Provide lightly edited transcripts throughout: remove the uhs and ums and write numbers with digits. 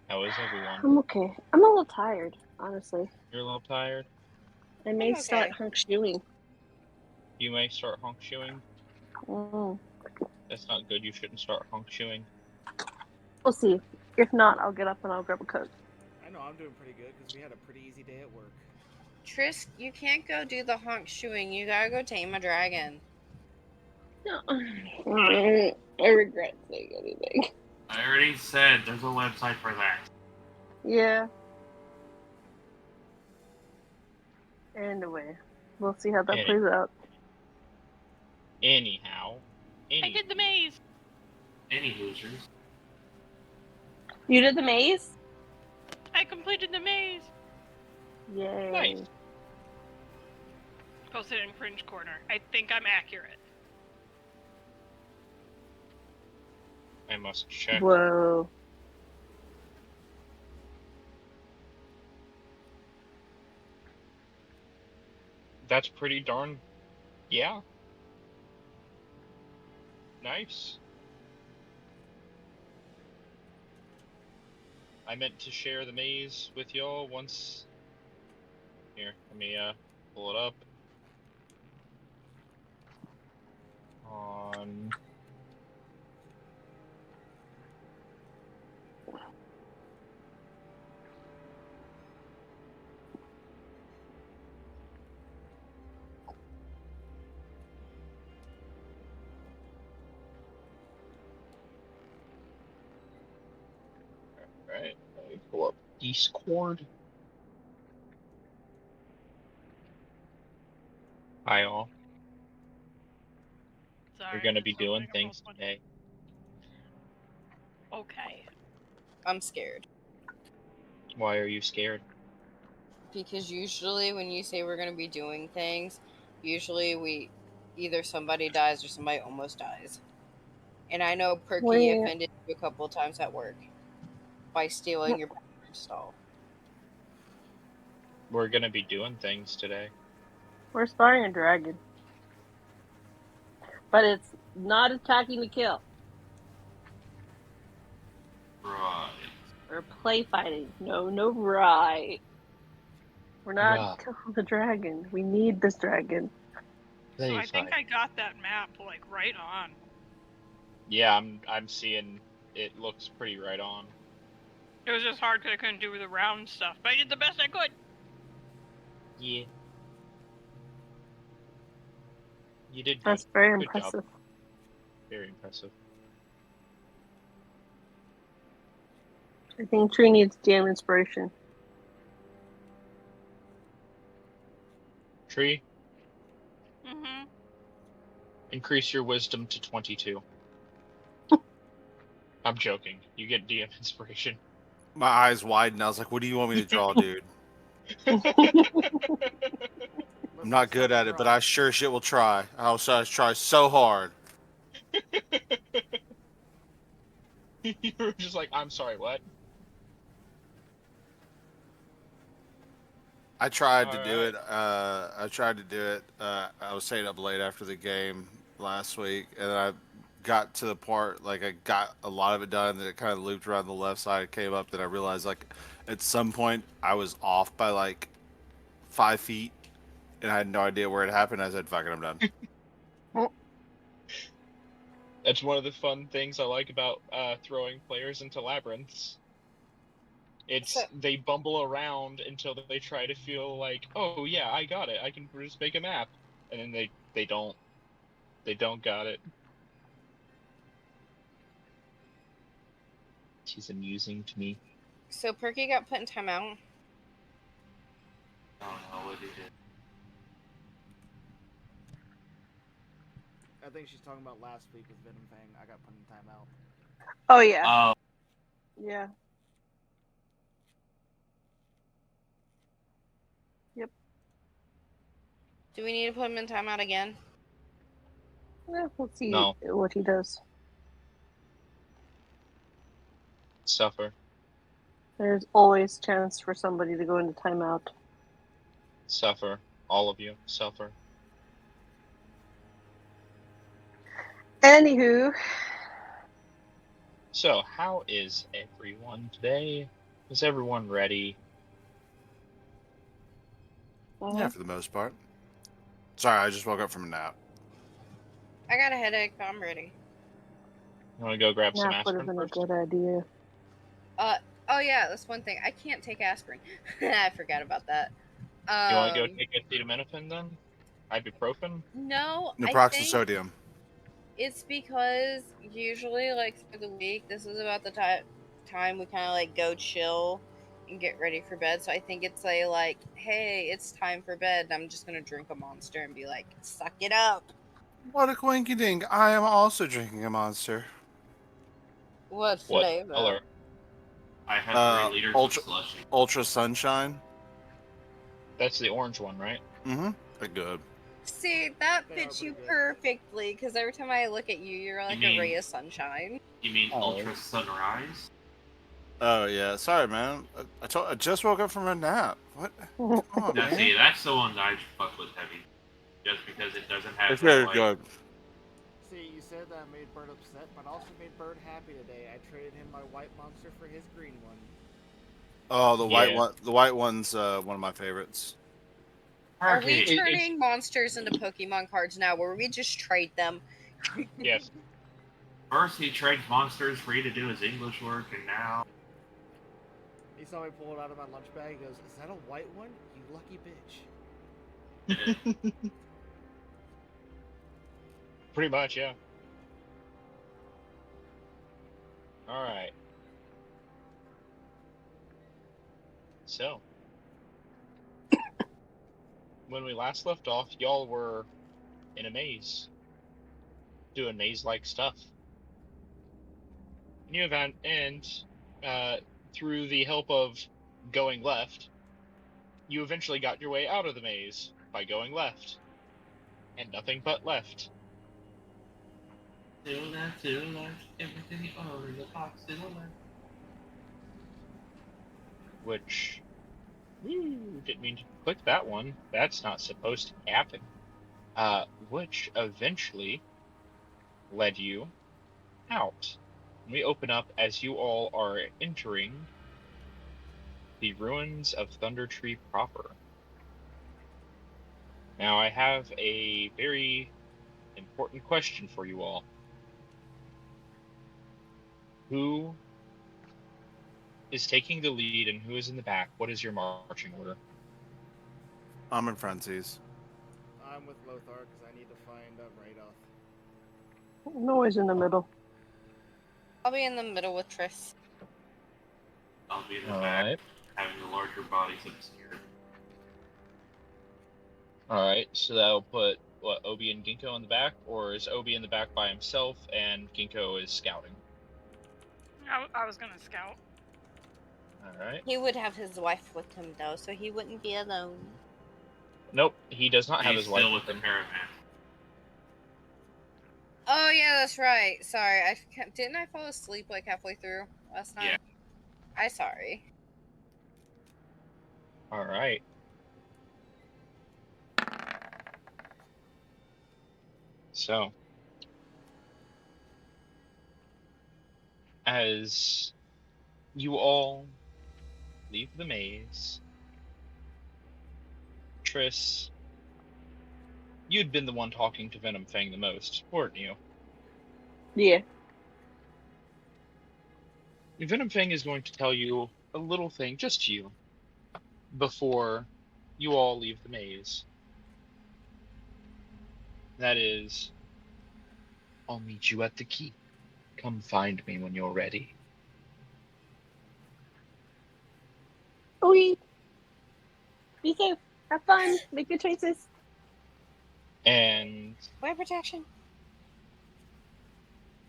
How is everyone? I'm okay. I'm a little tired, honestly. You're a little tired? I may okay. start hunk shoeing. You may start honk shoeing. Mm. That's not good. You shouldn't start honk shoeing. We'll see. If not, I'll get up and I'll grab a coat. I know I'm doing pretty good because we had a pretty easy day at work. Trisk, you can't go do the honk shoeing. You gotta go tame a dragon. No. I regret saying anything. I already said there's a website for that. Yeah. Anyway, we'll see how that plays out. Anyhow. I did the maze. Any losers? You did the maze? I completed the maze. Yay. Nice. Posted in Cringe Corner. I think I'm accurate. I must check. Whoa. That's pretty darn... Yeah. Nice. I meant to share the maze with y'all once... Here, let me pull it up. On... Alright, let me pull up Discord. Hi all. Sorry, We're gonna be just opening doing up things Roll20. today. Okay. I'm scared. Why are you scared? Because usually when you say we're gonna be doing things, usually either somebody dies or somebody almost dies. And I know Perky offended you a couple of times at work by stealing your beverage stall. We're gonna be doing things today. We're starting a dragon. But it's not attacking to kill. Right. We're play fighting. No, right. We're not killing the dragon. We need this dragon. So I think I got that map like right on. Yeah, I'm seeing it looks pretty right on. It was just hard because I couldn't do the round stuff, but I did the best I could. Yeah. You did good. That's very Good impressive. job. Very impressive. I think Tree needs damn inspiration. Tree? Mm-hmm. Increase your wisdom to 22. I'm joking. You get DM inspiration. My eyes widened. I was like, what do you want me to draw, dude? I'm not good at it, but I sure shit will try. I'll try so hard. You were just like, I'm sorry, what? I tried to do it. I was staying up late after the game last week, and I got to the part, like, I got a lot of it done, and then it kind of looped around the left side, came up, then I realized, like, at some point, I was off by, like, 5 feet, and I had no idea where it happened. I said, fuck it, I'm done. That's one of the fun things I like about throwing players into labyrinths. They bumble around until they try to feel like, oh yeah, I got it. I can just make a map, and then they don't got it. She's amusing to me. So Perky got put in timeout. I don't know what he did. I think she's talking about last week with Venom Fang. I got put in timeout. Oh, yeah. Oh. Yeah. Yep. Do we need to put him in timeout again? We'll see No. what he does. Suffer. There's always chance for somebody to go into timeout. Suffer. All of you. Suffer. Anywho. So, how is everyone today? Is everyone ready? Yeah, for the most part. Sorry, I just woke up from a nap. I got a headache, but I'm ready. You want to go grab some Nap would have aspirin been a first? good idea. Oh yeah, that's one thing. I can't take aspirin. I forgot about that. You want to go take acetaminophen then? Ibuprofen? No, I think Naproxen it's because usually, like, through the week, this is about the time we kind of like go chill and get ready for bed. So I think it's like, hey, it's time for bed. And I'm just gonna drink a Monster and be like, suck it up. What a quinky dink. I am also drinking a Monster. What What flavor? color? I have 3 liters Ultra, of slushy. Ultra Sunshine. That's the orange one, right? Mm-hmm. They're good. See, that They are fits you pretty good. perfectly. Because every time I look at you, you're like a ray of sunshine. You mean Oh. Ultra Sunrise? Oh yeah, sorry man. I just woke up from a nap. What? Come on, Now, man. see, that's the one that I fuck with heavy. Just because it doesn't have It's that, very like, good. See, you said that made Bird upset, but also made Bird happy today. I traded him my white monster for his green one. Oh, the white Yeah. one. The white one's one of my favorites. Are we Arcade. turning monsters into Pokemon cards now, where we just trade them? Yes. First, he trades monsters for you to do his English work, and now He saw me pull it out of my lunch bag. He goes, "Is that a white one? You lucky bitch." Pretty much, yeah. Alright. So, when we last left off, y'all were in a maze. Doing maze-like stuff. And through the help of going left, you eventually got your way out of the maze by going left. And nothing but left. to the left, everything over the box to the left. Which... didn't mean to click that one. That's not supposed to happen. Which eventually led you out. We open up as you all are entering the ruins of Thundertree proper. Now, I have a very important question for you all. Who is taking the lead and who is in the back? What is your marching order? I'm in frenzies. I'm with Lothar because I need to find Radoff. I'm always in the middle. I'll be in the middle with Triss. I'll be in the Alright. back, having the larger bodies obscured. Alright, so that'll put, what, Obi and Ginkgo in the back? Or is Obi in the back by himself and Ginkgo is scouting? I was gonna scout. Alright. He would have his wife with him, though, so he wouldn't be alone. Nope, he does not have He's his wife still with with the him. caravan. Oh, yeah, that's right. Sorry, didn't I fall asleep like halfway through last time? Yeah. I'm sorry. Alright. So, as you all leave the maze, Triss, you'd been the one talking to Venom Fang the most, weren't you? Yeah. Venom Fang is going to tell you a little thing, just you, before you all leave the maze. That is, I'll meet you at the keep. Come find me when you're ready. Okay. Be safe. Have fun. Make good choices. And Wear protection.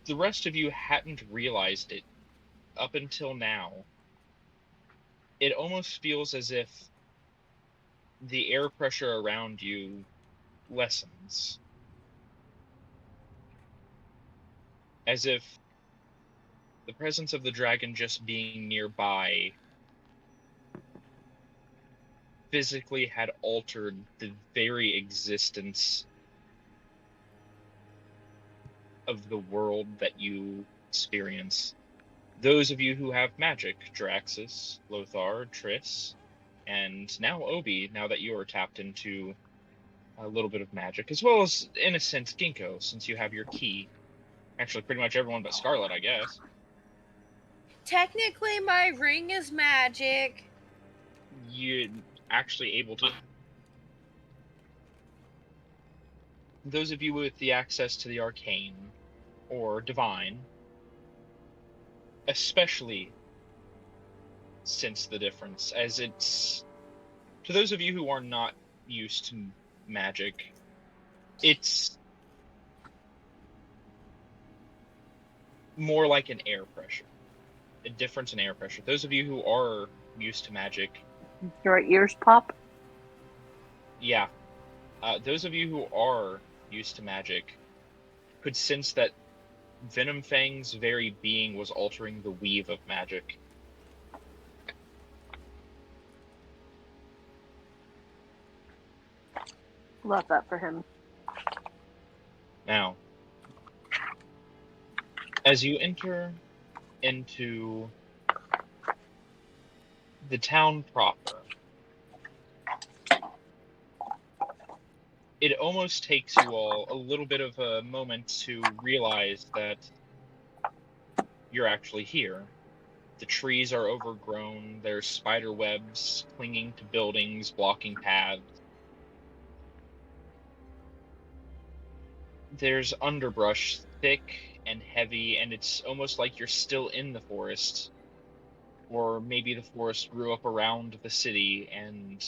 the rest of you hadn't realized it up until now. It almost feels as if the air pressure around you lessens. As if the presence of the dragon just being nearby physically had altered the very existence of the world that you experience Those of you who have magic, Draxus, Lothar, Triss, and now Obi, now that you are tapped into a little bit of magic, as well as, in a sense, Ginkgo, since you have your key. Actually, pretty much everyone but Scarlet, I guess. Technically, my ring is magic. You're actually able to. Those of you with the access to the arcane or divine, especially sense the difference, as it's, to those of you who are not used to magic, it's more like an air pressure, a difference in air pressure. Those of you who are used to magic, Your ears pop. yeah, those of you who are used to magic could sense that Venom Fang's very being was altering the weave of magic. Love that for him. Now, as you enter into the town proper, it almost takes you all a little bit of a moment to realize that you're actually here. The trees are overgrown, there's spider webs clinging to buildings, blocking paths. There's underbrush, thick and heavy, and it's almost like you're still in the forest. Or maybe the forest grew up around the city and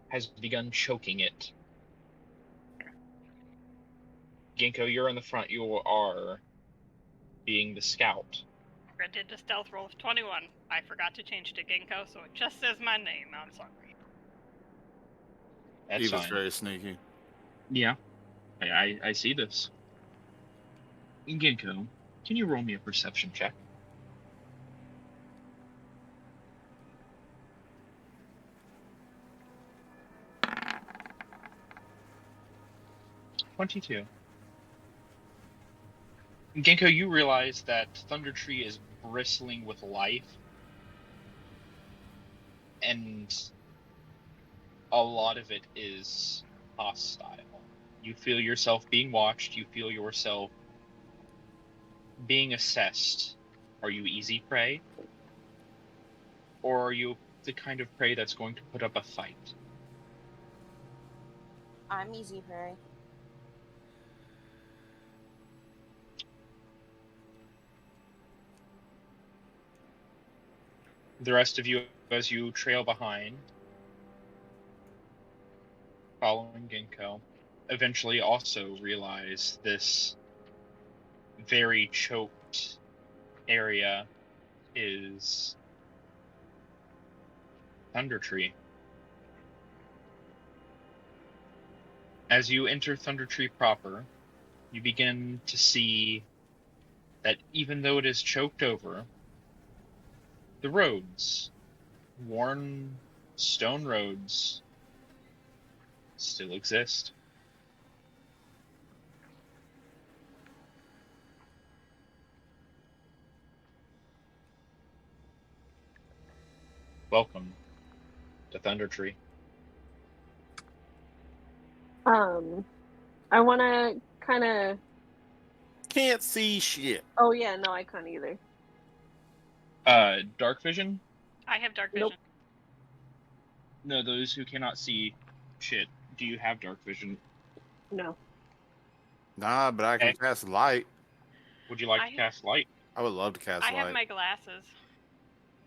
has begun choking it. Ginkgo, you're in the front. You are being the scout. I did the stealth roll of 21. I forgot to change to Ginkgo, so it just says my name. I'm sorry. That's He was fine. very sneaky. Yeah, I see this. Ginkgo, can you roll me a perception check? 22. Ginkgo, you realize that Thundertree is bristling with life, and a lot of it is hostile. You feel yourself being watched, you feel yourself being assessed. Are you easy prey? Or are you the kind of prey that's going to put up a fight? I'm easy prey. The rest of you, as you trail behind, following Ginkgo, eventually also realize this very choked area is Thundertree. As you enter Thundertree proper, you begin to see that even though it is choked over, the roads, worn stone roads, still exist. Welcome to Thundertree. I want to kind of. Can't see shit. Oh yeah, no, I can't either. Dark vision? I have dark vision. Nope. No, those who cannot see shit. Do you have dark vision? No. Nah, but I can Okay. cast light. Would you like to cast light? I would love to cast I light. have my glasses.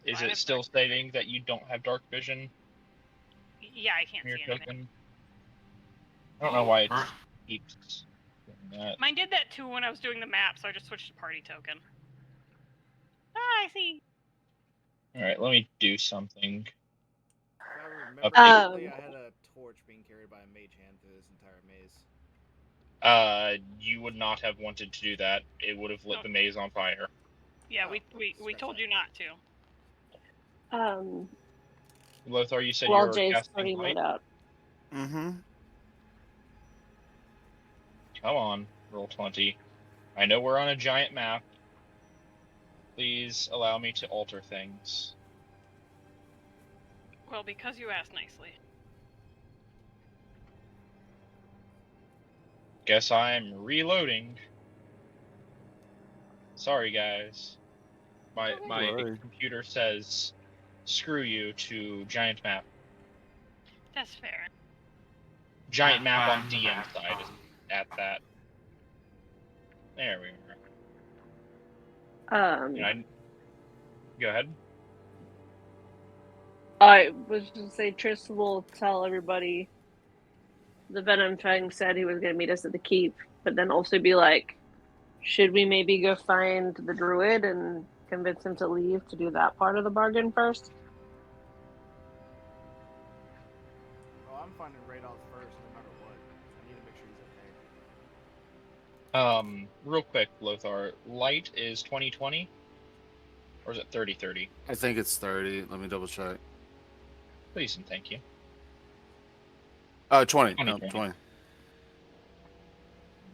Is I it have still dark stating that you don't have dark vision Yeah, I can't in your see anything. token? I don't know why it keeps doing that. Mine did that too when I was doing the map, so I just switched to party token. Ah, I see. Alright, let me do something. If I remember Okay. correctly, I had a torch being carried by a mage hand through this entire maze. You would not have wanted to do that. It would have lit the maze on fire. Yeah, we told you not to. Lothar, you said you While were Jay's casting putting light? it out. Mm-hmm. Come on, roll 20. I know we're on a giant map. Please allow me to alter things. Well, because you asked nicely. Guess I'm reloading. Sorry, guys. My Right. computer says, "Screw you" to giant map. That's fair. Giant map on DM side is at that. There we are. And go ahead. I was just gonna say Tris will tell everybody the Venom Fang said he was gonna meet us at the keep, but then also be like, should we maybe go find the druid and convince him to leave to do that part of the bargain first? Oh, I'm finding Radolf first, no matter what. I need to make sure he's okay. Real quick, Lothar, light is 2020? Or is it 3030? I think it's 30. Let me double check. Please and thank you. 20. No, 20. 20.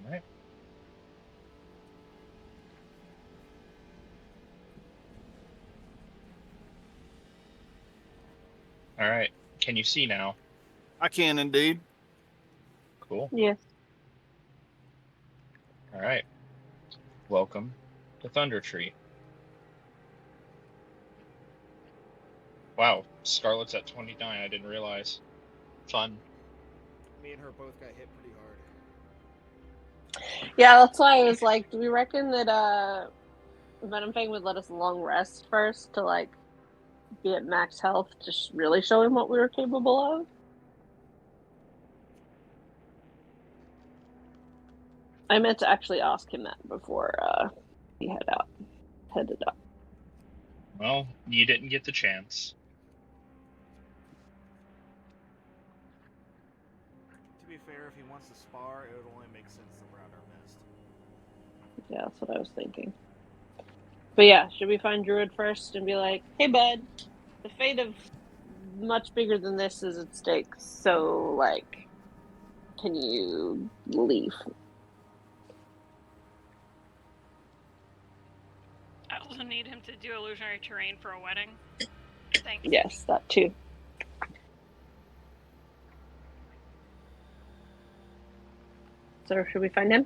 Alright. Alright. Can you see now? I can indeed. Cool. Yes. Alright. Welcome to Thundertree. Wow, Scarlet's at 29, I didn't realize. Fun. Me and her both got hit pretty hard. Yeah, that's why I was like, do we reckon that Venom Fang would let us long rest first to like be at max health, just really show him what we were capable of? I meant to actually ask him that before he headed up. Well, you didn't get the chance. To be fair, if he wants to spar, it would only make sense to round our mist. Yeah, that's what I was thinking. But yeah, should we find Druid first and be like, hey bud, the fate of much bigger than this is at stake, so like, can you leave? I also need him to do illusionary terrain for a wedding. Thanks. Yes, that too. So should we find him?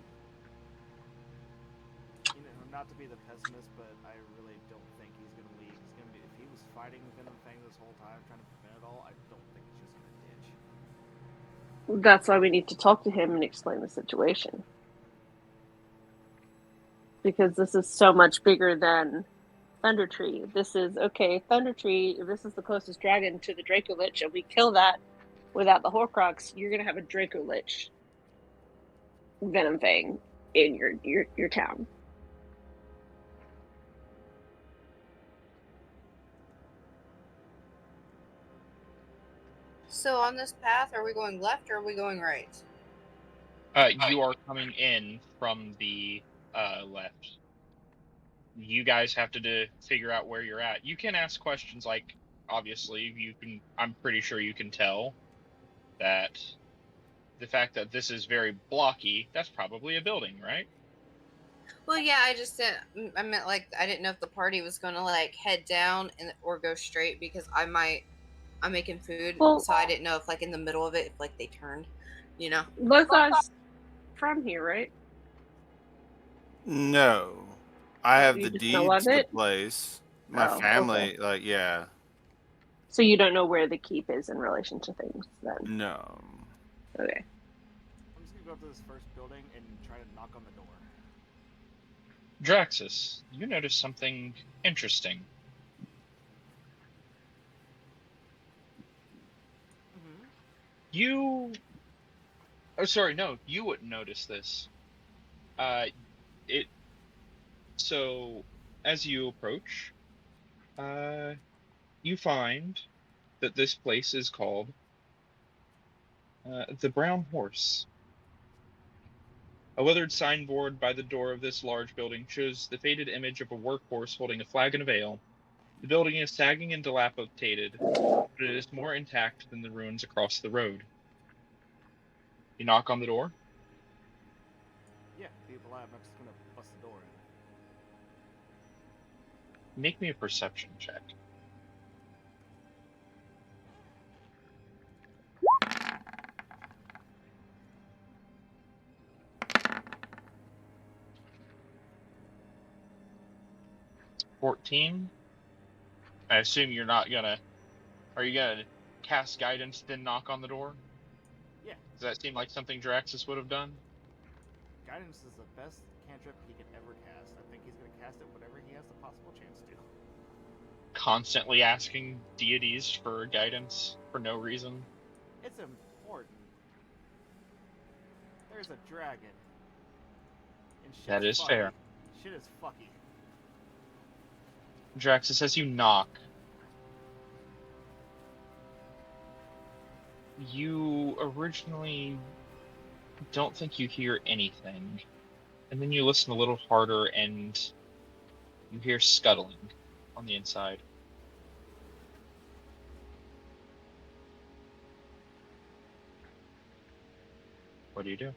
You know, not to be the pessimist, but I really don't think he's gonna leave. He's gonna be, if he was fighting Venom Fang this whole time, trying to prevent it all, I don't think he's just gonna ditch. That's why we need to talk to him and explain the situation. Because this is so much bigger than Thundertree. This is, okay, Thundertree, if this is the closest dragon to the Draco Lich, and we kill that without the Horcrux, you're going to have a Draco Lich Venom Fang in your town. So on this path, are we going left or are we going right? You are coming in from the left. You guys have to figure out where you're at. You can ask questions like, obviously, you can. I'm pretty sure you can tell that the fact that this is very blocky, that's probably a building, right? Well, yeah, I meant like I didn't know if the party was gonna like head down or go straight because I'm making food, Well, so I didn't know if like in the middle of it, if like they turned, you know. Lothar's from here, right? No. I have You the just deed know of to the it? place. My Oh, family, okay. like, yeah. So you don't know where the keep is in relation to things, then? No. Okay. I'm just gonna go up to this first building and try to knock on the door. Draxus, you notice something interesting. Mm-hmm. You... Oh, sorry, no, you wouldn't notice this. So, as you approach, you find that this place is called the Brown Horse. A weathered signboard by the door of this large building shows the faded image of a workhorse holding a flag and a veil. The building is sagging and dilapidated, but it is more intact than the ruins across the road. You knock on the door. Yeah, be alive. I'm just gonna bust the door Make me a perception check. $14. I assume you're not gonna. Are you gonna cast guidance, then knock on the door? Yeah. Does that seem like something Draxus would have done? Guidance is the best cantrip he could ever cast. I think he's going to cast it whenever he has the possible chance to. Constantly asking deities for guidance for no reason. It's important. There's a dragon. And shit's That is fucky. fair. Shit is fucky. Draxus, as you knock, you originally don't think you hear anything. And then you listen a little harder and you hear scuttling on the inside. What do you do? Is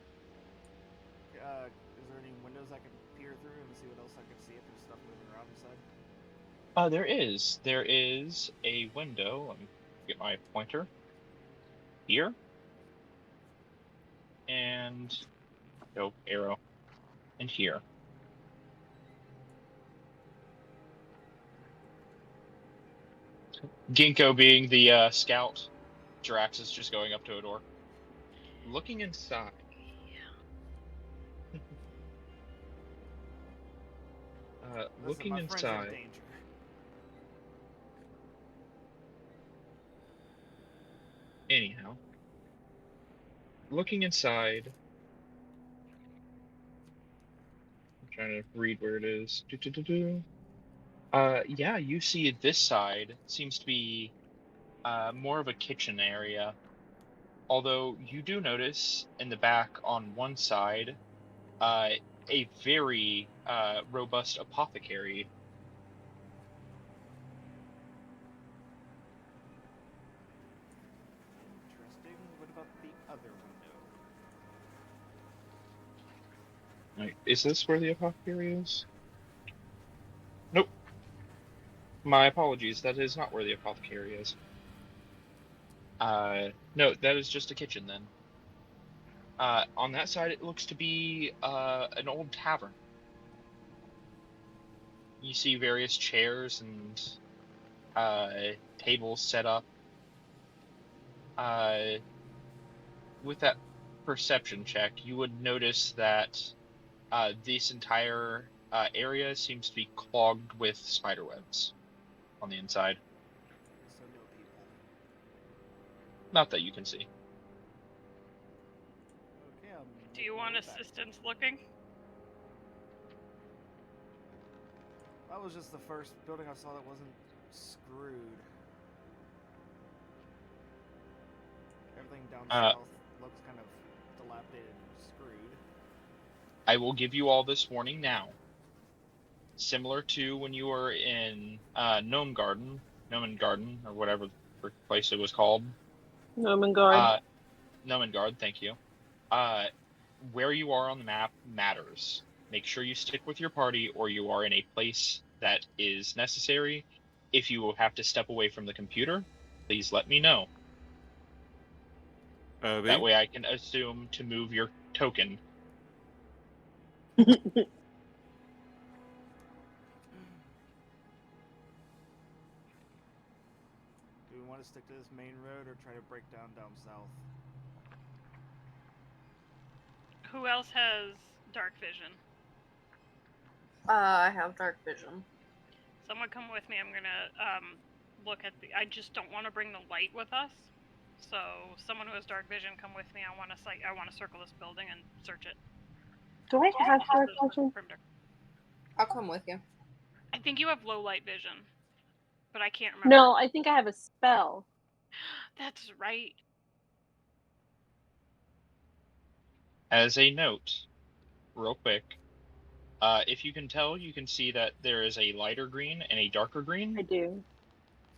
there any windows I can peer through and see what else I can see if there's stuff moving around inside? There is. There is a window. Let me get my pointer. Here. And go arrow. And here. Ginkgo being the scout, Drax is just going up to a door. Looking inside. Looking my friends are in inside. danger. Anyhow. Looking inside. I'm trying to read where it is. Yeah, you see this side seems to be more of a kitchen area. Although you do notice in the back on one side a very robust apothecary. Interesting. What about the other window? Right, is this where the apothecary is? Nope. My apologies, that is not where the apothecary is. No, that is just a kitchen then. On that side, it looks to be an old tavern. You see various chairs and tables set up. With that perception check, you would notice that this entire area seems to be clogged with spider webs on the inside. So no people. Not that you can see. Okay, Do you want assistance looking? That was just the first building I saw that wasn't screwed. Everything down south looks kind of dilapidated and screwed. I will give you all this warning now. Similar to when you were in Gnome Garden, or whatever the place it was called. Nomengard. Nomengard, thank you. Where you are on the map matters. Make sure you stick with your party or you are in a place that is necessary. If you will have to step away from the computer, please let me know. That way I can assume to move your token. Do we want to stick to this main road or try to break down south? Who else has dark vision? I have dark vision. Someone come with me. I'm gonna look at the. I just don't want to bring the light with us. So someone who has dark vision, come with me. I want to circle this building and search it. Do I have dark vision? I'll come with you. I think you have low light vision, but I can't remember. No, I think I have a spell. That's right. As a note, real quick, if you can tell, you can see that there is a lighter green and a darker green. I do.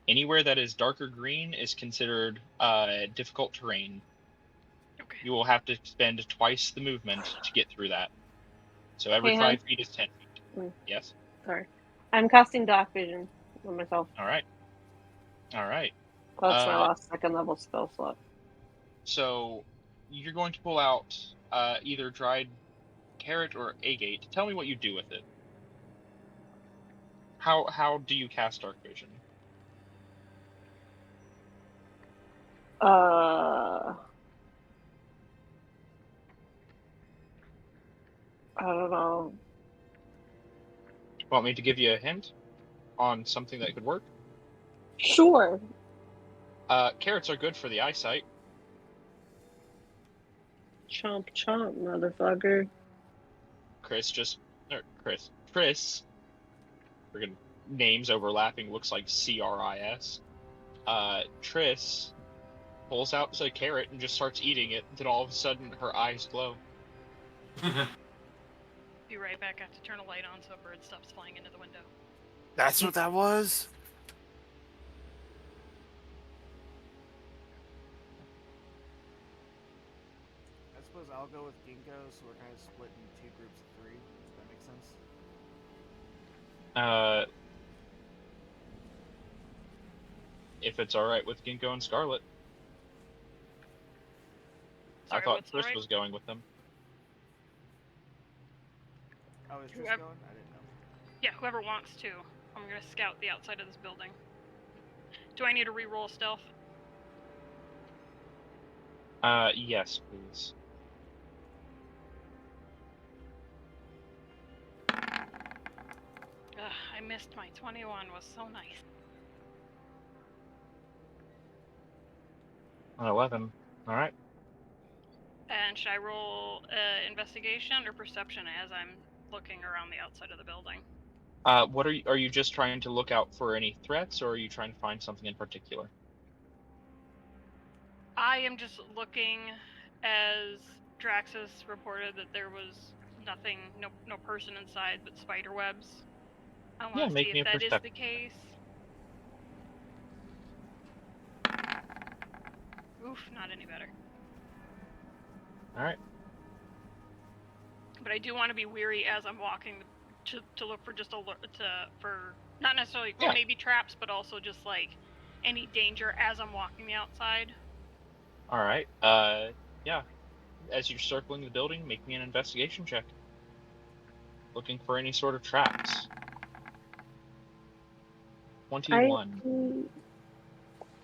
Anywhere that is darker green is considered difficult terrain. Okay. You will have to spend twice the movement to get through that. So every Hey, 5 hon. feet is 10 feet. Mm. Yes? Sorry. I'm casting Dark Vision on myself. All right. That's my last second level spell slot. So you're going to pull out either dried carrot or agate. Tell me what you do with it. How do you cast Dark Vision? I don't know. Want me to give you a hint on something that could work? Sure. Carrots are good for the eyesight. Chomp chomp, motherfucker. Chris. Friggin' names overlapping, looks like CRIS. Triss pulls out a carrot and just starts eating it. Then all of a sudden, her eyes glow. Be right back. I have to turn a light on so a bird stops flying into the window. That's what that was? I suppose I'll go with Ginkgo, so we're kind of split in 2 groups of 3. Does that make sense? If it's alright with Ginkgo and Scarlet. Sorry, I thought what's Triss alright? was going with them. Oh, is Triss Whoever- going? I didn't know. Yeah, whoever wants to. I'm gonna scout the outside of this building. Do I need to re-roll stealth? Yes, please. Ugh, I missed my 21. Was so nice. 11. Alright. And should I roll investigation or perception as I'm looking around the outside of the building? What are you just trying to look out for any threats, or are you trying to find something in particular? I am just looking, as Draxus reported that there was nothing, no person inside, but spider webs. I want to make see me if a that is perception. the case. Oof, not any better. Alright. But I do want to be weary as I'm walking to look for just for not necessarily Yeah. maybe traps, but also just like any danger as I'm walking the outside. Alright. Yeah. As you're circling the building, make me an investigation check. Looking for any sort of traps. 21.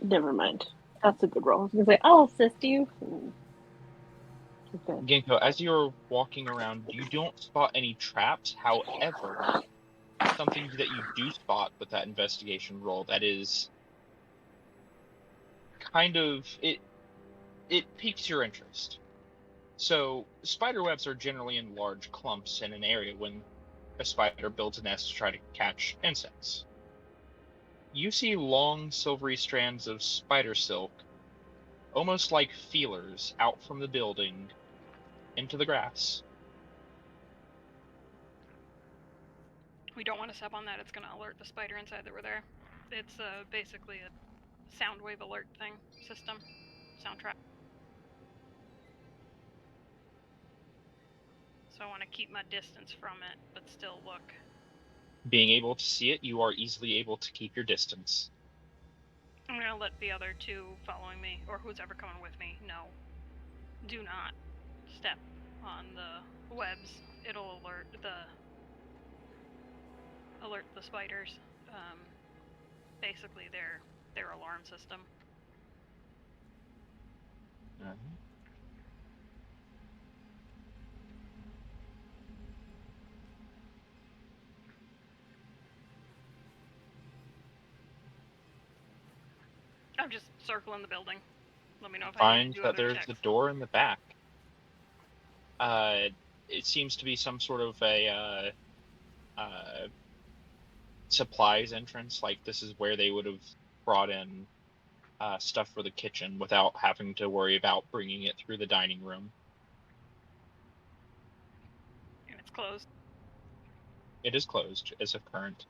Never mind. That's a good roll. I was gonna say, I'll assist you. Okay. Ginkgo, as you're walking around, you don't spot any traps. However, something that you do spot with that investigation roll that is kind of it piques your interest. So spider webs are generally in large clumps in an area when a spider builds a nest to try to catch insects. You see long silvery strands of spider silk, almost like feelers, out from the building into the grass. We don't want to step on that. It's going to alert the spider inside that we're there. It's basically a sound wave alert system. Sound trap. So I want to keep my distance from it, but still look. Being able to see it, you are easily able to keep your distance. I'm going to let the other 2 following me, or who's ever coming with me, know. Do not step on the webs. It'll alert the spiders. Basically their alarm system. I'm just circling the building. Let me know if I need Find to do that other there's checks. a door in the back. It seems to be some sort of a supplies entrance. Like this is where they would have brought in stuff for the kitchen without having to worry about bringing it through the dining room. And it's closed. It is closed as of current.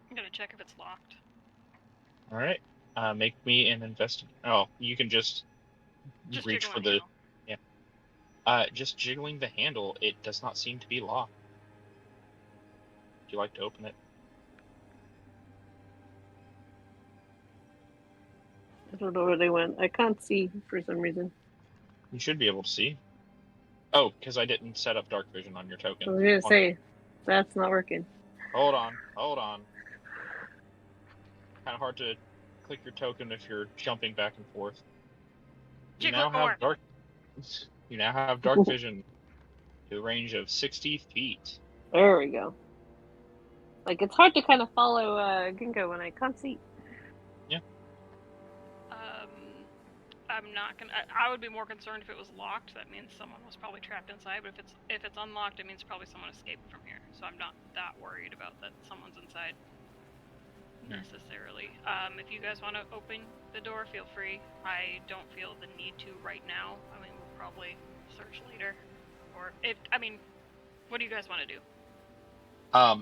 I'm gonna check if it's locked. All right. Make me an investigation. Oh, you can just reach for the. Yeah. Just jiggling the handle. It does not seem to be locked. you like to open it. I don't know where they went. I can't see for some reason. You should be able to see. Oh, because I didn't set up dark vision on your token. I was gonna say, that's not working. Hold on. Kind of hard to click your token if you're jumping back and forth. You now have dark vision to a range of 60 feet. There we go. Like, it's hard to kind of follow Ginkgo when I can't see. Yeah. I'm not gonna. I would be more concerned if it was locked. That means someone was probably trapped inside. But if it's unlocked, it means probably someone escaped from here. So I'm not that worried about that someone's inside necessarily. If you guys want to open the door, feel free. I don't feel the need to right now. I mean, we'll probably search later. Or what do you guys want to do?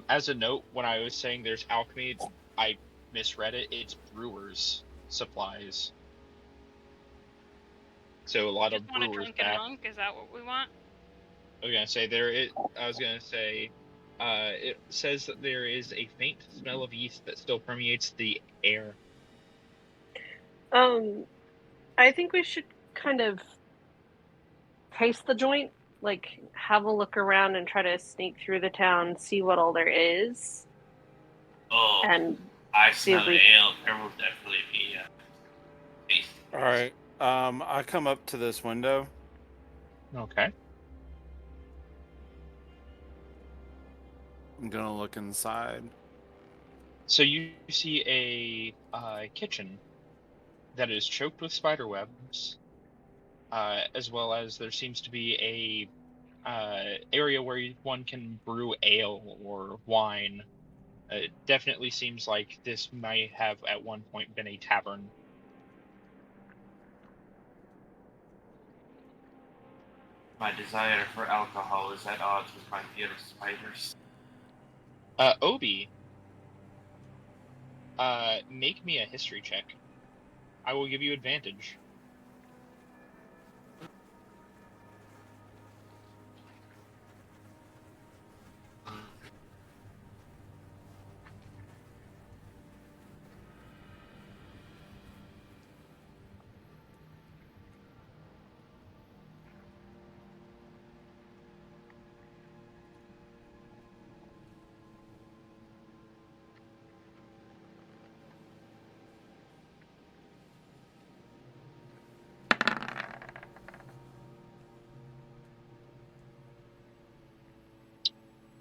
As a note, when I was saying there's alchemy, I misread it. It's brewers' supplies. So a lot Just of want a brewers. drunken monk? Is that what we want? I was gonna say it says that there is a faint smell of yeast that still permeates the air. I think we should kind of taste the joint, like have a look around and try to sneak through the town, see what all there is. Oh, and I see if smell we- ale. There will definitely be tasty. All right. I come up to this window. Okay. I'm gonna look inside. So you see a kitchen that is choked with spider webs, as well as there seems to be a area where one can brew ale or wine. It definitely seems like this might have at one point been a tavern. My desire for alcohol is at odds with my fear of spiders. Obi, make me a history check. I will give you advantage.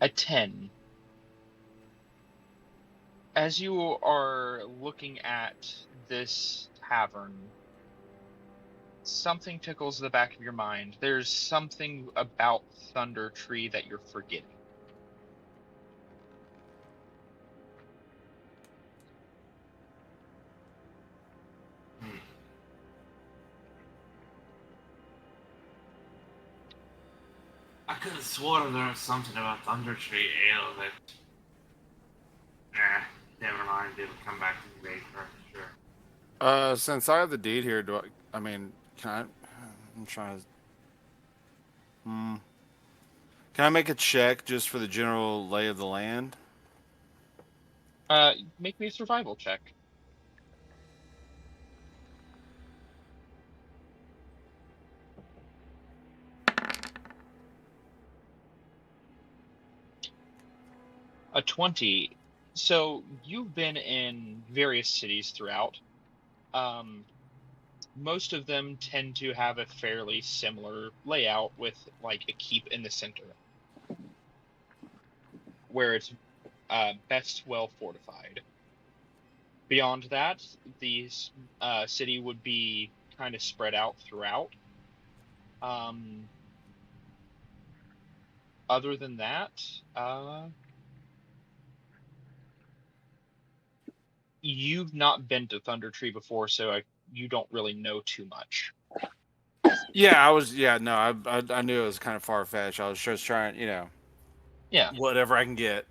A 10. As you are looking at this tavern, something tickles the back of your mind. There's something about Thundertree that you're forgetting. I could have sworn there was something about Thundertree ale that. Never mind. It'll come back to me later, I'm sure. Since I have the deed here, can I? I'm trying to. Can I make a check just for the general lay of the land? Make me a survival check. A 20. So you've been in various cities throughout. Most of them tend to have a fairly similar layout with like a keep in the center, where it's best well fortified. Beyond that, the city would be kind of spread out throughout. Other than that, you've not been to Thundertree before, so you don't really know too much. Yeah, I was. Yeah, no, I knew it was kind of far fetched. I was just trying, Yeah. whatever I can get.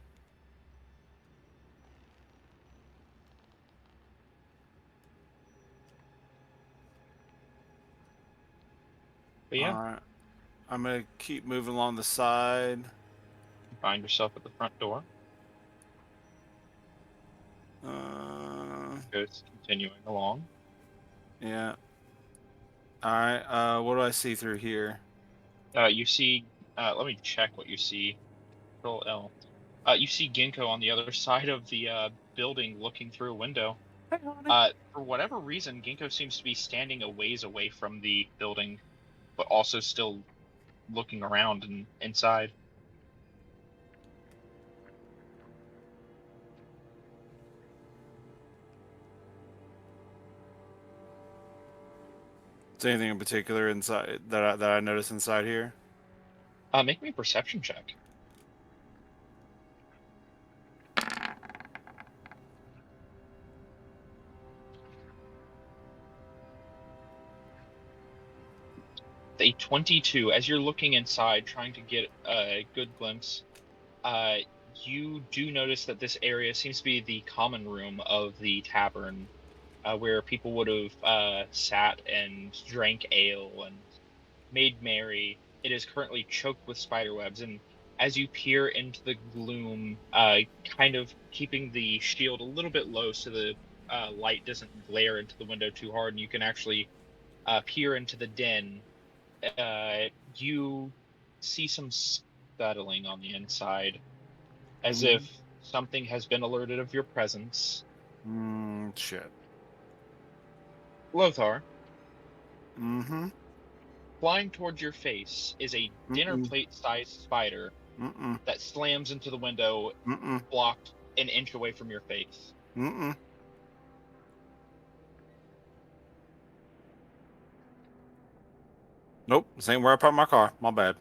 But yeah, All right. I'm gonna keep moving along the side. you find yourself at the front door. Goes continuing along. Yeah. All right. What do I see through here? You see. Let me check what you see. Control L. You see Ginkgo on the other side of the building, looking through a window. For whatever reason, Ginkgo seems to be standing a ways away from the building, but also still looking around and inside. Is there anything in particular inside that I notice inside here? Make me a perception check. A 22. As you're looking inside, trying to get a good glimpse, you do notice that this area seems to be the common room of the tavern, where people would have sat and drank ale and made merry. It is currently choked with spiderwebs, and as you peer into the gloom, kind of keeping the shield a little bit low so the light doesn't glare into the window too hard, and you can actually peer into the den, you see some scuttling on the inside, as if something has been alerted of your presence. Shit. Lothar, Mm-hmm. flying towards your face is a dinner plate-sized spider that slams into the window, blocked an inch away from your face. Nope, this ain't where I parked my car. My bad.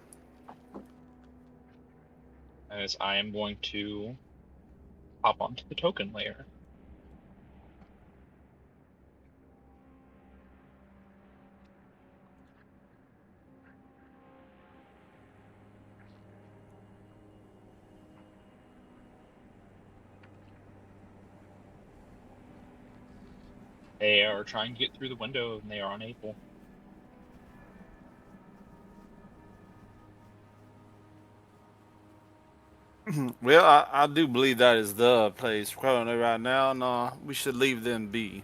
As I am going to hop onto the token layer. They are trying to get through the window and they are unable. Well, I do believe that is the place currently right now. No, we should leave them be.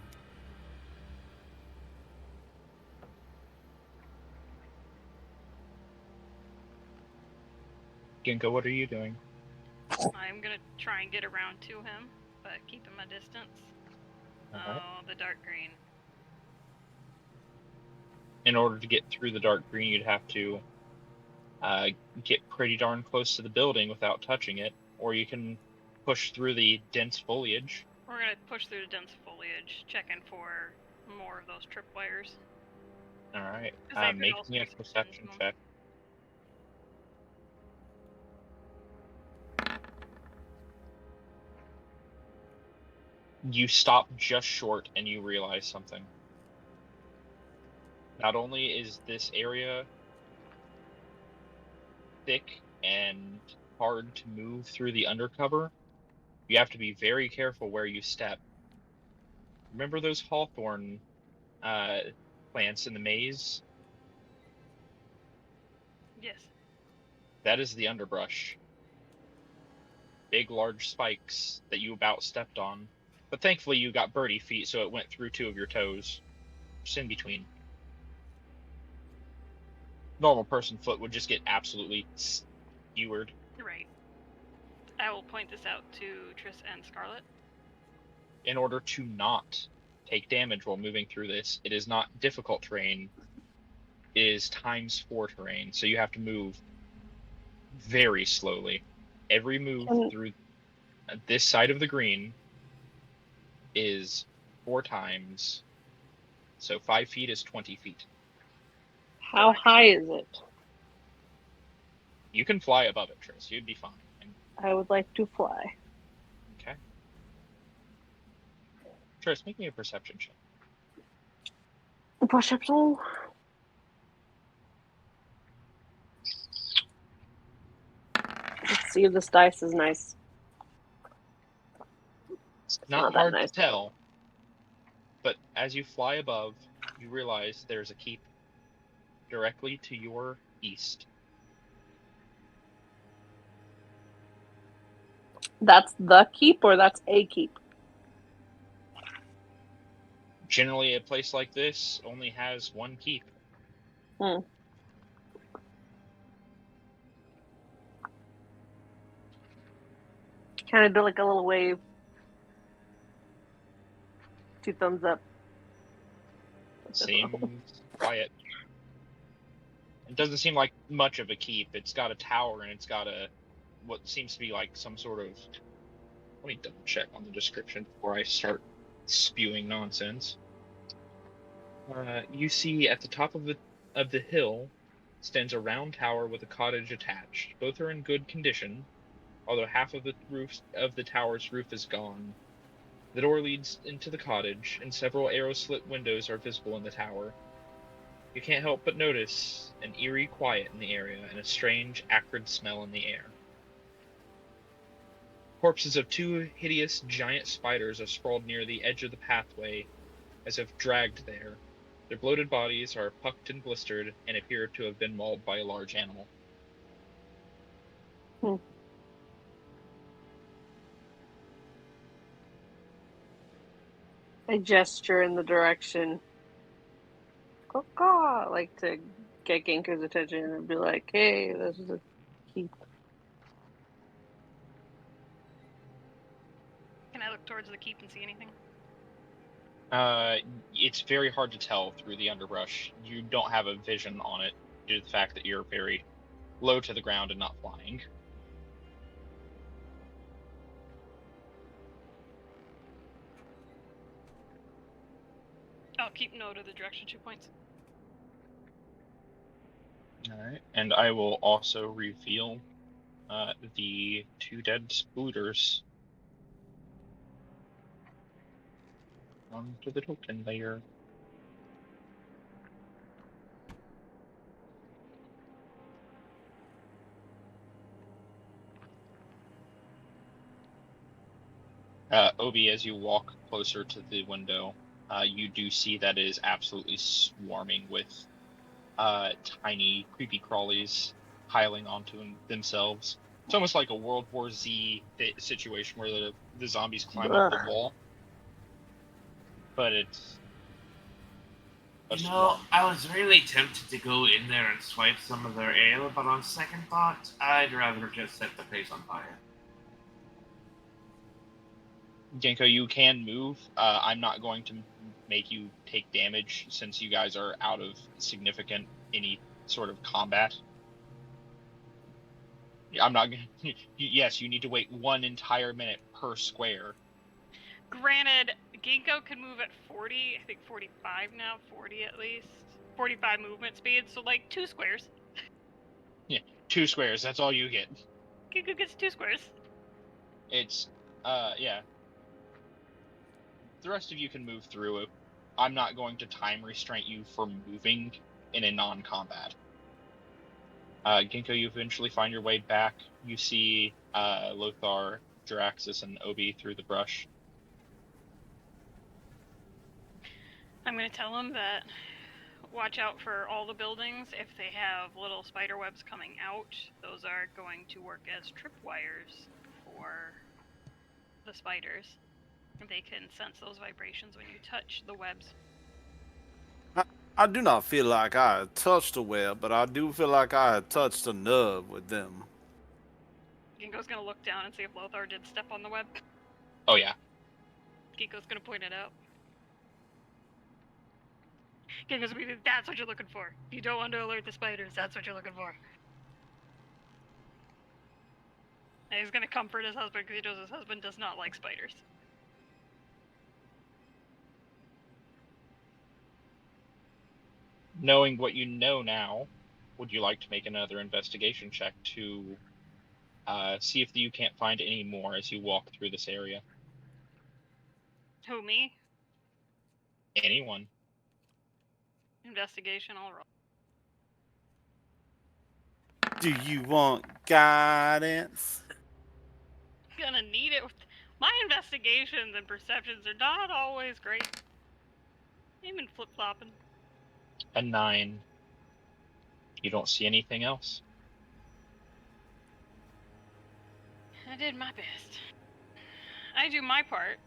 Ginkgo, what are you doing? I'm gonna try and get around to him, but keep him a distance. Alright. Oh, the dark green. In order to get through the dark green, you'd have to get pretty darn close to the building without touching it, or you can push through the dense foliage. We're gonna push through the dense foliage, checking for more of those tripwires. Alright, 'Cause they could make also me a be perception sentinel. check. You stop just short and you realize something. Not only is this area thick and hard to move through the undercover, you have to be very careful where you step. Remember those hawthorn plants in the maze? Yes. That is the underbrush. Big, large spikes that you about stepped on. But thankfully you got birdie feet, so it went through 2 of your toes. Just in between. Normal person foot would just get absolutely skewered. Right. I will point this out to Triss and Scarlet. In order to not take damage while moving through this, it is not difficult terrain. It is ×4 terrain, so you have to move very slowly. Every move through this side of the green is 4 times. So 5 feet is 20 feet. How high is it? You can fly above it, Triss. You'd be fine. I would like to fly. Okay. Triss, make me a perception check. Perception. Let's see if this dice is nice. It's not hard to tell, but as you fly above, you realize there's a keep directly to your east. That's the keep or that's a keep? Generally, a place like this only has one keep. Hmm. Kind of do like a little wave. 2 thumbs up. Seems quiet. It doesn't seem like much of a keep. It's got a tower and it's got what seems to be like some sort of. Let me double check on the description before I start spewing nonsense. You see at the top of the hill stands a round tower with a cottage attached. Both are in good condition, although half of the tower's roof is gone. The door leads into the cottage, and several arrow-slit windows are visible in the tower. You can't help but notice an eerie quiet in the area and a strange, acrid smell in the air. Corpses of 2 hideous giant spiders are sprawled near the edge of the pathway, as if dragged there. Their bloated bodies are pucked and blistered and appear to have been mauled by a large animal. I gesture in the direction. Caw, like to get Ginkgo's attention and be like, hey, this is a keep. Can I look towards the keep and see anything? It's very hard to tell through the underbrush. You don't have a vision on it due to the fact that you're very low to the ground and not flying. I'll keep note of the direction 2 points. Alright, and I will also reveal the 2 dead spooters onto the token layer. Obi, as you walk closer to the window, you do see that it is absolutely swarming with tiny creepy crawlies piling onto themselves. It's almost like a World War Z situation where the zombies climb up the wall. But it's I was really tempted to go in there and swipe some of their ale, but on second thought, I'd rather just set the place on fire. Ginkgo, you can move. I'm not going to make you take damage since you guys are out of significant any sort of combat. I'm not going to. Yes, you need to wait 1 entire minute per square. Granted, Ginkgo can move at 40, I think 45 now, 40 at least. 45 movement speed, so like 2 squares. Yeah, 2 squares, that's all you get. Ginkgo gets 2 squares. It's, yeah. The rest of you can move through it. I'm not going to time restraint you for moving in a non-combat. Ginkgo, you eventually find your way back. You see Lothar, Jaraxxus, and Obi through the brush. I'm going to tell them that watch out for all the buildings. If they have little spider webs coming out, those are going to work as tripwires for the spiders. They can sense those vibrations when you touch the webs. I do not feel like I had touched a web, but I do feel like I had touched a nub with them. Ginkgo's gonna look down and see if Lothar did step on the web. Oh, yeah. Ginkgo's gonna point it out. Ginkgo's gonna be, that's what you're looking for. You don't want to alert the spiders, that's what you're looking for. And he's gonna comfort his husband because he knows his husband does not like spiders. Knowing what you know now, would you like to make another investigation check to see if you can't find any more as you walk through this area? Who, me? Anyone. Investigation, I'll roll. Do you want guidance? Gonna need it. My investigations and perceptions are not always great. Even flip-flopping. A 9. You don't see anything else? I did my best. I do my part.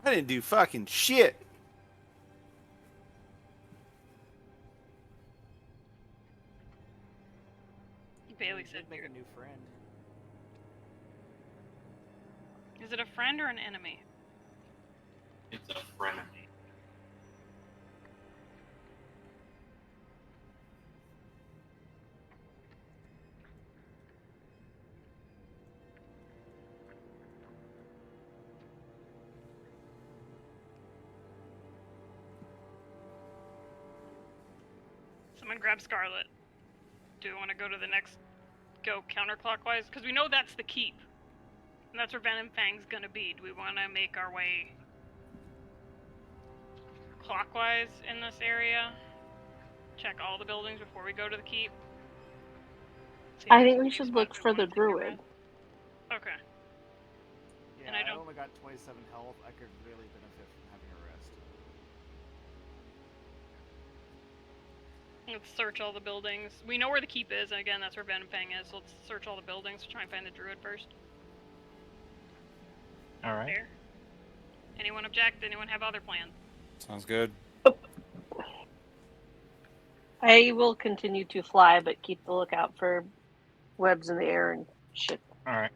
I didn't do fucking shit. friend. Is it a friend or an enemy? It's a frenemy. Someone grab Scarlet. Do we want to go to the next... Go counterclockwise? Because we know that's the keep. And that's where Venom Fang's gonna be. Do we want to make our way... clockwise in this area? Check all the buildings before we go to the keep? See if I there's think we any should spots look we for wanna the take a druid. rest. Okay. Yeah, And I I don't- only got 27 health. I could really benefit from having a rest. Let's search all the buildings. We know where the keep is, and again, that's where Venom Fang is, so let's search all the buildings to try and find the druid first. Alright. There. Anyone object? Anyone have other plans? Sounds good. I will continue to fly, but keep the lookout for webs in the air and shit. Alright.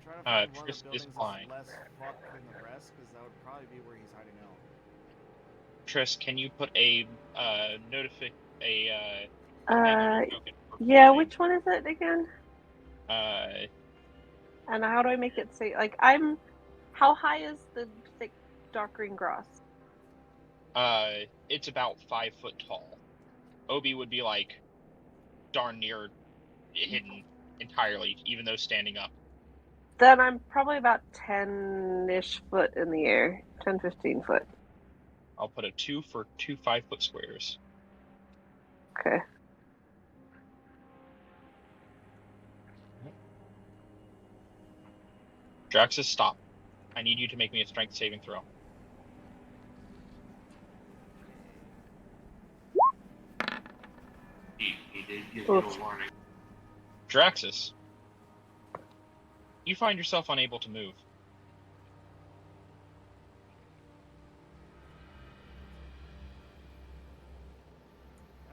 Try to find one of Triss the is buildings flying. that's less fucked than the rest, because that would probably be where he's hiding out. Triss, can you put a notification token for Yeah, flying? which one is it again? And how do I make it say, like, how high is the thick dark green grass? It's about 5 foot tall. Obi would be like darn near hidden entirely, even though standing up. Then I'm probably about 10-ish foot in the air. 10, 15 foot. I'll put a 2 for 2 5-foot squares. Okay. Draxus, stop. I need you to make me a strength saving throw. He did give you Oof. a warning. Draxus, you find yourself unable to move.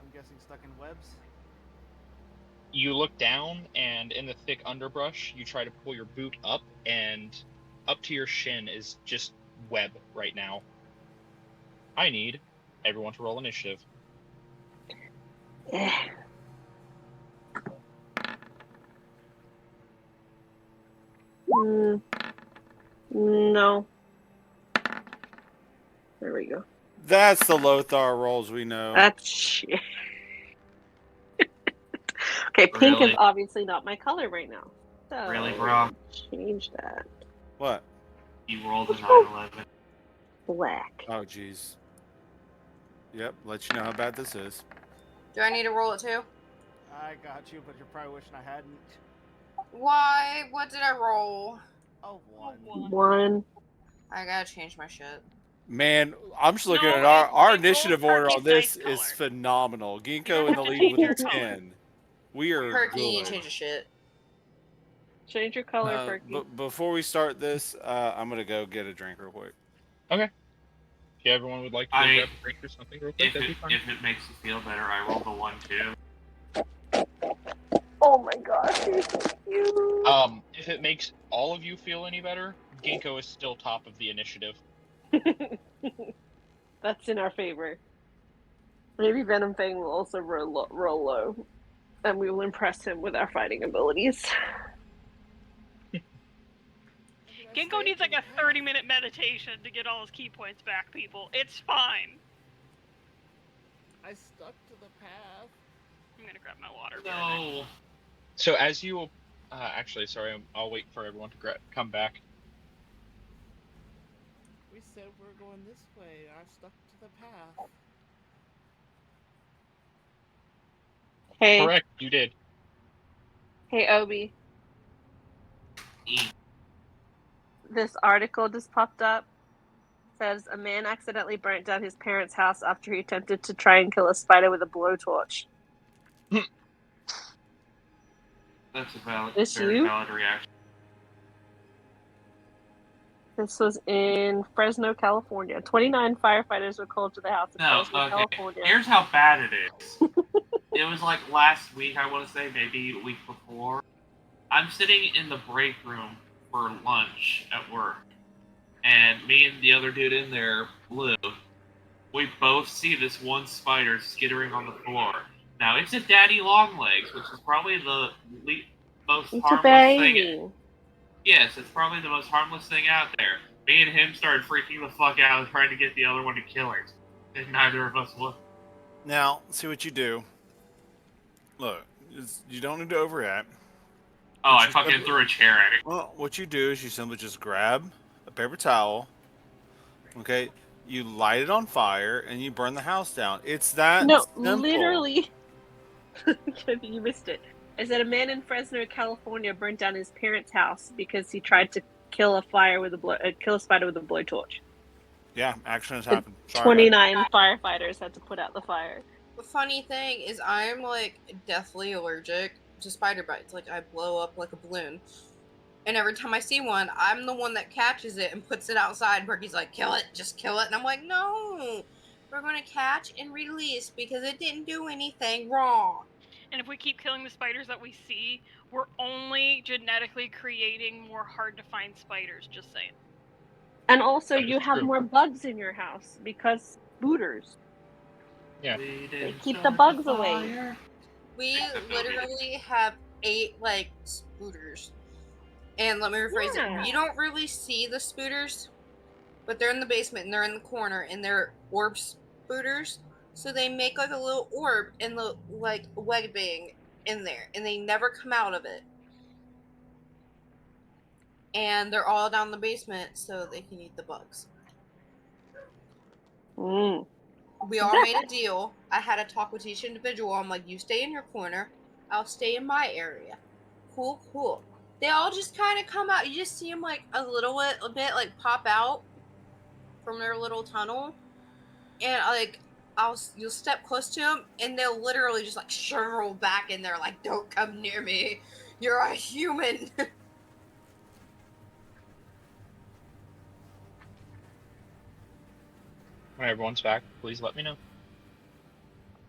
I'm guessing stuck in webs. You look down, and in the thick underbrush, you try to pull your boot up, and up to your shin is just web right now. I need everyone to roll initiative. Eh. No. There we go. That's the Lothar rolls we know. That's shit. Okay, pink Really? is obviously not my color right now. So Really, bro? change that. What? You rolled a 9/11. Black. Oh, jeez. Yep, let you know how bad this is. Do I need to roll it too? I got you, but you're probably wishing I hadn't. Why? What did I roll? Oh, one. 1. I gotta change my shit. Man, I'm just looking No, at our it initiative rolls order on Perky's this dice is color. phenomenal. You Ginkgo don't in the have to lead change with your a color. 10. We are Perky, you need good. to change your shit. Change your color, Perky. But before we start this, I'm gonna go get a drink real quick. Okay. If everyone would like to go grab a drink or something real quick, that'd be fine. If it makes you feel better, I rolled a 1 too. Oh my gosh, you're so cute. If it makes all of you feel any better, Ginkgo is still top of the initiative. That's in our favor. Maybe Venom Fang will also roll low, and we will impress him with our fighting abilities. Ginkgo needs like a 30-minute meditation to get all his key points back, people. It's fine. I stuck to the path. I'm gonna grab my water. No. So as you, actually, sorry, I'll wait for everyone to come back. We said we're going this way. I stuck to the path. Hey, Correct, you did. hey, Obi. This article just popped up. Says a man accidentally burnt down his parents' house after he attempted to try and kill a spider with a blowtorch. That's a valid, This very you? valid reaction. This was in Fresno, California. 29 firefighters were called to the house in No, Fresno, okay. California. Here's how bad it is. It was like last week, I want to say, maybe a week before. I'm sitting in the break room for lunch at work, and me and the other dude in there, Blue, we both see this one spider skittering on the floor. Now, it's a daddy longlegs, which is probably the most It's a harmless thing. baby. Yes, it's probably the most harmless thing out there. Me and him started freaking the fuck out trying to get the other one to kill it. And neither of us would. Now, see what you do. Look, you don't need to overreact. Oh, I fucking threw a chair at it. Well, what you do is you simply just grab a paper towel, okay? You light it on fire, and you burn the house down. It's that simple. Literally. You missed it. I said a man in Fresno, California, burnt down his parents' house because he tried to kill a spider with a blowtorch. Yeah, accidents happen. 29 firefighters had to put out the fire. The funny thing is, I'm like deathly allergic to spider bites. Like, I blow up like a balloon. And every time I see one, I'm the one that catches it and puts it outside. Berkey's like, kill it, just kill it. And I'm like, no, we're going to catch and release because it didn't do anything wrong. And if we keep killing the spiders that we see, we're only genetically creating more hard-to-find spiders, just saying. And also, you have more bugs in your house because spooters. Yeah. They keep the bugs away. We literally have 8, like, spooters. And let me rephrase it. You don't really see the spooters, but they're in the basement and they're in the corner and they're orb spooters. So they make like a little orb and the like webbing in there, and they never come out of it. And they're all down the basement so they can eat the bugs. Mm. We all made a deal. I had a talk with each individual. I'm like, you stay in your corner, I'll stay in my area. Cool, cool. They all just kind of come out. You just see them like a bit like pop out from their little tunnel, and like you'll step close to them, and they'll literally just like shrivel back in there, like, don't come near me. You're a human. When everyone's back, please let me know.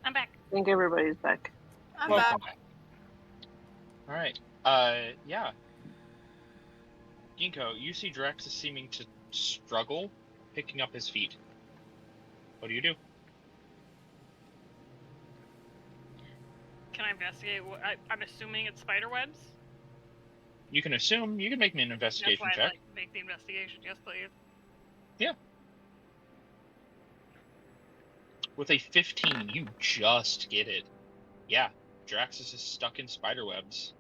I'm back. I think everybody's back. I'm back. All right. Yeah. Ginkgo, you see Drax is seeming to struggle picking up his feet. What do you do? Can I investigate? I'm assuming it's spider webs. You can assume. You can make me an investigation That's why check. I'd like to make the investigation. Yes, please. Yeah. With a 15, you just get it. Yeah, Draxus is stuck in spider webs.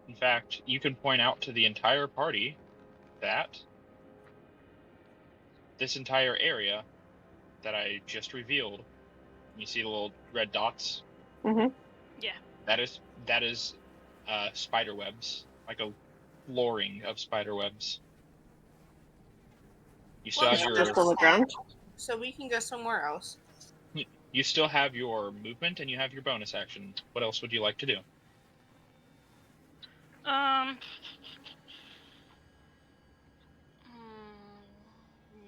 In fact, you can point out to the entire party that this entire area that I just revealed, you see the little red dots? Mm-hmm. Yeah. That is spider webs, like a flooring of spider webs. You still have your Just on the ground. So we can go somewhere else. You still have your movement and you have your bonus action. What else would you like to do?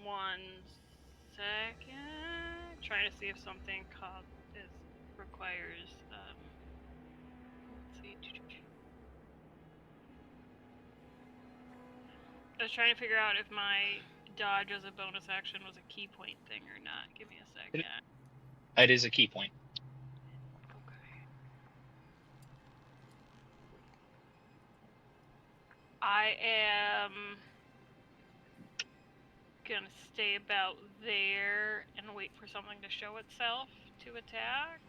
One second. Trying to see if something requires. Let's see. I was trying to figure out if my dodge as a bonus action was a key point thing or not. Give me a second. It is a key point. Okay. I am gonna stay about there and wait for something to show itself to attack.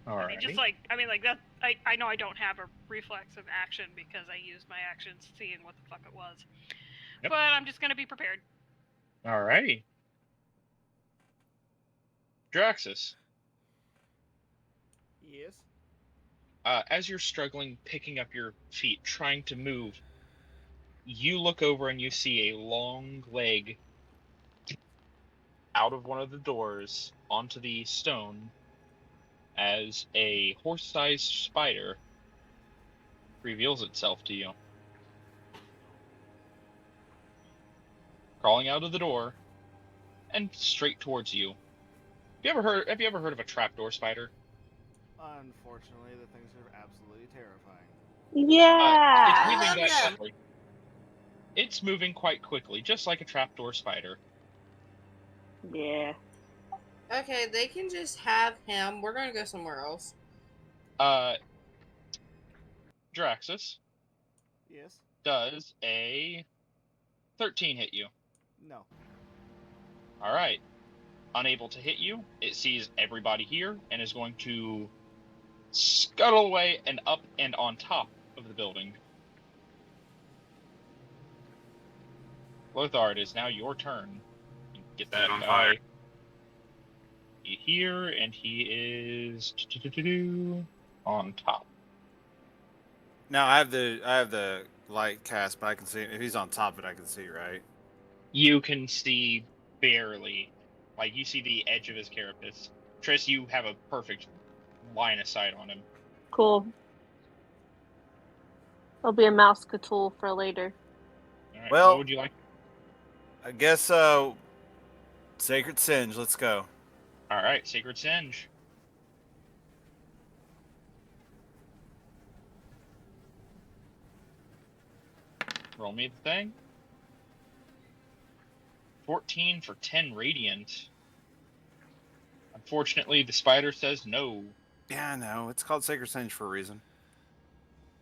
All I mean, right. that. I know I don't have a reflexive action because I used my actions seeing what the fuck it was. Yep. But I'm just gonna be prepared. Alrighty. Draxus. Yes. As you're struggling, picking up your feet, trying to move, you look over and you see a long leg out of one of the doors onto the stone as a horse-sized spider reveals itself to you. Crawling out of the door and straight towards you. Have you ever heard of a trapdoor spider? Unfortunately, the things are absolutely terrifying. Yeah. It's I moving love that them. quickly. It's moving quite quickly, just like a trapdoor spider. Yeah. Okay, they can just have him. We're gonna go somewhere else. Draxus, Yes. does a 13 hit you? No. All right. Unable to hit you, it sees everybody here and is going to scuttle away and up and on top of the building. Lothar, it is now your turn. Get Set that on guy fire. here, and he is on top. Now I have the light cast, but I can see if he's on top of it. I can see, right? You can see barely, like you see the edge of his carapace. Triss, you have a perfect line of sight on him. Cool. It'll be a mouse tool for later. All right, Well- what would you like? I guess Sacred Singe. Let's go. All right, Sacred Singe. Roll me the thing. 14 for 10 radiant. Unfortunately, the spider says no. Yeah, I know. It's called Sacred Singe for a reason.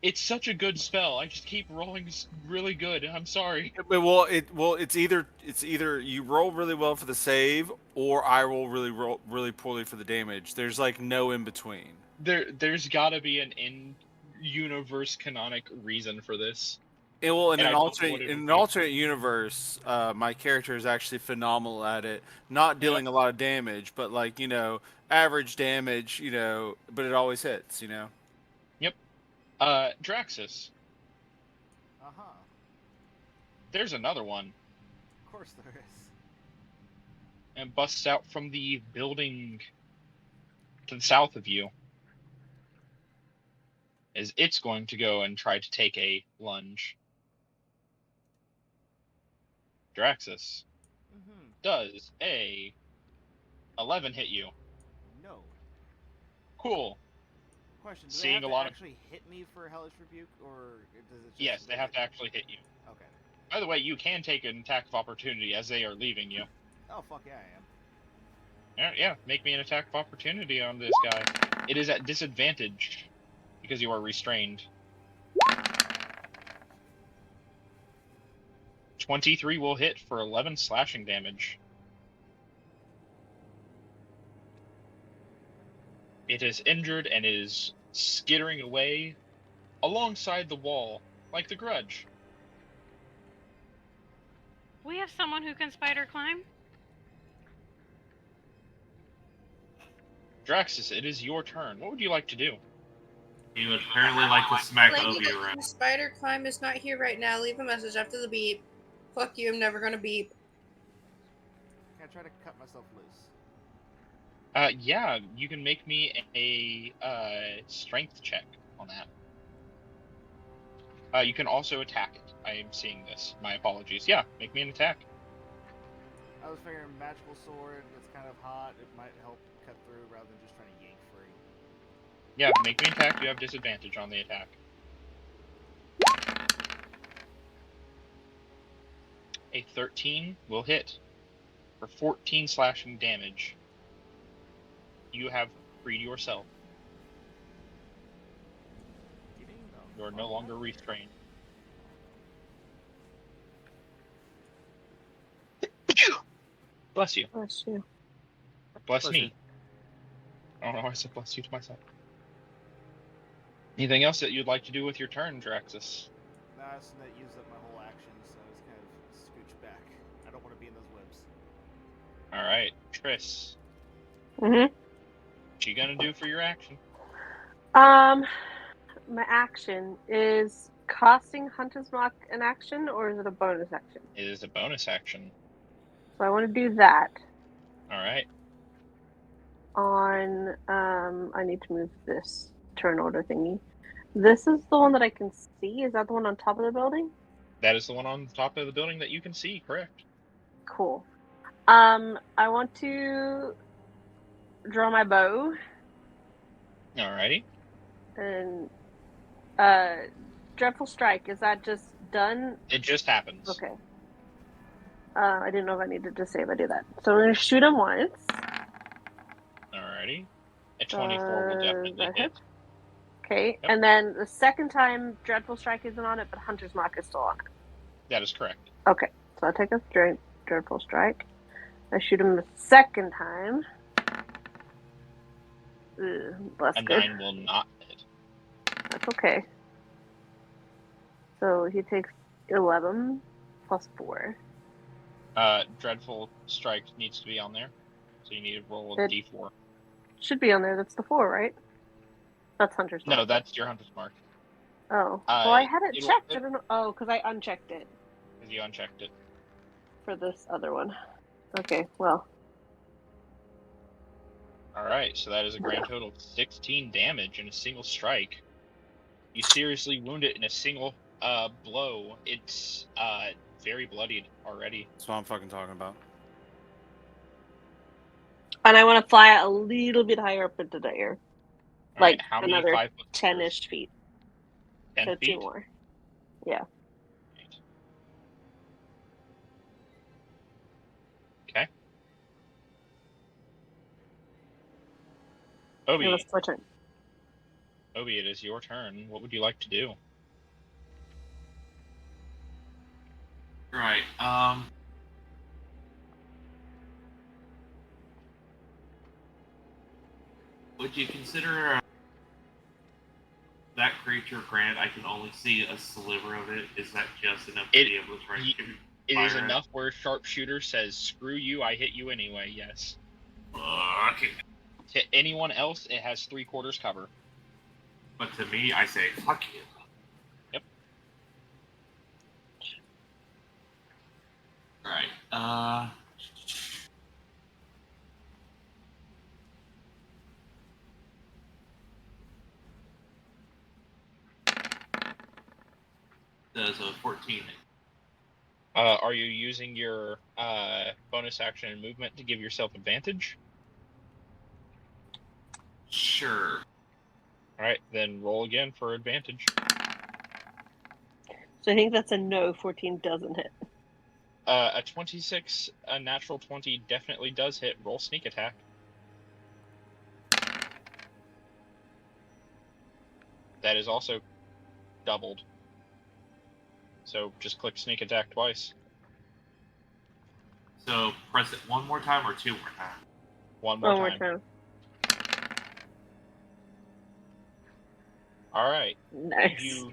It's such a good spell. I just keep rolling really good. I'm sorry. It's either you roll really well for the save, or I roll really poorly for the damage. There's like no in between. There's got to be an in-universe canonic reason for this. In And I an don't know what it would be. alternate universe, my character is actually phenomenal at it. Not dealing a lot of damage, but like average damage. But it always hits. Yep. Draxus. Uh-huh. There's another one. Of course there is. And busts out from the building to the south of you. As it's going to go and try to take a lunge. Draxus, Mm-hmm. does a 11 hit you? No. Cool. Question, do Seeing they have a to lot of- actually hit me for Hellish Rebuke, or does it just... Yes, they have to actually hit you. Okay. By the way, you can take an attack of opportunity as they are leaving you. Oh, fuck yeah, I am. Yeah, make me an attack of opportunity on this guy. It is at disadvantage because you are restrained. 23 will hit for 11 slashing damage. It is injured and is skittering away alongside the wall, like the Grudge. We have someone who can spider climb. Draxus, it is your turn. What would you like to do? You would apparently like to smack Lady Obi that around. can spider climb is not here right now. Leave a message after the beep. Fuck you, I'm never gonna beep. Can I try to cut myself loose? Yeah, you can make me a strength check on that. You can also attack it. I am seeing this. My apologies. Yeah, make me an attack. I was figuring magical sword, it's kind of hot, it might help cut through rather than just trying to yank free. Yeah, make me an attack. You have disadvantage on the attack. A 13 will hit for 14 slashing damage. You have freed yourself. You are no longer restrained. Bless you. Bless you. Bless Bless me. you. I don't know why I said bless you to myself. Anything else that you'd like to do with your turn, Draxus? Nah, so that used up my whole action, so I was kind of scooched back. I don't want to be in those webs. Alright, Triss. Mm-hmm. What you gonna do for your action? My action is costing Hunter's Mark an action, or is it a bonus action? It is a bonus action. So I want to do that. Alright. I need to move this turn order thingy. This is the one that I can see. Is that the one on top of the building? That is the one on the top of the building that you can see, correct? Cool. I want to draw my bow Alrighty. and Dreadful Strike, is that just done? It just happens. Okay. I didn't know if I needed to save I do that. So we're gonna shoot him once. Alrighty. A 24 will definitely that hit. hit? Okay, Yep. and then the second time Dreadful Strike isn't on it, but Hunter's Mark is still on it. That is correct. Okay, so I take a Dreadful Strike. I shoot him the second time. Less A good. 9 will not hit. That's okay. So he takes 11 plus 4. Dreadful Strike needs to be on there. So you need to roll a d4. Should be on there. That's the 4, right? That's Hunter's Mark. No, that's your Hunter's Mark. Oh. Well, I had it checked. I don't know. Oh, because I unchecked it. Because you unchecked it. For this other one. Okay, well. Alright, so that is a grand total of 16 damage in a single strike. You seriously wound it in a single blow. It's very bloodied already. That's what I'm fucking talking about. And I want to fly a little bit higher up into the air. Right, Like how many another 5-foot 10-ish feet. 10 so feet? 2 more. Yeah. Okay. Obi, It was my turn. Obi, it is your turn. What would you like to do? Right. Would you consider that creature, Grant? I can only see a sliver of it. Is that just enough to be able to try to It is enough where Sharpshooter says, screw you, I hit you anyway, yes. Okay. To anyone else, it has 3/4 cover. But to me, I say, fuck you. Yep. Right. Does a 14. Are you using your bonus action and movement to give yourself advantage? Sure. Alright, then roll again for advantage. So I think that's a no. 14 doesn't hit. A 26, a natural 20 definitely does hit. Roll sneak attack. That is also doubled. So just click sneak attack twice. So press it one more time or 2 more times? One more time. Alright. Nice.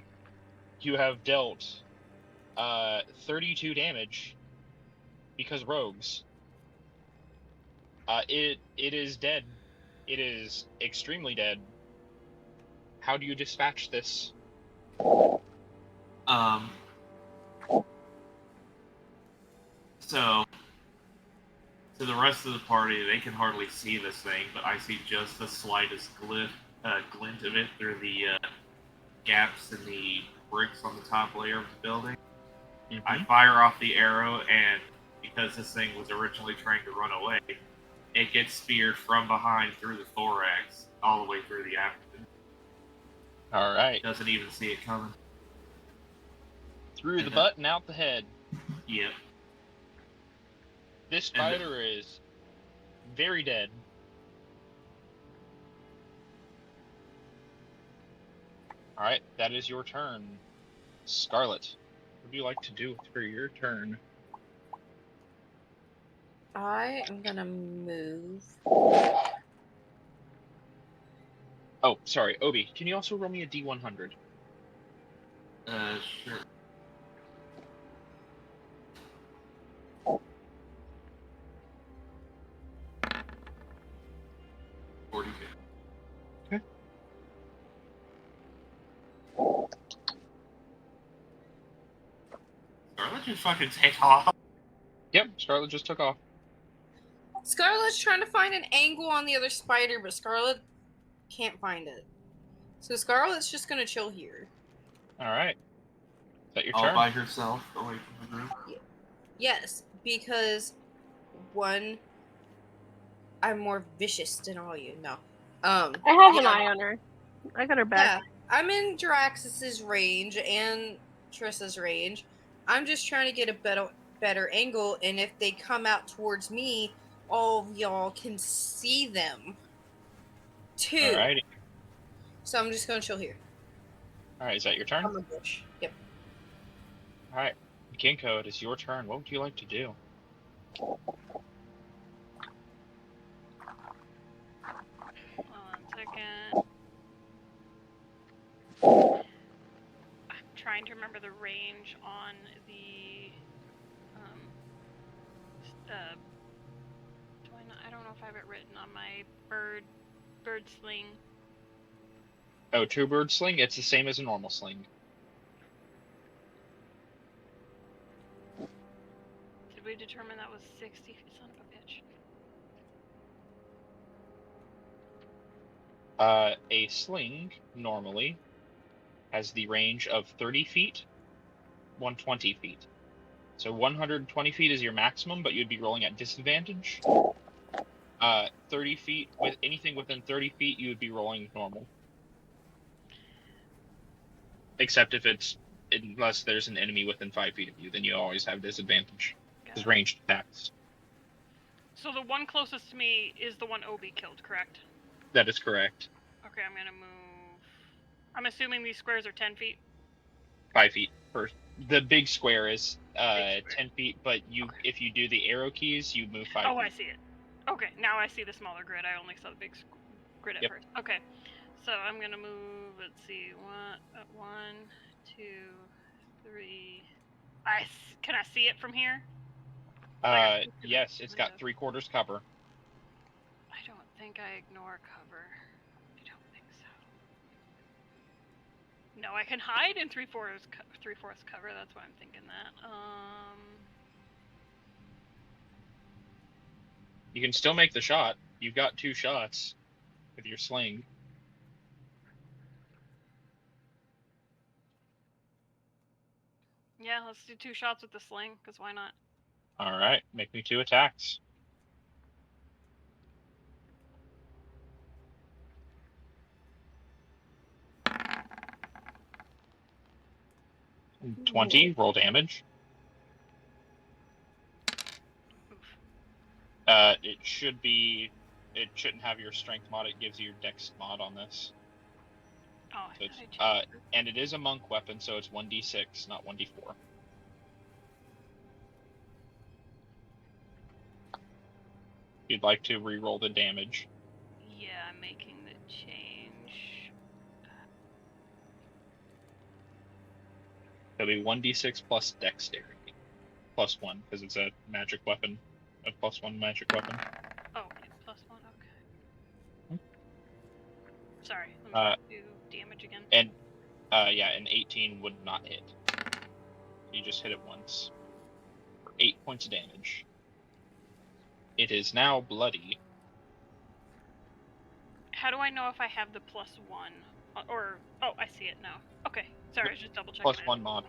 You have dealt 32 damage because rogues. It is dead. It is extremely dead. How do you dispatch this? So to the rest of the party, they can hardly see this thing, but I see just the slightest glint of it through the gaps in the bricks on the top layer of the building. Mm-hmm. I fire off the arrow, and because this thing was originally trying to run away, it gets speared from behind through the thorax, all the way through the abdomen. Alright. Doesn't even see it coming. Through the butt and out the head. Yep. This spider is very dead. Alright, that is your turn. Scarlet, what would you like to do for your turn? I am gonna move. Oh, sorry, Obi, can you also roll me a D100? Sure. Okay. Scarlet just fucking take off. Yep, Scarlet just took off. Scarlet's trying to find an angle on the other spider, but Scarlet can't find it. So Scarlet's just gonna chill here. Alright. Is that your All turn? by herself, away from the group? Yes, because one, I'm more vicious than all you. No. I have an eye on her. I got her back. I'm in Jiraxis's range and Trissa's range. I'm just trying to get a better angle, and if they come out towards me, all of y'all can see them too. Alrighty. So I'm just gonna chill here. Alright, is that your turn? On the bush. Yep. Alright. Ginkgo, it is your turn. What would you like to do? One second. I'm trying to remember the range on the I don't know if I have it written on my bird sling. Oh, true bird sling? It's the same as a normal sling. Did we determine that was 60? Son of a bitch. A sling, normally, has the range of 30 feet, 120 feet. So 120 feet is your maximum, but you'd be rolling at disadvantage. 30 feet, with anything within 30 feet, you would be rolling normal. Except if unless there's an enemy within 5 feet of you, then you always have disadvantage. Because ranged attacks. So the one closest to me is the one Obi killed, correct? That is correct. Okay, I'm gonna move. I'm assuming these squares are 10 feet. 5 feet per. The big square is 10 feet, but if you do the arrow keys, you move 5 feet. Oh, I see it. Okay, now I see the smaller grid. I only saw the big grid at first. Okay, so I'm gonna move. Let's see, 1, 2, 3. Can I see it from here? Yes, it's got 3/4 cover. I don't think I ignore cover. I don't think so. No, I can hide in 3/4 cover. That's why I'm thinking that. You can still make the shot. You've got 2 shots with your sling. Yeah, let's do 2 shots with the sling, because why not? Alright, make me 2 attacks. Ooh. 20, roll damage. It shouldn't have your strength mod, it gives you your dex mod on this. Oh, so and it is a monk weapon, so it's 1d6, not 1d4. You'd like to re-roll the damage. Yeah, I'm making the change. It'll be 1d6 plus dexterity. Plus 1, because it's a magic weapon. A +1 magic weapon. Oh, okay, +1, okay. Sorry, let me do damage again. And, an 18 would not hit. You just hit it once. For 8 points of damage. It is now bloody. How do I know if I have the +1? Or, oh, I see it now. Okay, sorry, I was just double checking. +1 mod.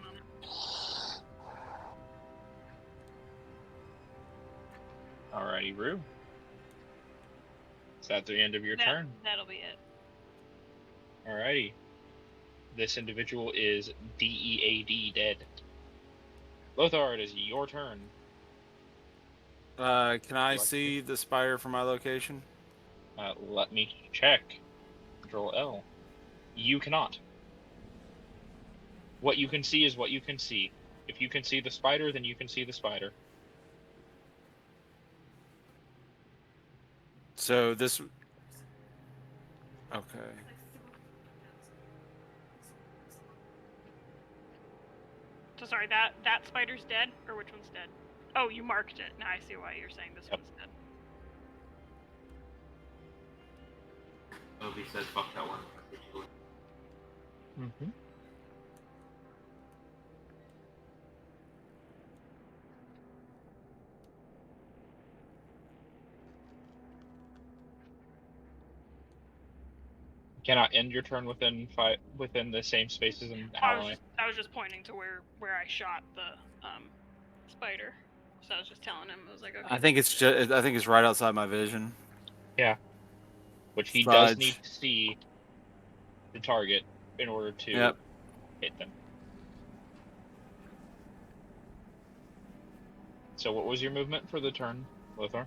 Alrighty, Rue. Is that the end of your turn? That'll be it. Alrighty. This individual is DEAD, dead. Lothar, it is your turn. Can I see the spider from my location? Let me check. Control L. You cannot. What you can see is what you can see. If you can see the spider, then you can see the spider. So this... Okay. So sorry, that spider's dead? Or which one's dead? Oh, you marked it. Now I see why you're saying this one's dead. Obi said, fuck that one. Mm-hmm. You cannot end your turn within the same spaces and ally. I was just pointing to where I shot the spider. So I was just telling him, I was like, okay. I think it's right outside my vision. Yeah. Which he does need to see the target, in order to Yep. hit them. So what was your movement for the turn, Lothar?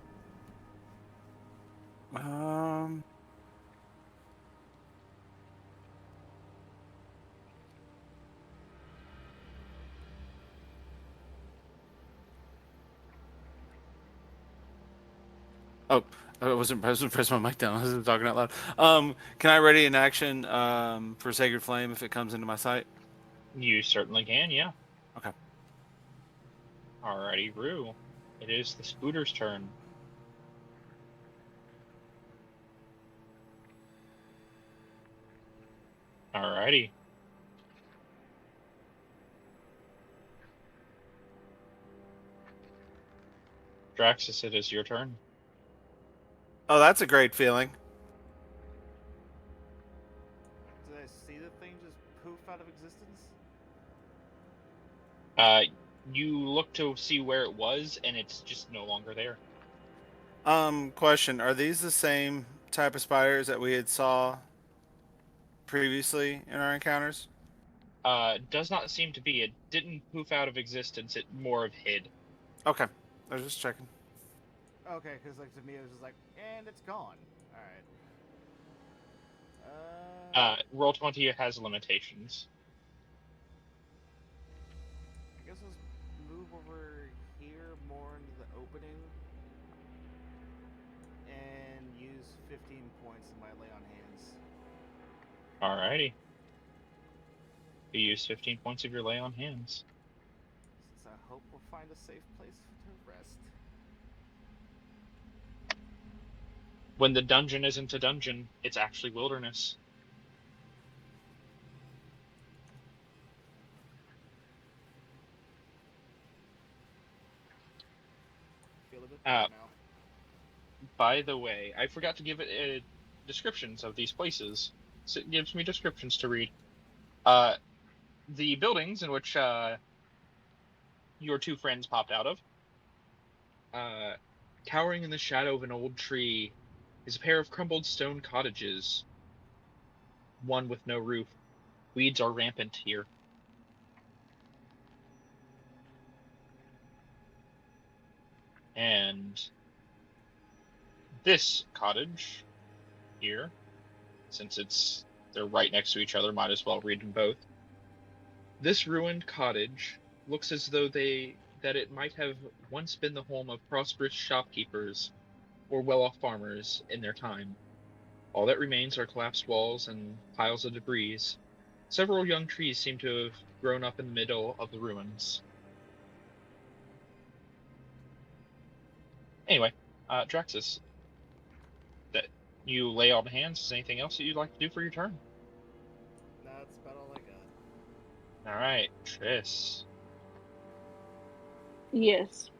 Oh, I wasn't pressing my mic down. I wasn't talking out loud. Can I ready an action for Sacred Flame if it comes into my sight? You certainly can, yeah. Okay. Alrighty, Rue. It is the Spooter's turn. Alrighty. Draxus, it is your turn. Oh, that's a great feeling. Did I see the thing just poof out of existence? You look to see where it was, and it's just no longer there. Question: are these the same type of spiders that we had saw previously in our encounters? Does not seem to be. It didn't poof out of existence. It more of hid. Okay, I was just checking. Okay, because like to me it was just like, and it's gone. All right. Roll 20 has limitations. I guess let's move over here more into the opening and use 15 points in my lay on hands. Alrighty. You use 15 points of your lay on hands. Since I hope we'll find a safe place to rest. When the dungeon isn't a dungeon, it's actually wilderness. Feel a bit better now. By the way, I forgot to give it descriptions of these places. So it gives me descriptions to read. The buildings in which your two friends popped out of, cowering in the shadow of an old tree, is a pair of crumbled stone cottages, one with no roof. Weeds are rampant here. And this cottage here, since they're right next to each other, might as well read them both. This ruined cottage looks as though that it might have once been the home of prosperous shopkeepers or well-off farmers in their time. All that remains are collapsed walls and piles of debris. Several young trees seem to have grown up in the middle of the ruins. Anyway, Draxus, that you lay on hands. Is anything else that you'd like to do for your turn? No, that's about all I got. All right, Triss. Yes.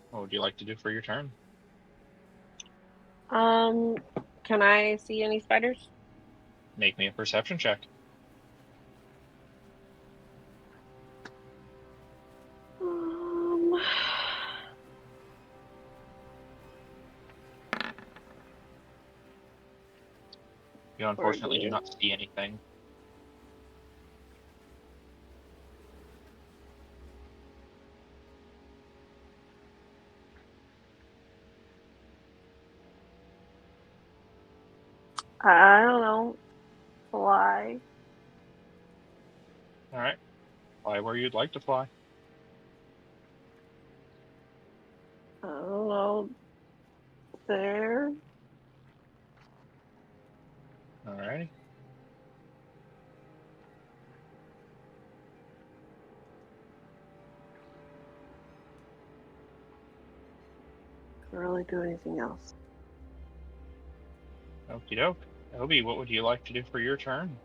What would you like to do for your turn? Can I see any spiders? Make me a perception check. You unfortunately do not see anything. I don't know. Fly. All right. Fly where you'd like to fly. I don't know. There. All righty. Can't really do anything else. Okie doke. Obi, what would you like to do for your turn?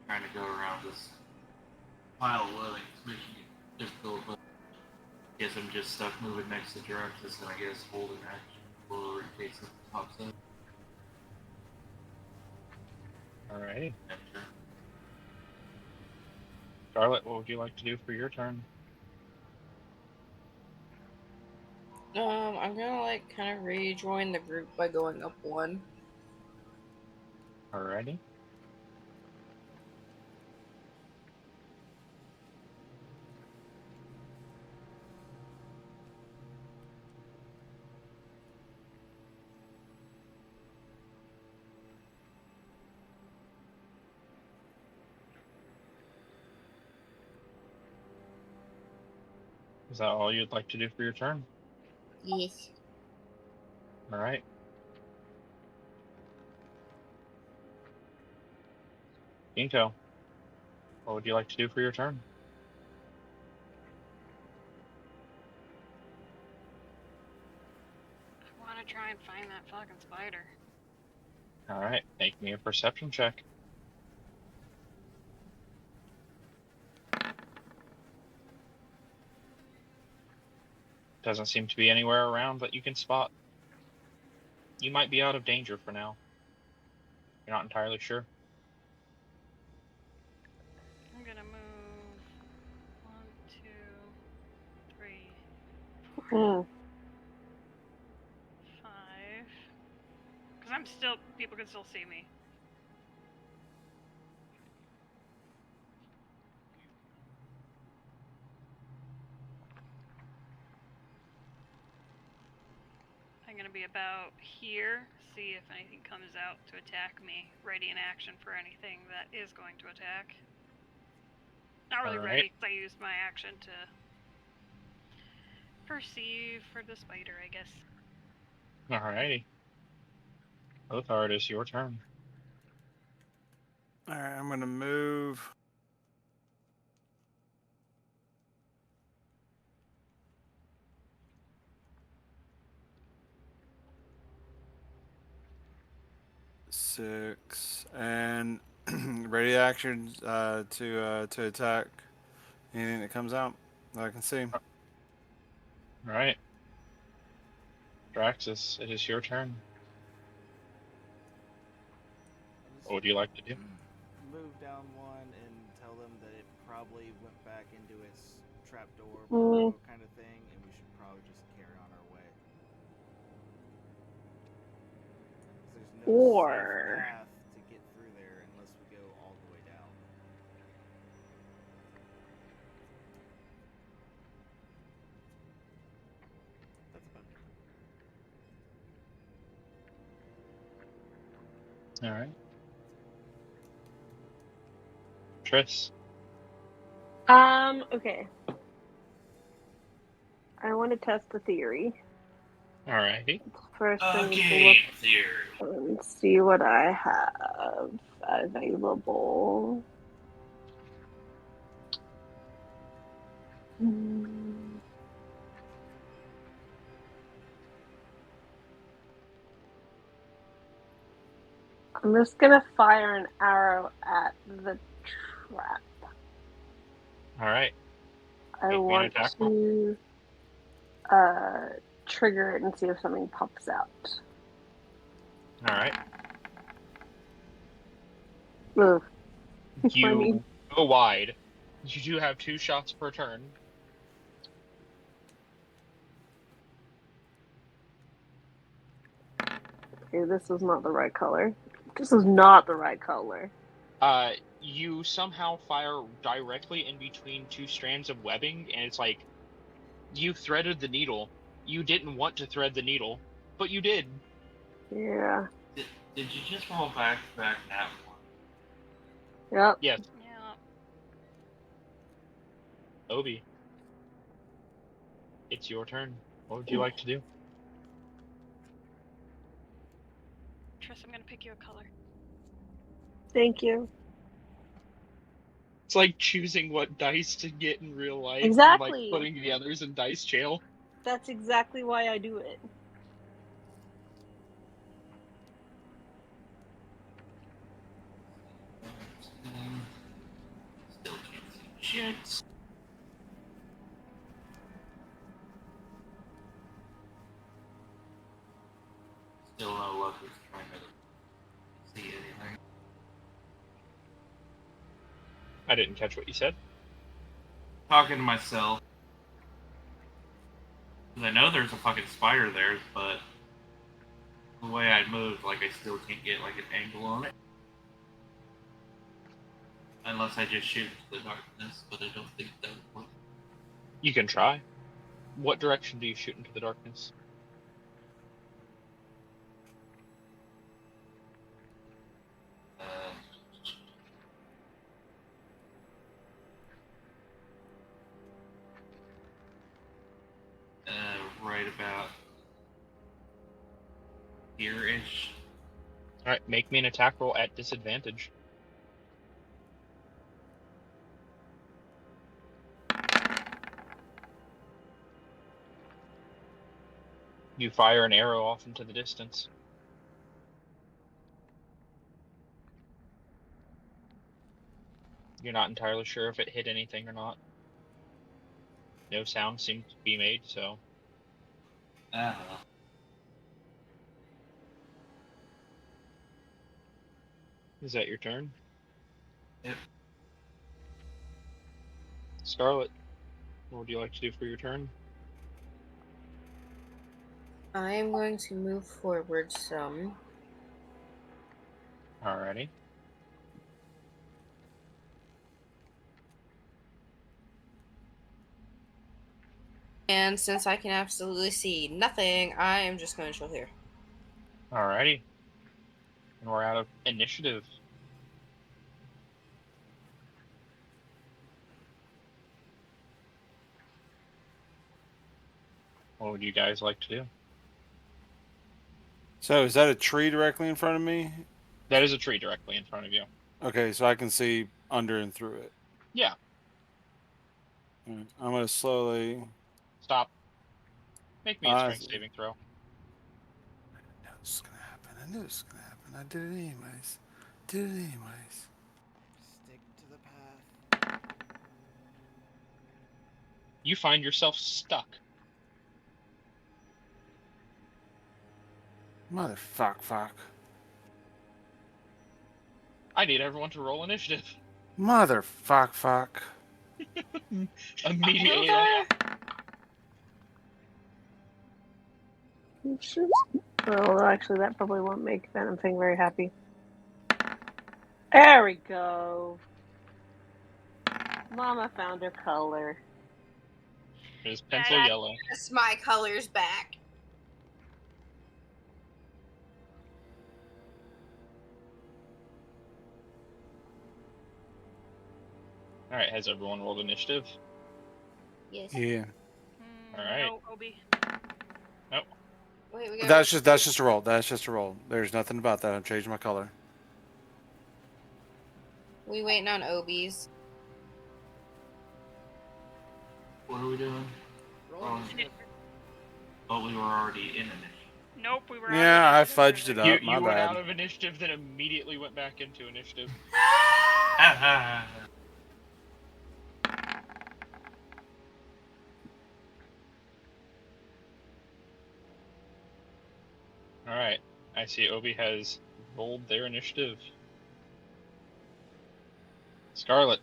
trying to go around this pile of living. It's making it difficult, but I guess I'm just stuck moving next to Dorks, and I guess holding action for in case something pops up. Alrighty. Charlotte, what would you like to do for your turn? I'm gonna like kind of rejoin the group by going up one. Alrighty. Is that all you'd like to do for your turn? Yes. Alright. Ginkgo, what would you like to do for your turn? I want to try and find that fucking spider. Alright, make me a perception check. Doesn't seem to be anywhere around that you can spot. You might be out of danger for now. You're not entirely sure. I'm gonna move 1, 2, 3, 4, 5. Because I'm still, people can still see me. I'm gonna be about here, see if anything comes out to attack me. Ready in action for anything that is going to attack. Not really ready, because I used my action to perceive for the spider, I guess. Alrighty. Lothar, it is your turn. Alright, I'm gonna move. Six and ready action to attack anything that comes out that I can see. Alright. Draxus, it is your turn. What would you like to do? Move down one and tell them that it probably went back into its trapdoor kind of thing, and we should probably just carry on our way. There's no safe path to get through there unless we go all the way down. That's about it. Alright. Triss. Okay. I want to test the theory. Alrighty. First, I need to Game look theory. and see what I have available. I'm just gonna fire an arrow at the trap. Alright. I want to trigger it and see if something pops out. Alright. Ugh. You go wide. You do have 2 shots per turn. Okay, this is not the right color. This is not the right color. You somehow fire directly in between 2 strands of webbing, and it's like, you threaded the needle. You didn't want to thread the needle, but you did. Yeah. Did you just roll back that one? Yep. Yes. Yeah. Obi. It's your turn. What would you like to do? Triss, I'm gonna pick you a color. Thank you. It's like choosing what dice to get in real life. Exactly. And, like, putting the others in dice jail. That's exactly why I do it. Shit. Still no luck with trying to see anything. I didn't catch what you said. Talking to myself. 'Cause I know there's a fucking spider there, but the way I moved, like, I still can't get, like, an angle on it. Unless I just shoot into the darkness, but I don't think that would work. You can try. What direction do you shoot into the darkness? Right about here-ish. Alright, make me an attack roll at disadvantage. You fire an arrow off into the distance. You're not entirely sure if it hit anything or not. No sound seemed to be made, so... I don't know. Is that your turn? Yep. Scarlet, what would you like to do for your turn? I am going to move forward some. Alrighty. And since I can absolutely see nothing, I am just going to chill here. Alrighty. And we're out of initiative. What would you guys like to do? So is that a tree directly in front of me? That is a tree directly in front of you. Okay, so I can see under and through it. Yeah. I'm going to slowly... Stop. Make me a strength saving throw. I knew this was going to happen. I knew this was going to happen. I did it anyways. Stick to the path. You find yourself stuck. Motherfuck. I need everyone to roll initiative. Motherfuck. Immediately. Well, actually, that probably won't make Venom Thing very happy. There we go. Mama found her color. It is pencil yellow. Yes, my color's back. Alright, has everyone rolled initiative? Yes. Yeah. Alright. No, Obi. Nope. Wait, we got That's just a roll. That's just a roll. There's nothing about that. I'm changing my color. We waiting on Obies. What are we doing? Roll Initiative. Oh, we were already in initiative. Nope, we were. Yeah, I out of fudged it up. You My went bad. out of initiative, then immediately went back into initiative. Alright, I see Obi has rolled their initiative. Scarlet,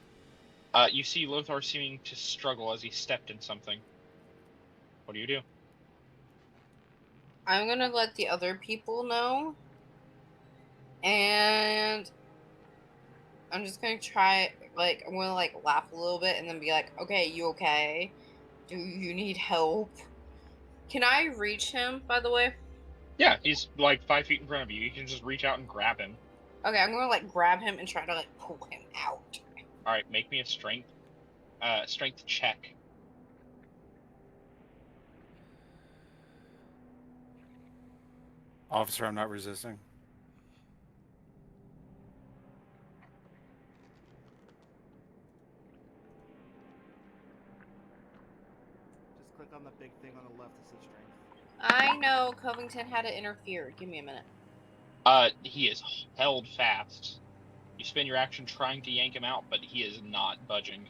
you see Lothar seeming to struggle as he stepped in something. What do you do? I'm gonna let the other people know. And I'm just gonna try, like, I'm gonna, like, laugh a little bit and then be like, okay, you okay? Do you need help? Can I reach him, by the way? Yeah, he's like 5 feet in front of you. You can just reach out and grab him. Okay, I'm gonna, like, grab him and try to, like, pull him out. Alright, make me a strength check. Officer, I'm not resisting. Just click on the big thing on the left to see strength. I know Covington had to interfere. Give me a minute. He is held fast. You spend your action trying to yank him out, but he is not budging.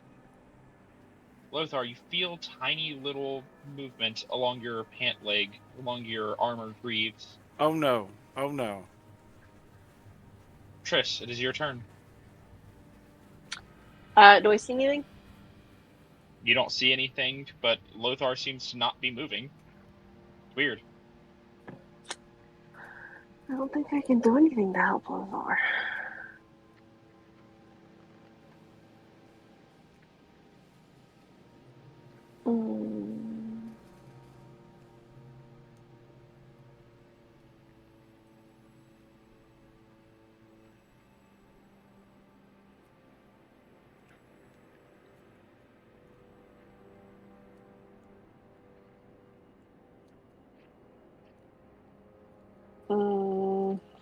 Lothar, you feel tiny little movement along your pant leg, along your armor greaves. Oh no. Oh no. Triss, it is your turn. Do I see anything? You don't see anything, but Lothar seems to not be moving. It's weird. I don't think I can do anything to help Lothar.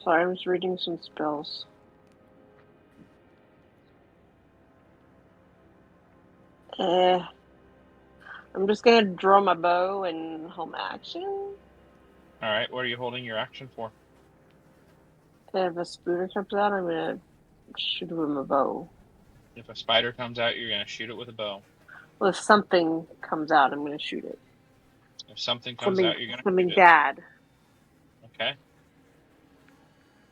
Sorry, I was reading some spells. I'm just gonna draw my bow and home action. Alright, what are you holding your action for? If a spooter comes out, I'm gonna shoot it with my bow. If a spider comes out, you're going to shoot it with a bow. Well, if something comes out, I'm gonna shoot it. If something comes out, you're going to Something shoot it. bad. Okay.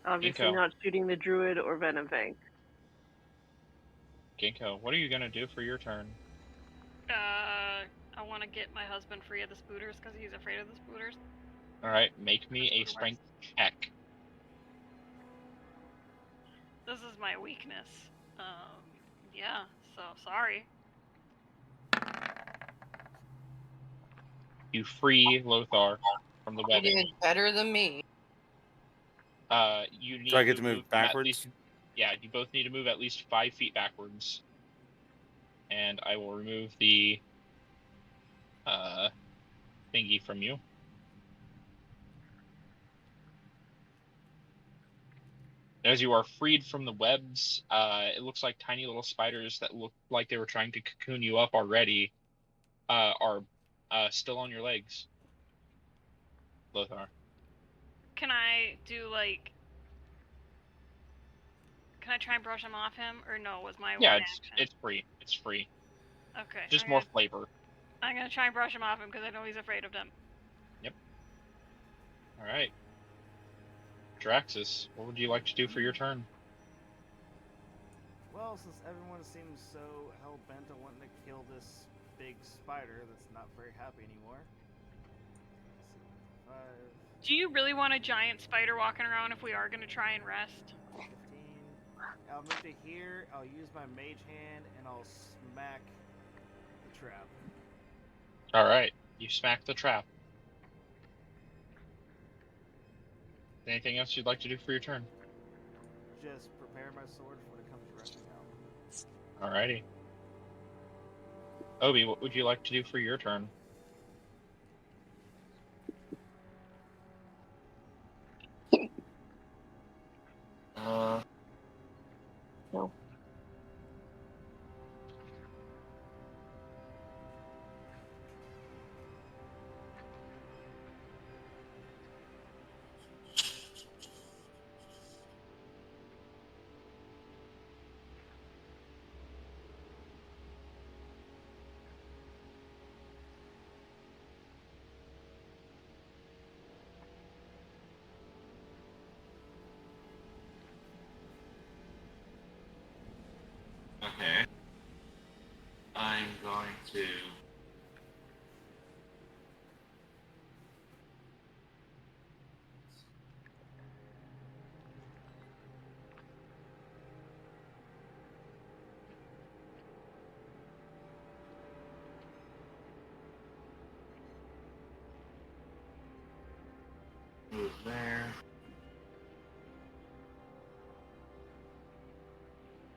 Obviously Ginkgo. not shooting the druid or Venom Fang. Ginkgo, what are you going to do for your turn? I want to get my husband free of the spooters because he's afraid of the spooters. Alright, make me a strength check. This is my weakness. Yeah, so sorry. You free Lothar from the You webbing. did better than me. You need Do I get to move backwards? Yeah, you both need to move at least 5 feet backwards. And I will remove the thingy from you. As you are freed from the webs, it looks like tiny little spiders that look like they were trying to cocoon you up already are still on your legs. Lothar. Can I do like? Can I try and brush him off him, or no? Was my one action? It's free. It's free. Okay. Just more flavor. I'm gonna try and brush him off him because I know he's afraid of them. Yep. All right. Draxus, what would you like to do for your turn? Well, since everyone seems so hell-bent on wanting to kill this big spider that's not very happy anymore. Let's see, 5, Do you really want a giant spider walking around if we are gonna try and rest? 15. I'll move to here, I'll use my mage hand, and I'll smack the trap. Alright, you smack the trap. Anything else you'd like to do for your turn? Just prepare my sword for when it comes to resting out. Alrighty. Obi, what would you like to do for your turn? No. Okay. I'm going to. Move there.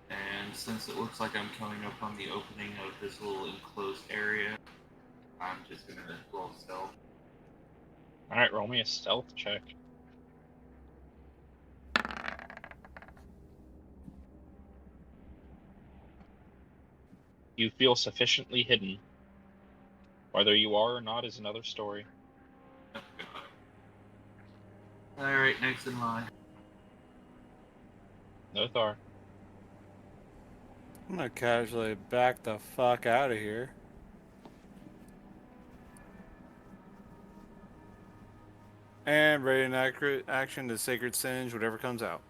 And since it looks like I'm coming up on the opening of this little enclosed area, I'm just gonna roll stealth. Alright, roll me a stealth check. You feel sufficiently hidden. Whether you are or not is another story. Alright, next in line. Lothar. I'm gonna casually back the fuck out of here. And ready and accurate action to Sacred Singe, whatever comes out.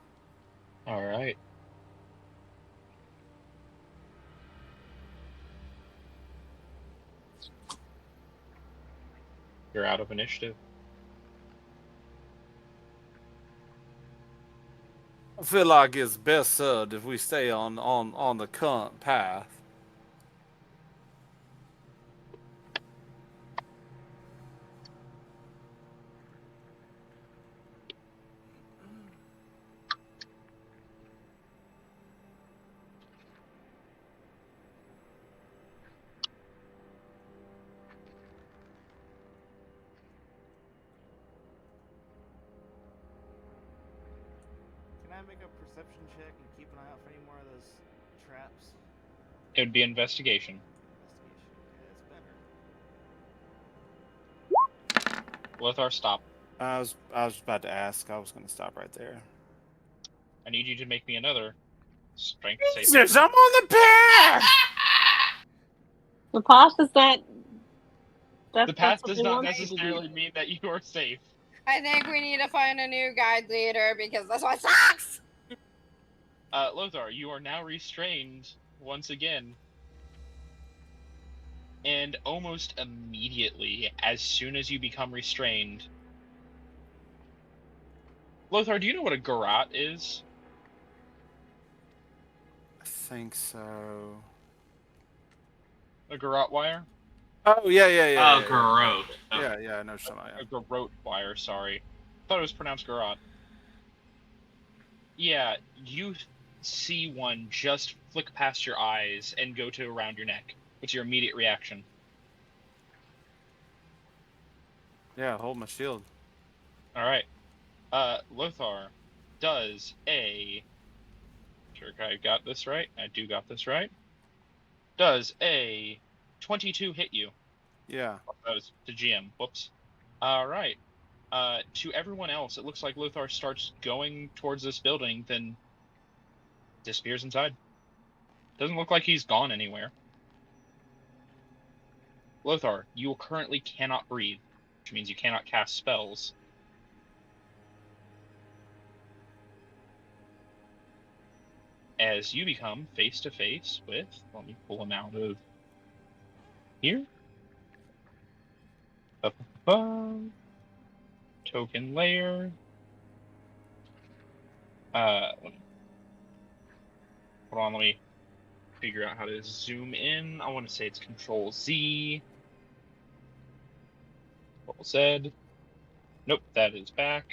All right. You're out of initiative. I feel like it's best served if we stay on the current path. Can I make a perception check and keep an eye out for any more of those traps? It would be investigation. Investigation. Okay, that's better. Lothar, stop. I was about to ask. I was going to stop right there. I need you to make me another strength save. Jesus, I'm on the path! The path is that. The path does not necessarily mean that you are safe. I think we need to find a new guide leader because this one sucks! Lothar, you are now restrained once again. And almost immediately, as soon as you become restrained... Lothar, do you know what a garrote is? I think so. A garrote wire? Oh, yeah. Garrote. Yeah, I know something. A garrote wire, sorry. I thought it was pronounced garrote. Yeah, you see one just flick past your eyes and go to around your neck. What's your immediate reaction? Yeah, hold my shield. Alright. Lothar does a... Sure I got this right. I do got this right. Does a 22 hit you? Yeah. That was the GM. Whoops. Alright. To everyone else, it looks like Lothar starts going towards this building, then disappears inside. Doesn't look like he's gone anywhere. Lothar, you currently cannot breathe, which means you cannot cast spells. As you become face to face with, let me pull him out of here. Token layer. Hold on, let me figure out how to zoom in. I want to say it's Control Z. Control Z. Nope, that is back.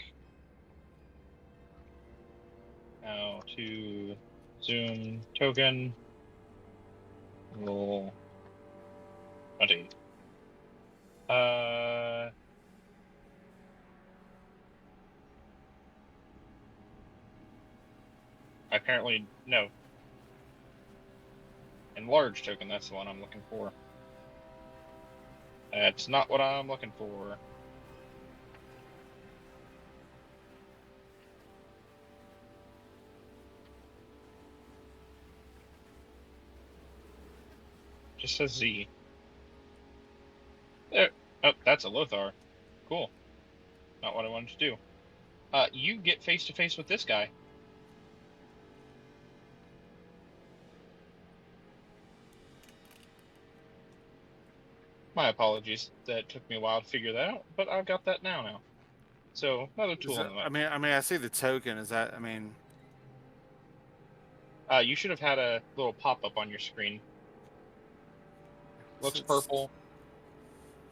Now to zoom token. Roll 20. Apparently, no. Enlarge token, that's the one I'm looking for. That's not what I'm looking for. Just says Z. There. Oh, that's a Lothar. Cool. Not what I wanted to do. You get face to face with this guy. My apologies. That took me a while to figure that out, but I've got that now. So, another tool in the I mean, I see the token. Is that, I mean... you should have had a little pop-up on your screen. Looks purple.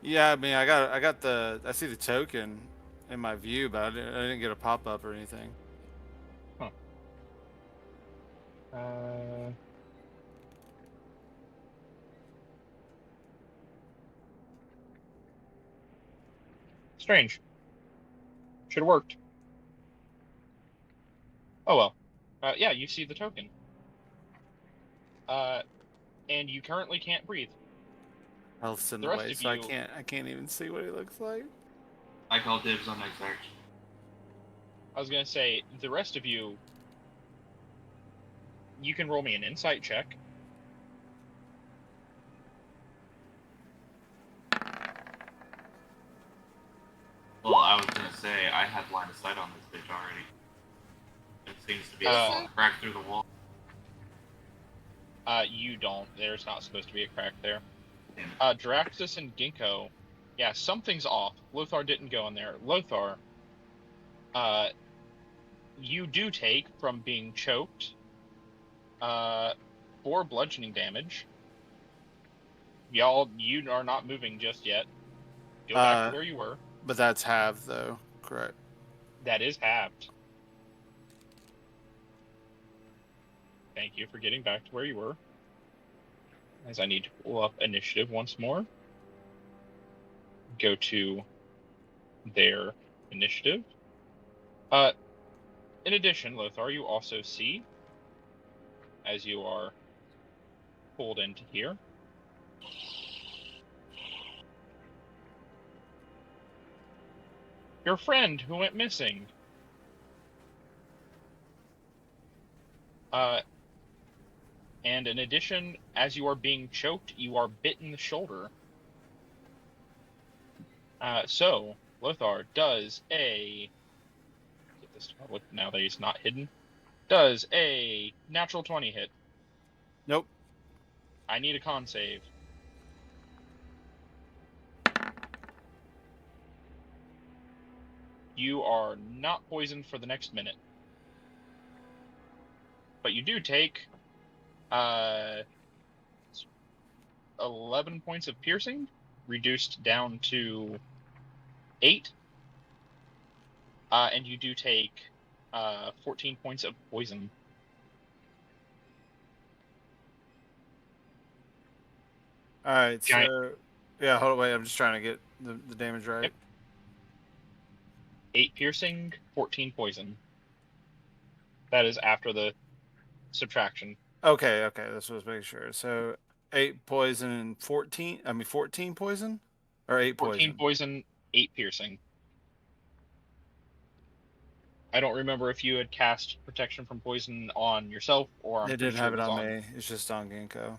Yeah, I mean, I see the token in my view, but I didn't get a pop-up or anything. Huh. Strange. Should have worked. Oh well. Yeah, you see the token. And you currently can't breathe. Health's in the way, so I can't even see what he looks like. I call dibs on next action. I was gonna say, the rest of you, you can roll me an insight check. Well, I was gonna say, had line of sight on this bitch already. It seems to be Oh. cracked through the wall. You don't. There's not supposed to be a crack there. Draxus and Ginkgo, yeah, something's off. Lothar didn't go in there. Lothar, you do take from being choked 4 bludgeoning damage. Y'all, you are not moving just yet. Go back to where you were. But that's halved, though, correct? That is halved. Thank you for getting back to where you were. As I need to pull up initiative once more. Go to their initiative. In addition, Lothar, you also see, as you are pulled into here, your friend who went missing. And in addition, as you are being choked, you are bit in the shoulder. So, Lothar does a... Get this to public now that he's not hidden. Does a natural 20 hit. Nope. I need a con save. You are not poisoned for the next minute. But you do take 11 points of piercing, reduced down to 8. And you do take 14 points of poison. All right, Giant. so yeah, hold on, wait. I'm just trying to get the damage right. Yep. 8 piercing, 14 poison. That is after the subtraction. Okay, that's what I was making sure. So 8 poison and 14. 14 poison, or 8 14 poison. poison, 8 piercing. I don't remember if you had cast protection from poison on yourself or I'm It pretty didn't sure have it it was on me. It's just on Ginkgo.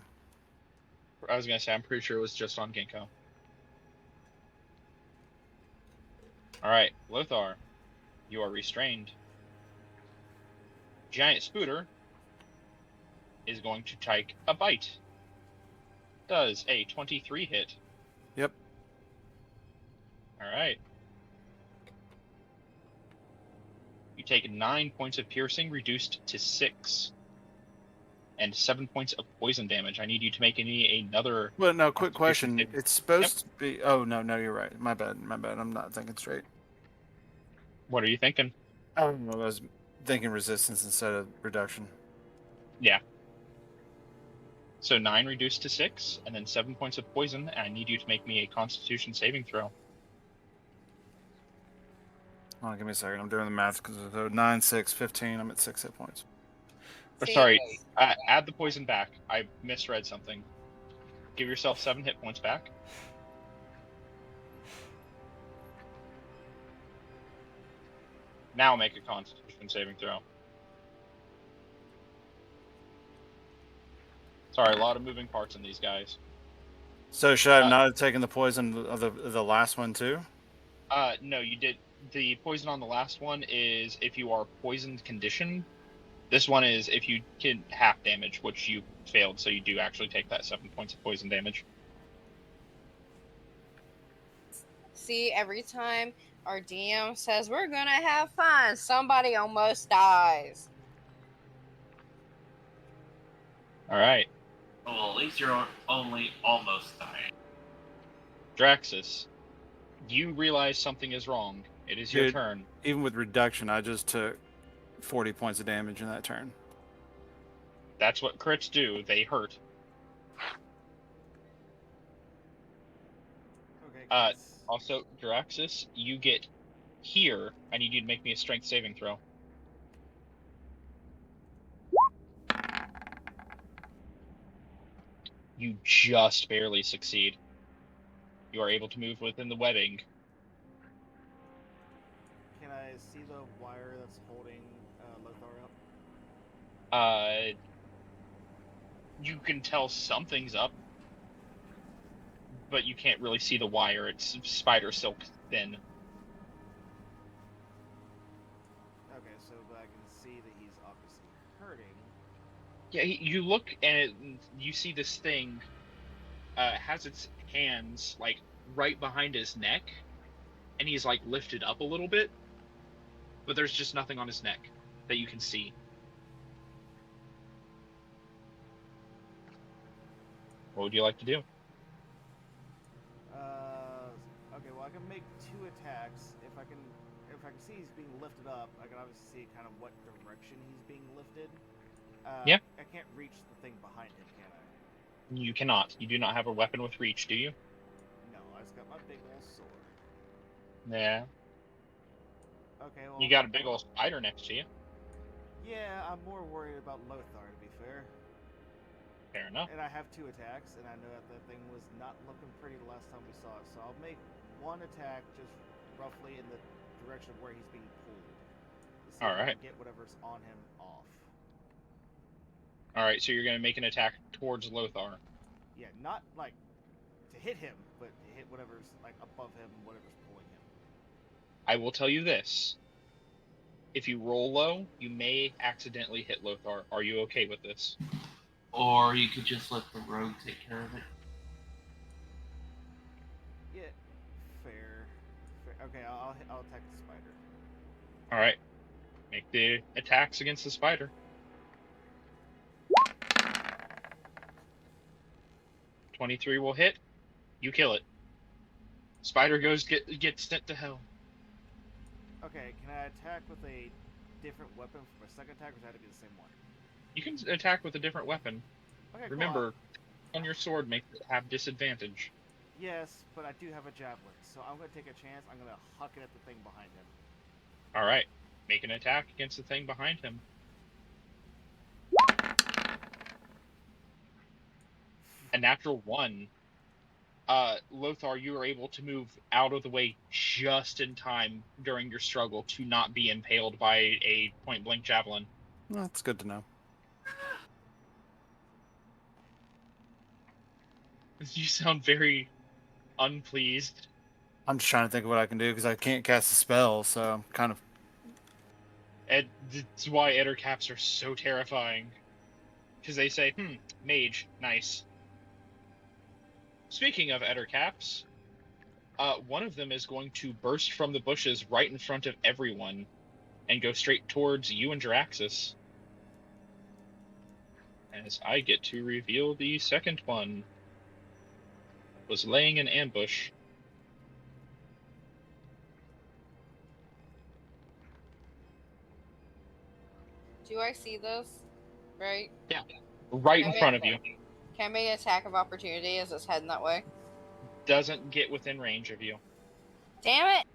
I was gonna say I'm pretty sure it was just on Ginkgo. All right, Lothar, you are restrained. Giant Spooter is going to take a bite. Does a 23 hit? Yep. All right. You take 9 points of piercing, reduced to 6, and 7 points of poison damage. I need you to make another. Well, no, quick Constitution question. save. It's supposed to be. Oh no, you're right. My bad. I'm not thinking straight. What are you thinking? I was thinking resistance instead of reduction. Yeah. So 9 reduced to 6, and then 7 points of poison, and I need you to make me a Constitution saving throw. Hold on, give me a second. I'm doing the math because 9, 6, 15. I'm at 6 hit points. Or sorry, add the poison back. I misread something. Give yourself 7 hit points back. Now make a Constitution saving throw. Sorry, a lot of moving parts in these guys. So should I have not have taken the poison of the last one too? No, you did. The poison on the last one is if you are poisoned condition. This one is if you can half damage, which you failed, so you do actually take that 7 points of poison damage. See, every time our DM says we're gonna have fun, somebody almost dies. All right. Well, at least you're only almost dying. Draxus, you realize something is wrong. It is your Dude, turn. Even with reduction, I just took 40 points of damage in that turn. That's what crits do. They hurt. Okay. Also, Draxus, you get here. I need you to make me a strength saving throw. You just barely succeed. You are able to move within the webbing. Can I see the wire that's holding Lothar up? You can tell something's up, but you can't really see the wire. It's spider silk thin. Yeah, you look and you see this thing has its hands like right behind his neck, and he's like lifted up a little bit, but there's just nothing on his neck that you can see. What would you like to do? Okay, well I can make 2 attacks. If I can see he's being lifted up, I can obviously see kind of what direction he's being lifted. Yeah. I can't reach the thing behind him, can I? You cannot. You do not have a weapon with reach, do you? No, I just got my big old sword. Yeah. Okay, well... You got a big old spider next to you. Yeah, I'm more worried about Lothar, to be fair. Fair enough. And I have 2 attacks, and I know that thing was not looking pretty the last time we saw it, so I'll make 1 attack just roughly in the direction of where he's being pulled. To see if I can get whatever's on him off. Alright, so you're going to make an attack towards Lothar. Yeah, not like to hit him, but to hit whatever's like above him, whatever's pulling him. I will tell you this. If you roll low, you may accidentally hit Lothar. Are you okay with this? Or you could just let the rogue take care of it. Yeah, fair. Okay, I'll attack the spider. All right, make the attacks against the spider. 23 will hit. You kill it. Spider gets sent to hell. Okay, can I attack with a different weapon for my second attack, or does it have to be the same one? You can attack with a different weapon. Okay, Remember, cool. on your sword makes it have disadvantage. Yes, but I do have a javelin, so I'm going to take a chance. I'm going to huck it at the thing behind him. All right, make an attack against the thing behind him. A natural 1. Lothar, you are able to move out of the way just in time during your struggle to not be impaled by a point-blank javelin. Well, that's good to know. You sound very unpleased. I'm just trying to think of what I can do because I can't cast a spell, so I'm kind of... That's why Ettercaps are so terrifying. Because they say, mage, nice. Speaking of Ettercaps, one of them is going to burst from the bushes right in front of everyone and go straight towards you and Jaraxxus. As I get to reveal the second one. Was laying an ambush. Do I see this? Right? Yeah. Right in front of you. Can I make an attack of opportunity as it's heading that way? Doesn't get within range of you. Damn it!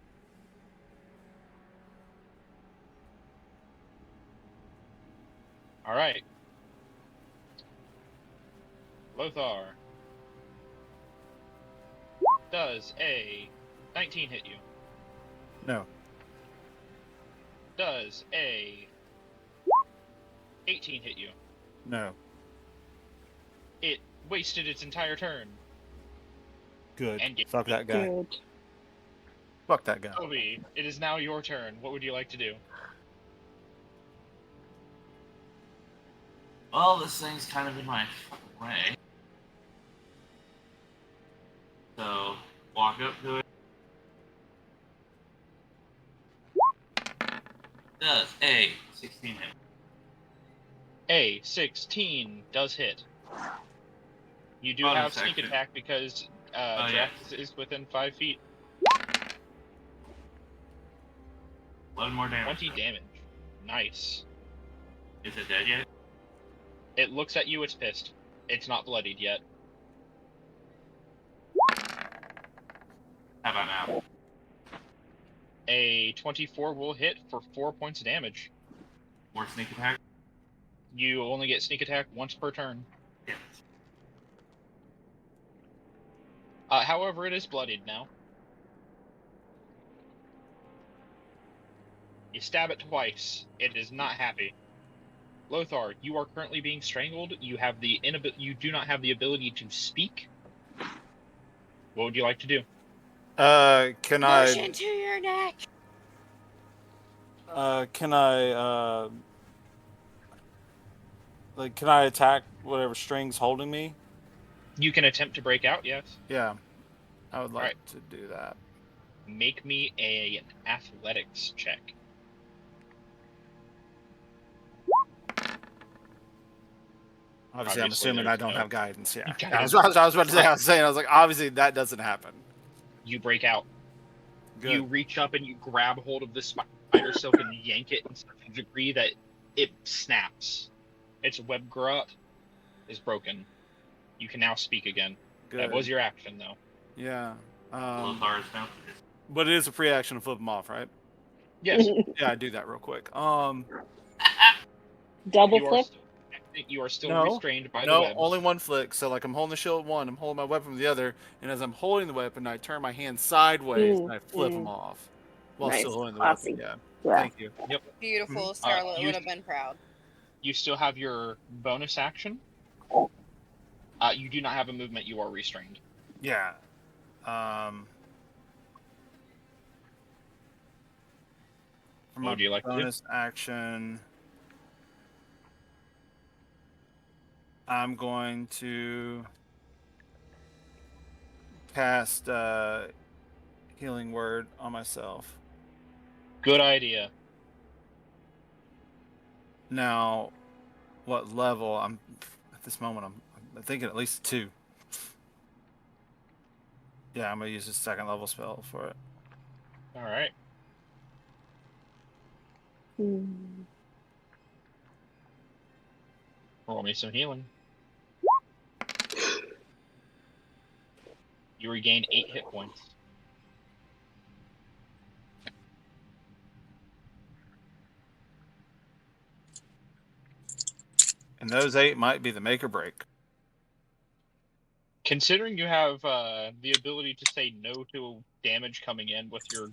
Alright. Lothar. Does a 19 hit you? No. Does a 18 hit you? No. It wasted its entire turn. Good. And Fuck that guy. Good. Fuck that guy. Toby, it is now your turn. What would you like to do? Well, this thing's kind of in my way. So, walk up to it. Does a 16 hit? A 16 does hit. You do have sneak attack because Jax is within 5 feet. 11 more damage. 20 damage. Nice. Is it dead yet? It looks at you, it's pissed. It's not bloodied yet. How about now? A 24 will hit for 4 points of damage. More sneak attack? You only get sneak attack once per turn. Yes. However, it is bloodied now. You stab it twice. It is not happy. Lothar, you are currently being strangled. You have the You do not have the ability to speak. What would you like to do? Can Motion to your neck. Can I like, can I attack whatever string's holding me? You can attempt to break out, yes. Yeah, I would like Alright. to do that. Make me an athletics check. Obviously, I'm assuming I don't have guidance. Yeah, Guidance. I was about to say. I was like, obviously that doesn't happen. You break out. Good. You reach up and you grab hold of the spider silk and yank it in such a degree that it snaps. Its web garrote is broken. You can now speak again. Good. That was your action, though. Yeah. Lothar's down. But it is a free action to flip them off, right? Yes. Yeah, I do that real quick. Double flip? You are still restrained by the No, webs. only one flick. So, like, I'm holding the shield with one, I'm holding my weapon with the other, and as I'm holding the weapon, I turn my hand sideways and I flip them off while still holding the weapon. Yeah. Thank you. Yep. Beautiful. Scarlet would have been proud. You still have your bonus action. You do not have a movement. You are restrained. Yeah. What would you like bonus to do? Action, I'm going to cast Healing Word on myself. Good idea. Now, what level? I'm at this moment. I'm thinking at least 2. Yeah, I'm gonna use a 2nd level spell for it. All right. Roll me some healing. You regain 8 hit points. And those 8 might be the make or break. Considering you have the ability to say no to damage coming in with your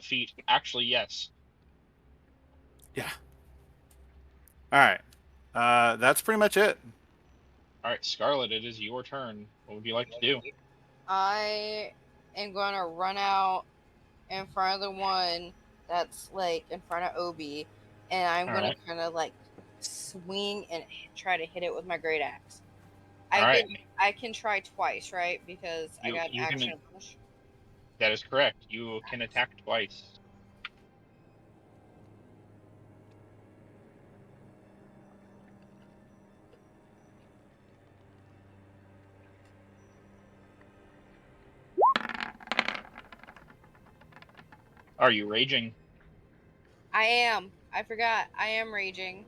feet, actually, yes. Yeah. All right. That's pretty much it. All right, Scarlet, it is your turn. What would you like to do? I am going to run out in front of the one that's, like, in front of Obi, and I'm going to kind of, like, swing and try to hit it with my great axe. I can try twice, right? Because I got action push. That is correct. You can attack twice. Are you raging? I am. I forgot. I am raging.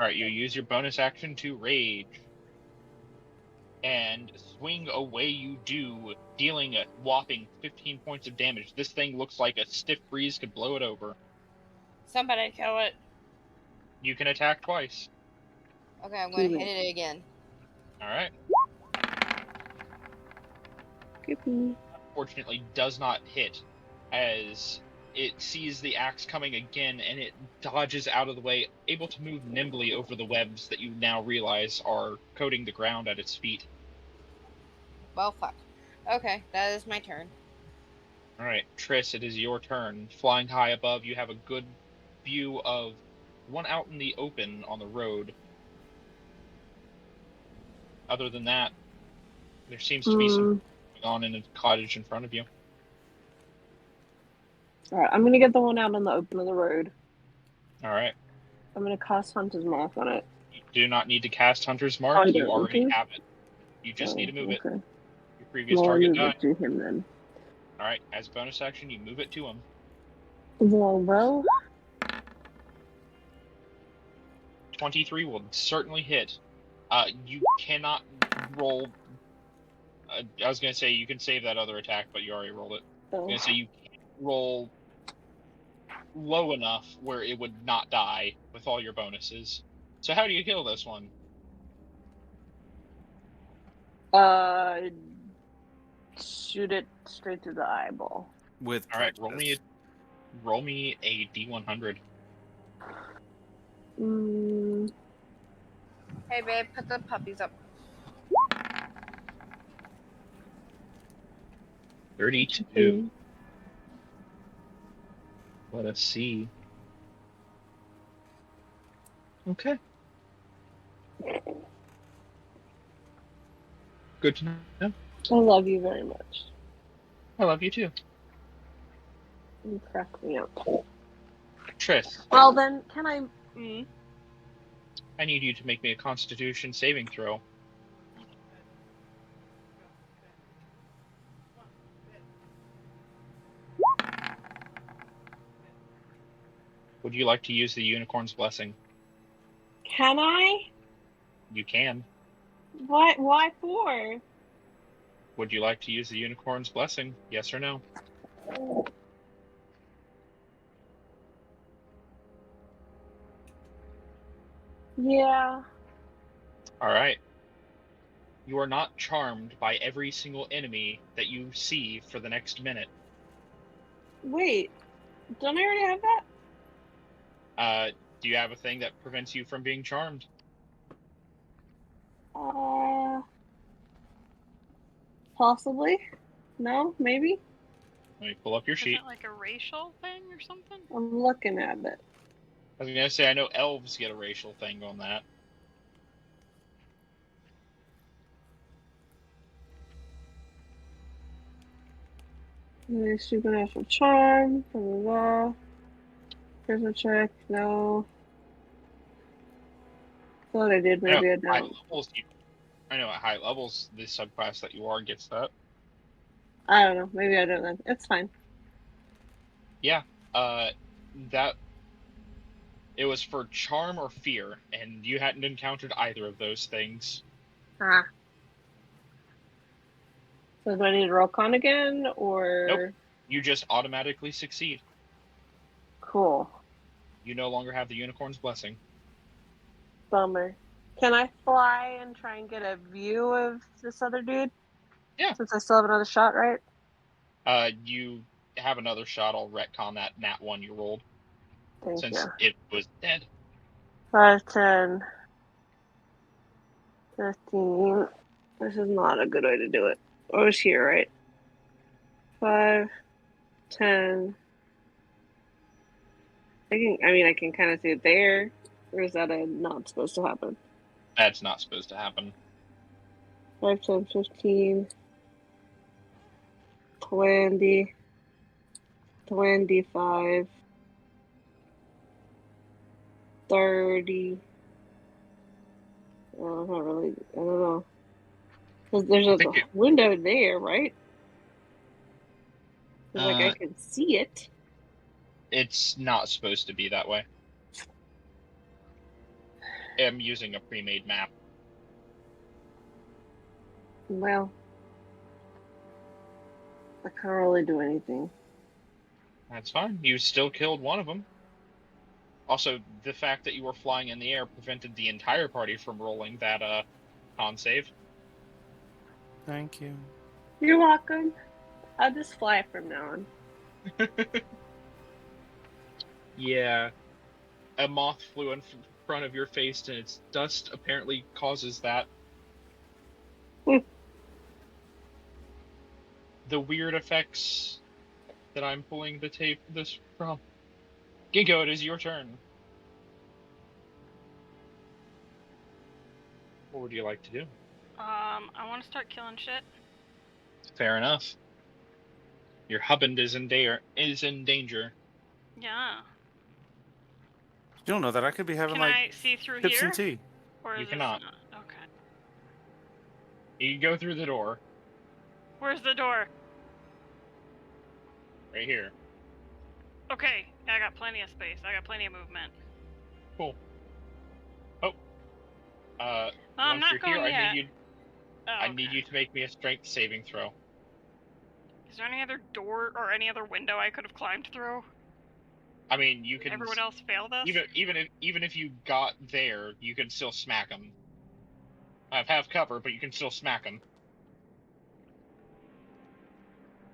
All right, you use your bonus action to rage. And swing away you do, dealing a whopping 15 points of damage. This thing looks like a stiff breeze could blow it over. Somebody kill it. You can attack twice. Okay, I'm going to hit it again. All right. Creepy. Unfortunately, does not hit, as it sees the axe coming again, and it dodges out of the way, able to move nimbly over the webs that you now realize are coating the ground at its feet. Well, fuck. Okay, that is my turn. All right, Triss, it is your turn. Flying high above, you have a good view of one out in the open on the road. Other than that, there seems to be some going on in a cottage in front of you. Alright, I'm gonna get the one out on the open of the road. Alright. I'm gonna cast Hunter's Mark on it. You do not need to cast Hunter's Mark. You already have it. You just need to move it. Your previous target died. Move it to him then. Alright, as a bonus action, you move it to him. Well, 23 will certainly hit. You cannot roll... I was going to say you can save that other attack, but you already rolled it. I was going to say you can't roll low enough where it would not die with all your bonuses. So how do you kill this one? Shoot it straight through the eyeball. All right, roll me a D100. Hey, babe, put the puppies up. 32. Let us see. Okay. Good to know. I love you very much. I love you too. You crack me up. Triss. Well then, can I... I need you to make me a Constitution saving throw. Would you like to use the Unicorn's Blessing? Can I? You can. What? Why for? Would you like to use the Unicorn's Blessing? Yes or no? Yeah. Alright. You are not charmed by every single enemy that you see for the next minute. Wait. Don't I already have that? Do you have a thing that prevents you from being charmed? Possibly. No? Maybe? Let me pull up your Is sheet. it like a racial thing or something? I'm looking at it. I was gonna say, I know elves get a racial thing on that. Supernatural charm, blah blah blah. Charisma check, no. Thought I did, maybe I High don't. levels, I know at high levels, the subclass that you are gets that. I don't know, maybe I don't then. It's fine. Yeah, it was for charm or fear, and you hadn't encountered either of those things. Ah. So do I need to roll con again, or? Nope. You just automatically succeed. Cool. You no longer have the Unicorn's Blessing. Bummer. Can I fly and try and get a view of this other dude? Yeah. Since I still have another shot, right? You have another shot. I'll retcon that nat 1 you rolled. Thank since you. it was dead. 5, 10, 15. This is not a good way to do it. I was here, right? 5, 10. I can kind of see it there. Or is that not supposed to happen? That's not supposed to happen. 5, 10, 15, 20, 25, 30. Oh, not really. I don't know. Because there's a window there, right? I can see it. It's not supposed to be that way. I'm using a pre-made map. Well, I can't really do anything. That's fine. You still killed one of them. Also, the fact that you were flying in the air prevented the entire party from rolling that con save. Thank you. You're welcome. I'll just fly from now on. Yeah. A moth flew in front of your face, and its dust apparently causes that. The weird effects that I'm pulling the tape this from. Ginkgo, it is your turn. What would you like to do? I want to start killing shit. Fair enough. Your husband is in danger. Yeah. You don't know that I could be having Can I see through hips here? and tea. Or is You cannot. Not? Okay. You can go through the door. Where's the door? Right here. Okay, I got plenty of space. I got plenty of movement. Cool. Oh. I'm not going here, yet. I need you to make me a strength saving throw. Is there any other door or any other window I could have climbed through? I mean, you can. Everyone else fail this? Even if you got there, you can still smack them. Have cover, but you can still smack them.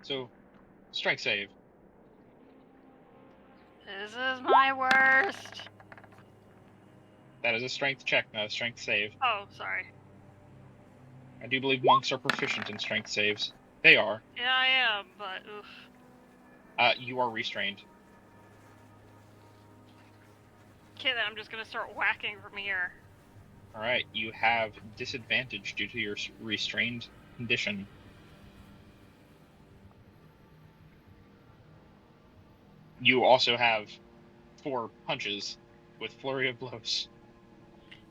So, strength save. This is my worst. That is a strength check, not a strength save. Oh, sorry. I do believe monks are proficient in strength saves. They are. Yeah, I am, but oof. You are restrained. Okay, then I'm just gonna start whacking from here. Alright, you have disadvantage due to your restrained condition. You also have 4 punches with flurry of blows.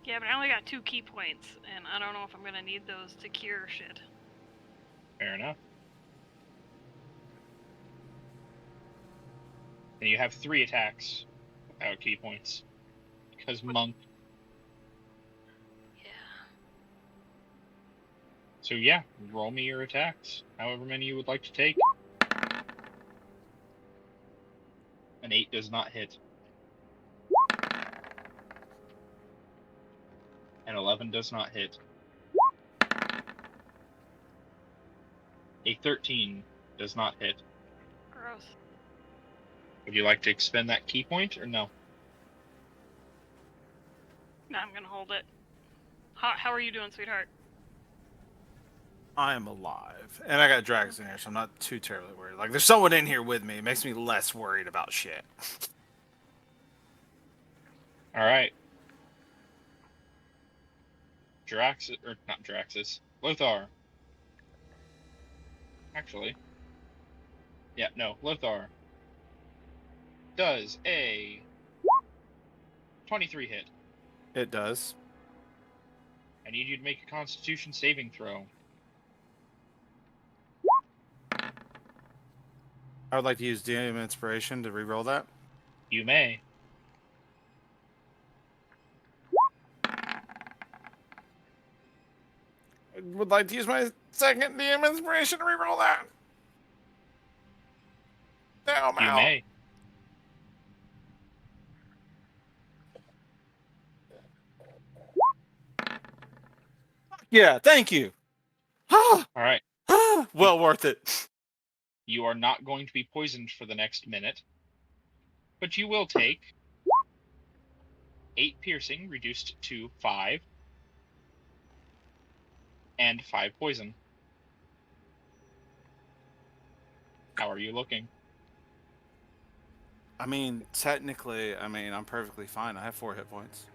Yeah, but I only got 2 key points, and I don't know if I'm gonna need those to cure shit. Fair enough. And you have 3 attacks without key points. Because monk. Yeah. So yeah, roll me your attacks. However many you would like to take. An 8 does not hit. An 11 does not hit. A 13 does not hit. Gross. Would you like to expend that key point or no? No, I'm gonna hold it. How are you doing, sweetheart? I am alive. And I got Drax in here, so I'm not too terribly worried. Like, there's someone in here with me. It makes me less worried about shit. Alright. Draxus, or not Draxus, Lothar. Actually. Yeah, no, Lothar. Does a 23 hit. It does. I need you to make a Constitution saving throw. I would like to use DM Inspiration to reroll that. You may. I would like to use my second DM Inspiration to reroll that. Now I'm You out. may. Yeah, thank you. Alright. Well worth it. You are not going to be poisoned for the next minute. But you will take 8 piercing reduced to 5. And 5 poison. How are you looking? I mean, technically, I'm perfectly fine. I have 4 hit points.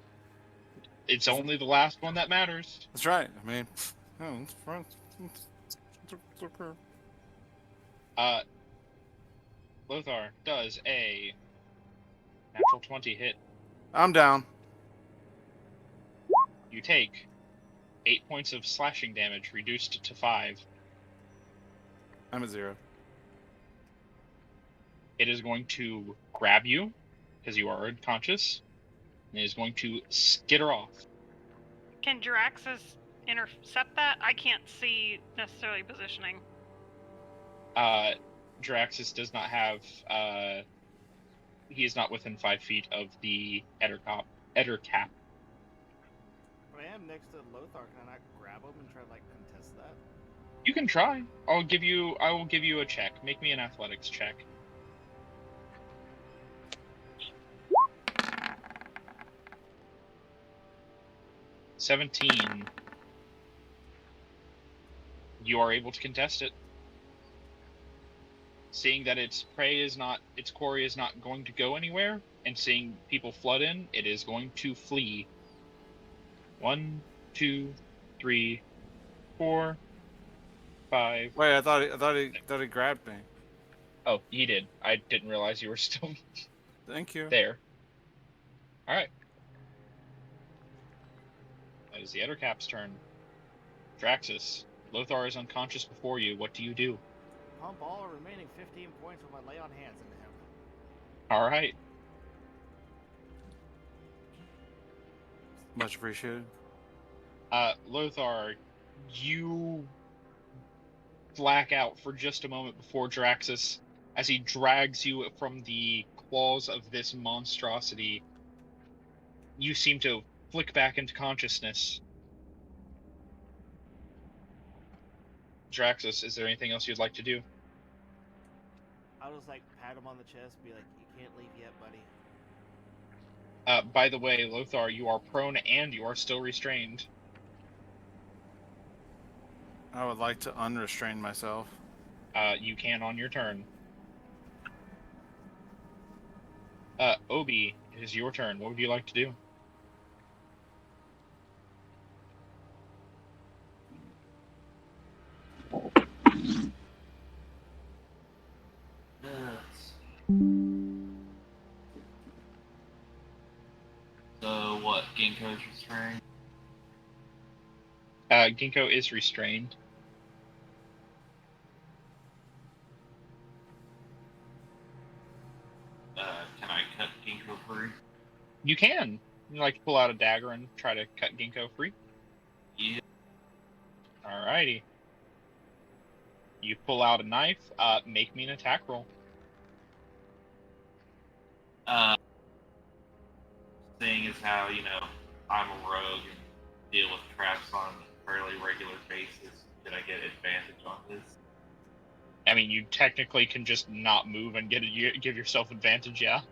It's only the last one that matters. That's right. I mean, it's fine. It's okay. Lothar does a natural 20 hit. I'm down. You take 8 points of slashing damage reduced to 5. I'm at 0. It is going to grab you, because you are unconscious, and it is going to skitter off. Can Draxus intercept that? I can't see necessarily positioning. Draxus does not have, he is not within 5 feet of the Ettercap. But I am next to Lothar. Can I not grab him and try to, like, contest that? You can try. I will give you a check. Make me an athletics check. $17. You are able to contest it. Seeing that its quarry is not going to go anywhere, and seeing people flood in, it is going to flee. 1, 2, 3, 4, 5. Wait, I thought he grabbed me. Oh, he did. I didn't realize you were still Thank you. there. Alright. That is the Ettercap's turn. Draxus, Lothar is unconscious before you. What do you do? Pump all remaining 15 points with my lay on hands into him. Alright. Much appreciated. Lothar, you black out for just a moment before Draxus, as he drags you from the claws of this monstrosity. You seem to flick back into consciousness. Draxus, is there anything else you'd like to do? I'll just, like, pat him on the chest and be like, you can't leave yet, buddy. By the way, Lothar, you are prone and you are still restrained. I would like to unrestrain myself. You can on your turn. Obi, it is your turn. What would you like to do? Ginkgo's restrained. Ginkgo is restrained. Can I cut Ginkgo free? You can. You like to pull out a dagger and try to cut Ginkgo free? Yeah. Alrighty. You pull out a knife. Make me an attack roll. Seeing as how, I'm a rogue and deal with traps on a fairly regular basis, did I get advantage on this? I mean, you technically can just not move and give yourself advantage, yeah?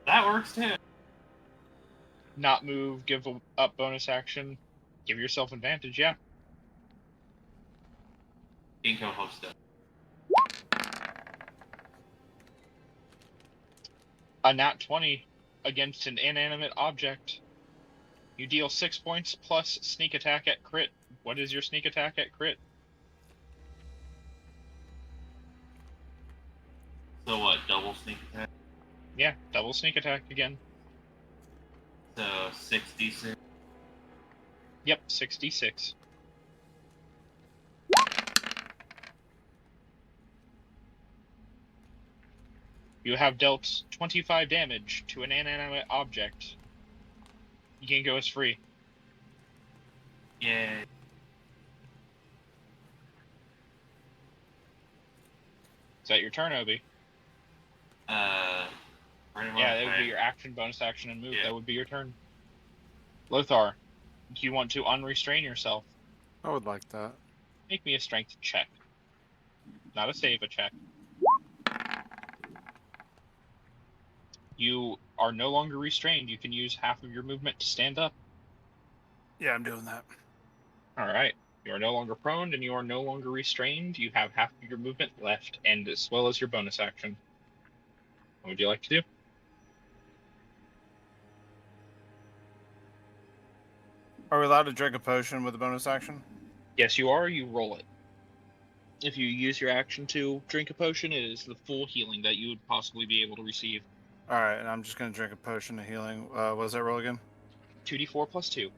That works too. Not move, give up bonus action, give yourself advantage, yeah. Ginkgo host up. A nat 20 against an inanimate object. You deal 6 points plus sneak attack at crit. What is your sneak attack at crit? So what, double sneak attack? Yeah, double sneak attack again. So 66. Yep, 66. You have dealt 25 damage to an inanimate object. Ginkgo is free. Yay. Is that your turn, Obi? Pretty much. Yeah, that would be your action, bonus action, and move. Yeah. That would be your turn. Lothar, do you want to unrestrain yourself? I would like that. Make me a strength check. Not a save, a check. You are no longer restrained. You can use half of your movement to stand up. Yeah, I'm doing that. Alright. You are no longer prone, and you are no longer restrained. You have half of your movement left, and as well as your bonus action. What would you like to do? Are we allowed to drink a potion with a bonus action? Yes, you are. You roll it. If you use your action to drink a potion, it is the full healing that you would possibly be able to receive. Alright, and I'm just going to drink a potion of healing. What does that roll again? 2d4 plus 2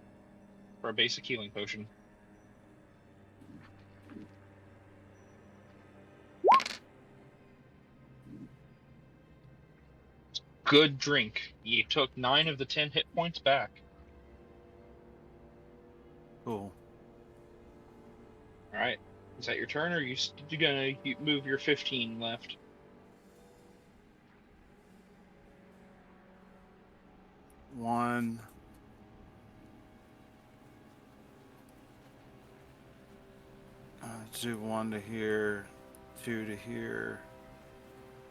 for a basic healing potion. Good drink. You took 9 of the 10 hit points back. Cool. Alright. Is that your turn, or are you gonna move your 15 left? One. Let's do 1 to here, 2 to here.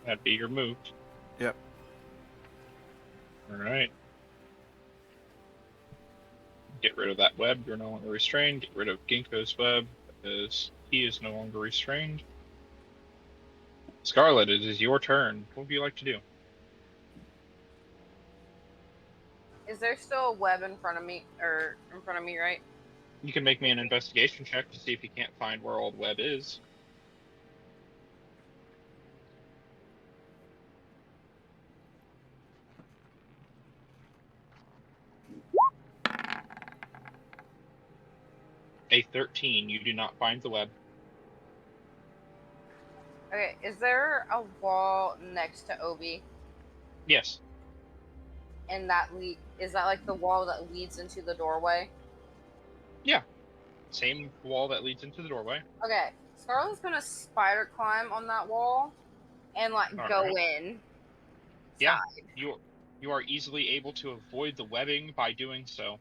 That'd be your move. Yep. Alright. Get rid of that web. You're no longer restrained. Get rid of Ginkgo's web, because he is no longer restrained. Scarlet, it is your turn. What would you like to do? Is there still a web in front of me, right? You can make me an investigation check to see if you can't find where old web is. A 13. You do not find the web. Okay, is there a wall next to Obi? Yes. And is that like the wall that leads into the doorway? Yeah. Same wall that leads into the doorway. Okay, Scarlet's gonna spider climb on that wall and go in. Yeah, you are easily able to avoid the webbing by doing so.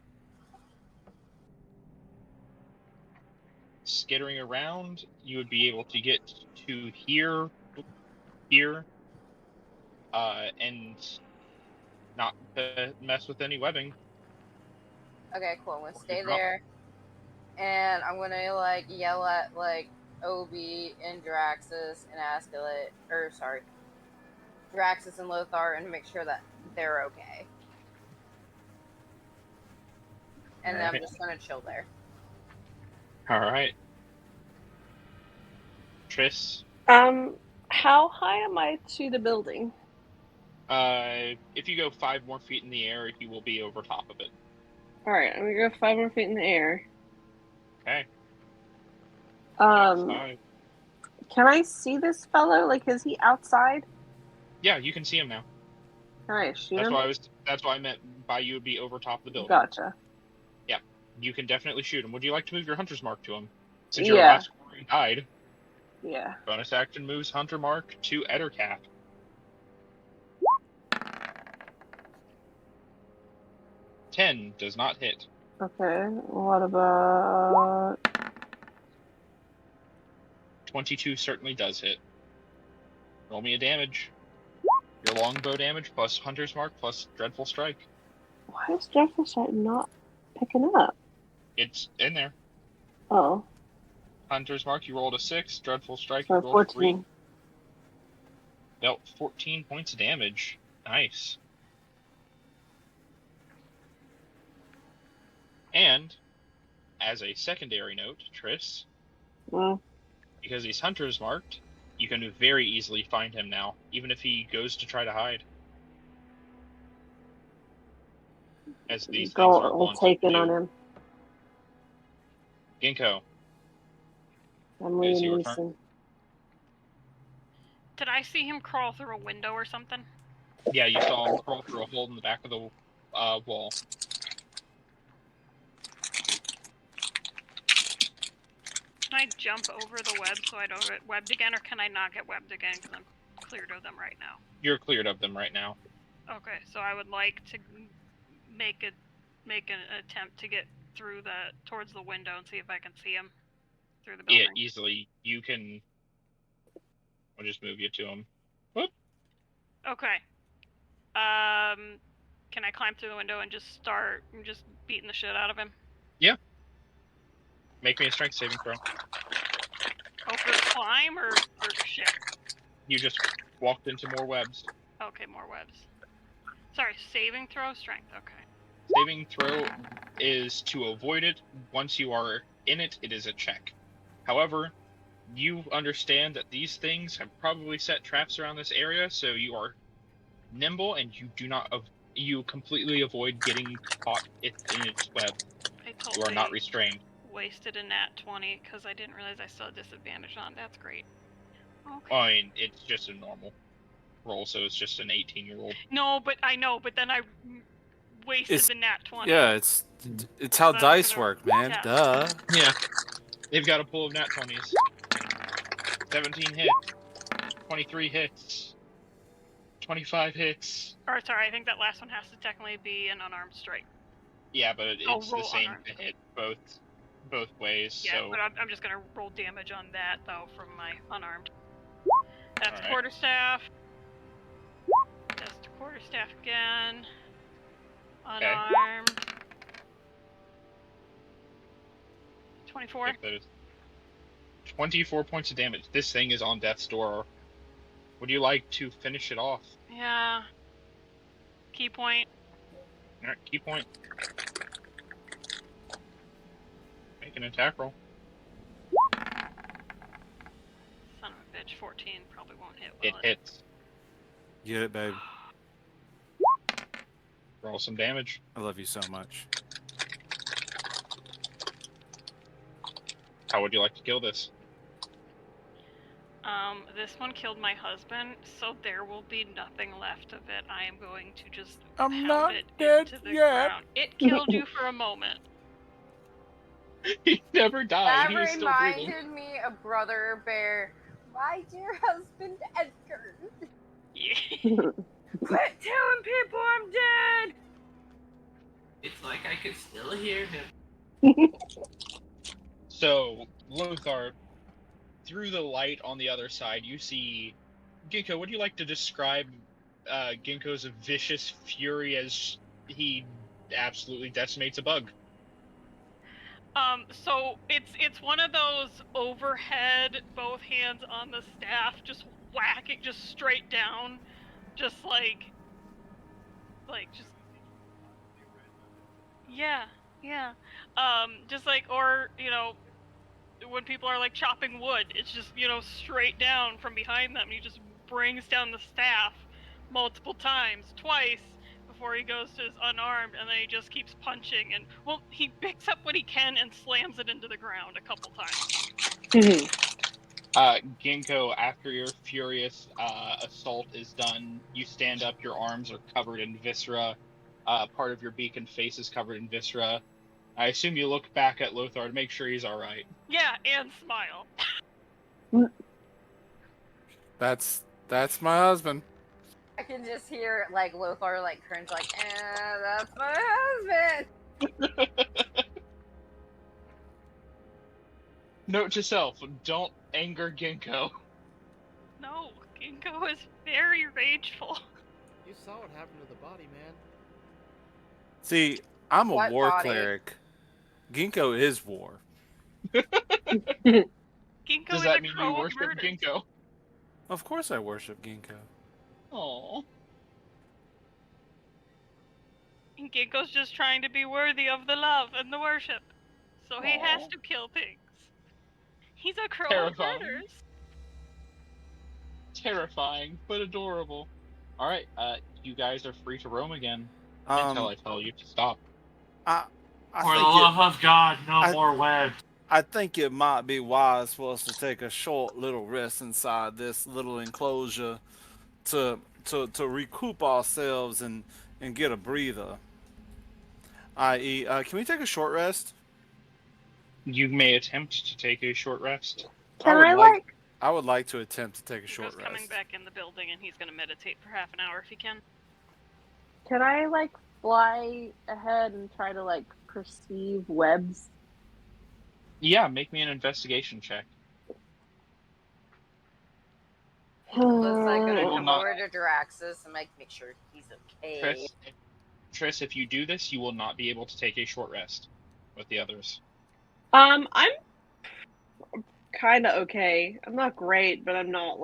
Skittering around, you would be able to get to here, and not mess with any webbing. Okay, cool. I'm gonna stay there, and I'm gonna yell at Obi and Draxus and Draxus and Lothar, and make sure that they're okay. And then I'm just gonna chill there. Alright. Triss? How high am I to the building? If you go 5 more feet in the air, you will be over top of it. Alright, I'm gonna go 5 more feet in the air. Okay. Can I see this fellow? Like, is he outside? Yeah, you can see him now. Can I shoot him? That's why I meant by you would be over top of the building. Gotcha. Yeah, you can definitely shoot him. Would you like to move your hunter's mark to him? Since Yeah. your last quarry died. Yeah. Bonus action moves hunter mark to Ettercap. $10 does not hit. Okay, what about... 22 certainly does hit. Roll me a damage. Your longbow damage plus hunter's mark plus dreadful strike. Why is dreadful strike not picking up? It's in there. Oh. Hunter's mark, you rolled a 6. Dreadful strike, So you rolled 14. 3. Dealt 14 points of damage. Nice. And, as a secondary note, Triss, because he's hunter's marked, you can very easily find him now, even if he goes to try to hide. As these things are Go taking on him. Ginkgo. I'm leaving. Did I see him crawl through a window or something? Yeah, you saw him crawl through a hole in the back of the wall. Can I jump over the web so I don't get webbed again, or can I not get webbed again because I'm cleared of them right now? You're cleared of them right now. Okay, so I would like to make an attempt to get through towards the window and see if I can see him through the building. Yeah, easily. You can. I'll just move you to him. Whoop. Okay. Can I climb through the window and just start beating the shit out of him? Yeah. Make me a strength saving throw. Oh, for climb or shit? You just walked into more webs. Okay, more webs. Sorry, saving throw, strength, okay. Saving throw is to avoid it. Once you are in it, it is a check. However, you understand that these things have probably set traps around this area, so you are nimble and you completely avoid getting caught in its web. You are not restrained. Wasted a nat 20 because I didn't realize I still had disadvantage on. That's great. Okay. I mean, it's just a normal roll, so it's just an 18-year-old. No, but then I wasted the nat 20. Yeah, it's how dice work, man. Duh. Yeah. They've got a pool of nat 20s. 17 hits. 23 hits. 25 hits. Or sorry, I think that last one has to technically be an unarmed strike. Yeah, but it's the same to hit both ways. Yeah, so... but I'm just gonna roll damage on that though from my unarmed. That's quarterstaff. That's quarterstaff again. Unarmed. Okay. 24. 24 points of damage. This thing is on death's door. Would you like to finish it off? Yeah. Key point. Alright, key point. Make an attack roll. Son of a bitch, 14 probably won't hit. It hits. Get it, babe. Roll some damage. I love you so much. How would you like to kill this? This one killed my husband, so there will be nothing left of it. I am going to just pound it into the ground. It killed you for a moment. He never died. That he was still reminded me of Brother Bear. My dear husband, Edgar. Yeah. Quit telling people I'm dead! It's like I could still hear him. So, Lothar, through the light on the other side, you see Ginkgo. Would you like to describe Ginkgo's vicious fury as he absolutely decimates a bug? So it's one of those overhead, both hands on the staff, just whacking just straight down, just like just yeah. Just like, or when people are like chopping wood, it's just straight down from behind them. He just brings down the staff multiple times, twice before he goes to his unarmed, and then he just keeps punching. And well, he picks up what he can and slams it into the ground a couple times. Ginkgo, after your furious assault is done, you stand up. Your arms are covered in viscera. Part of your beak and face is covered in viscera. I assume you look back at Lothar to make sure he's all right. Yeah, and smile. That's my husband. I can just hear like Lothar like cringe, like, that's my husband. Note to self: don't anger Ginkgo. No, Ginkgo is very rageful. You saw what happened to the body, man. See, I'm a What war body? cleric. Ginkgo is war. Ginkgo Does is that a mean crow you of worship murders. Ginkgo? Of course I worship Ginkgo. Aww. And Ginkgo's just trying to be worthy of the love and the worship. So he has Aw. to kill things. He's a crow Terrifying. of murders. Terrifying, but adorable. Alright, you guys are free to roam again until I tell you to stop. I For the think love of God, no more webs. I think it might be wise for us to take a short little rest inside this little enclosure to recoup ourselves and get a breather. I.e., can we take a short rest? You may attempt to take a short rest. Can I would like to attempt to take a short Ginkgo's rest. coming back in the building, and he's gonna meditate for half an hour if he can. Can I fly ahead and try to perceive webs? Yeah, make me an investigation check. Looks like will gonna come not- over to Draxus and make sure he's okay. Triss, if you do this, you will not be able to take a short rest with the others. I'm kind of okay. I'm not great, but I'm not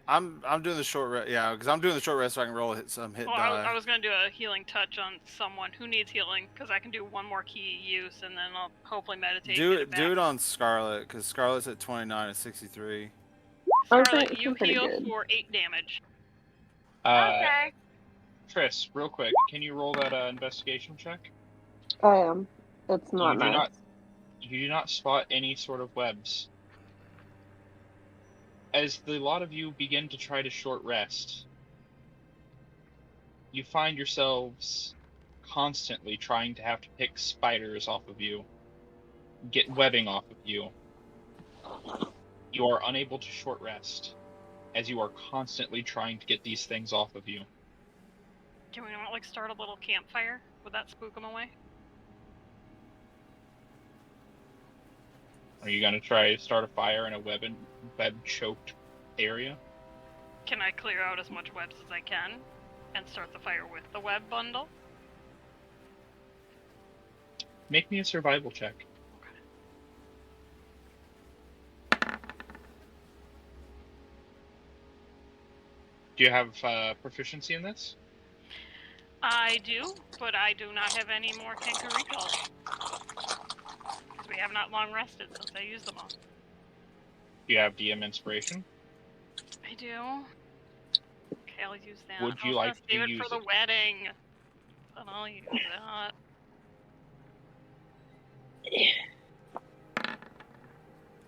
I'm doing the short rest. Yeah, because I'm doing the short rest so I can roll some hit Well, die. I was gonna do a healing touch on someone who needs healing, because I can do one more key use, and then I'll hopefully meditate. Do get it back. on Scarlet, because Scarlet's at 29 and 63. Scarlet, you pretty heal good. for 8 damage. Okay. Triss, real quick, can you roll that investigation check? I am. It's not You do nice. not- You do not spot any sort of webs. As the lot of you begin to try to short rest, you find yourselves constantly trying to have to pick spiders off of you, get webbing off of you. You are unable to short rest, as you are constantly trying to get these things off of you. Can we not start a little campfire? Would that spook them away? Are you going to try to start a fire in a web-choked area? Can I clear out as much webs as I can, and start the fire with the web bundle? Make me a survival check. Do you have proficiency in this? I do, but I do not have any more Kenku recalls. Because we have not long rested since I used them all. Do you have DM inspiration? I do. Okay, I'll use that. Would you I was like gonna save to it for use the it? wedding. But I'll use that.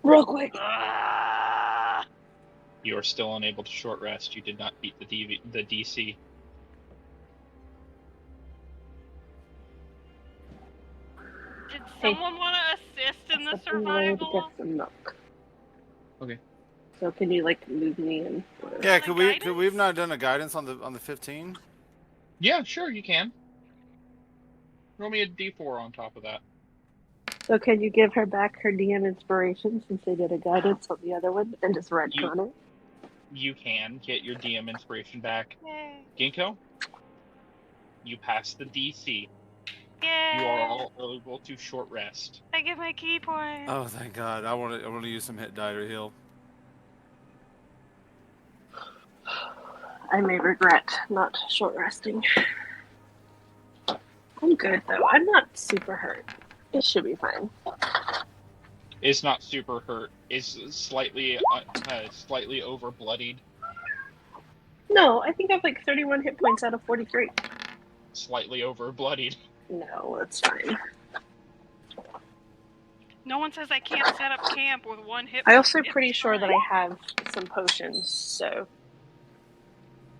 Real quick. Ah! You are still unable to short rest. You did not beat the DC. Did someone want to assist in the Get survival? some milk. Okay. So can you move me in? Yeah, The could we guidance? have not done a guidance on the 15? Yeah, sure, you can. Roll me a d4 on top of that. So can you give her back her DM inspiration since they did a guidance on the other one and just retcon it? You can get your DM inspiration back. Yay. Ginkgo, you pass the DC. Yay. You are all able to short rest. I get my key point. Oh, thank God! I want to use some hit die to heal. I may regret not short resting. I'm good though. I'm not super hurt. It should be fine. Is not super hurt. Is slightly over bloodied. No, I think I have 31 hit points out of 43. slightly over bloodied. No, it's fine. No one says I can't set up camp with one hit. I also It's pretty sure that fine. I have some potions, so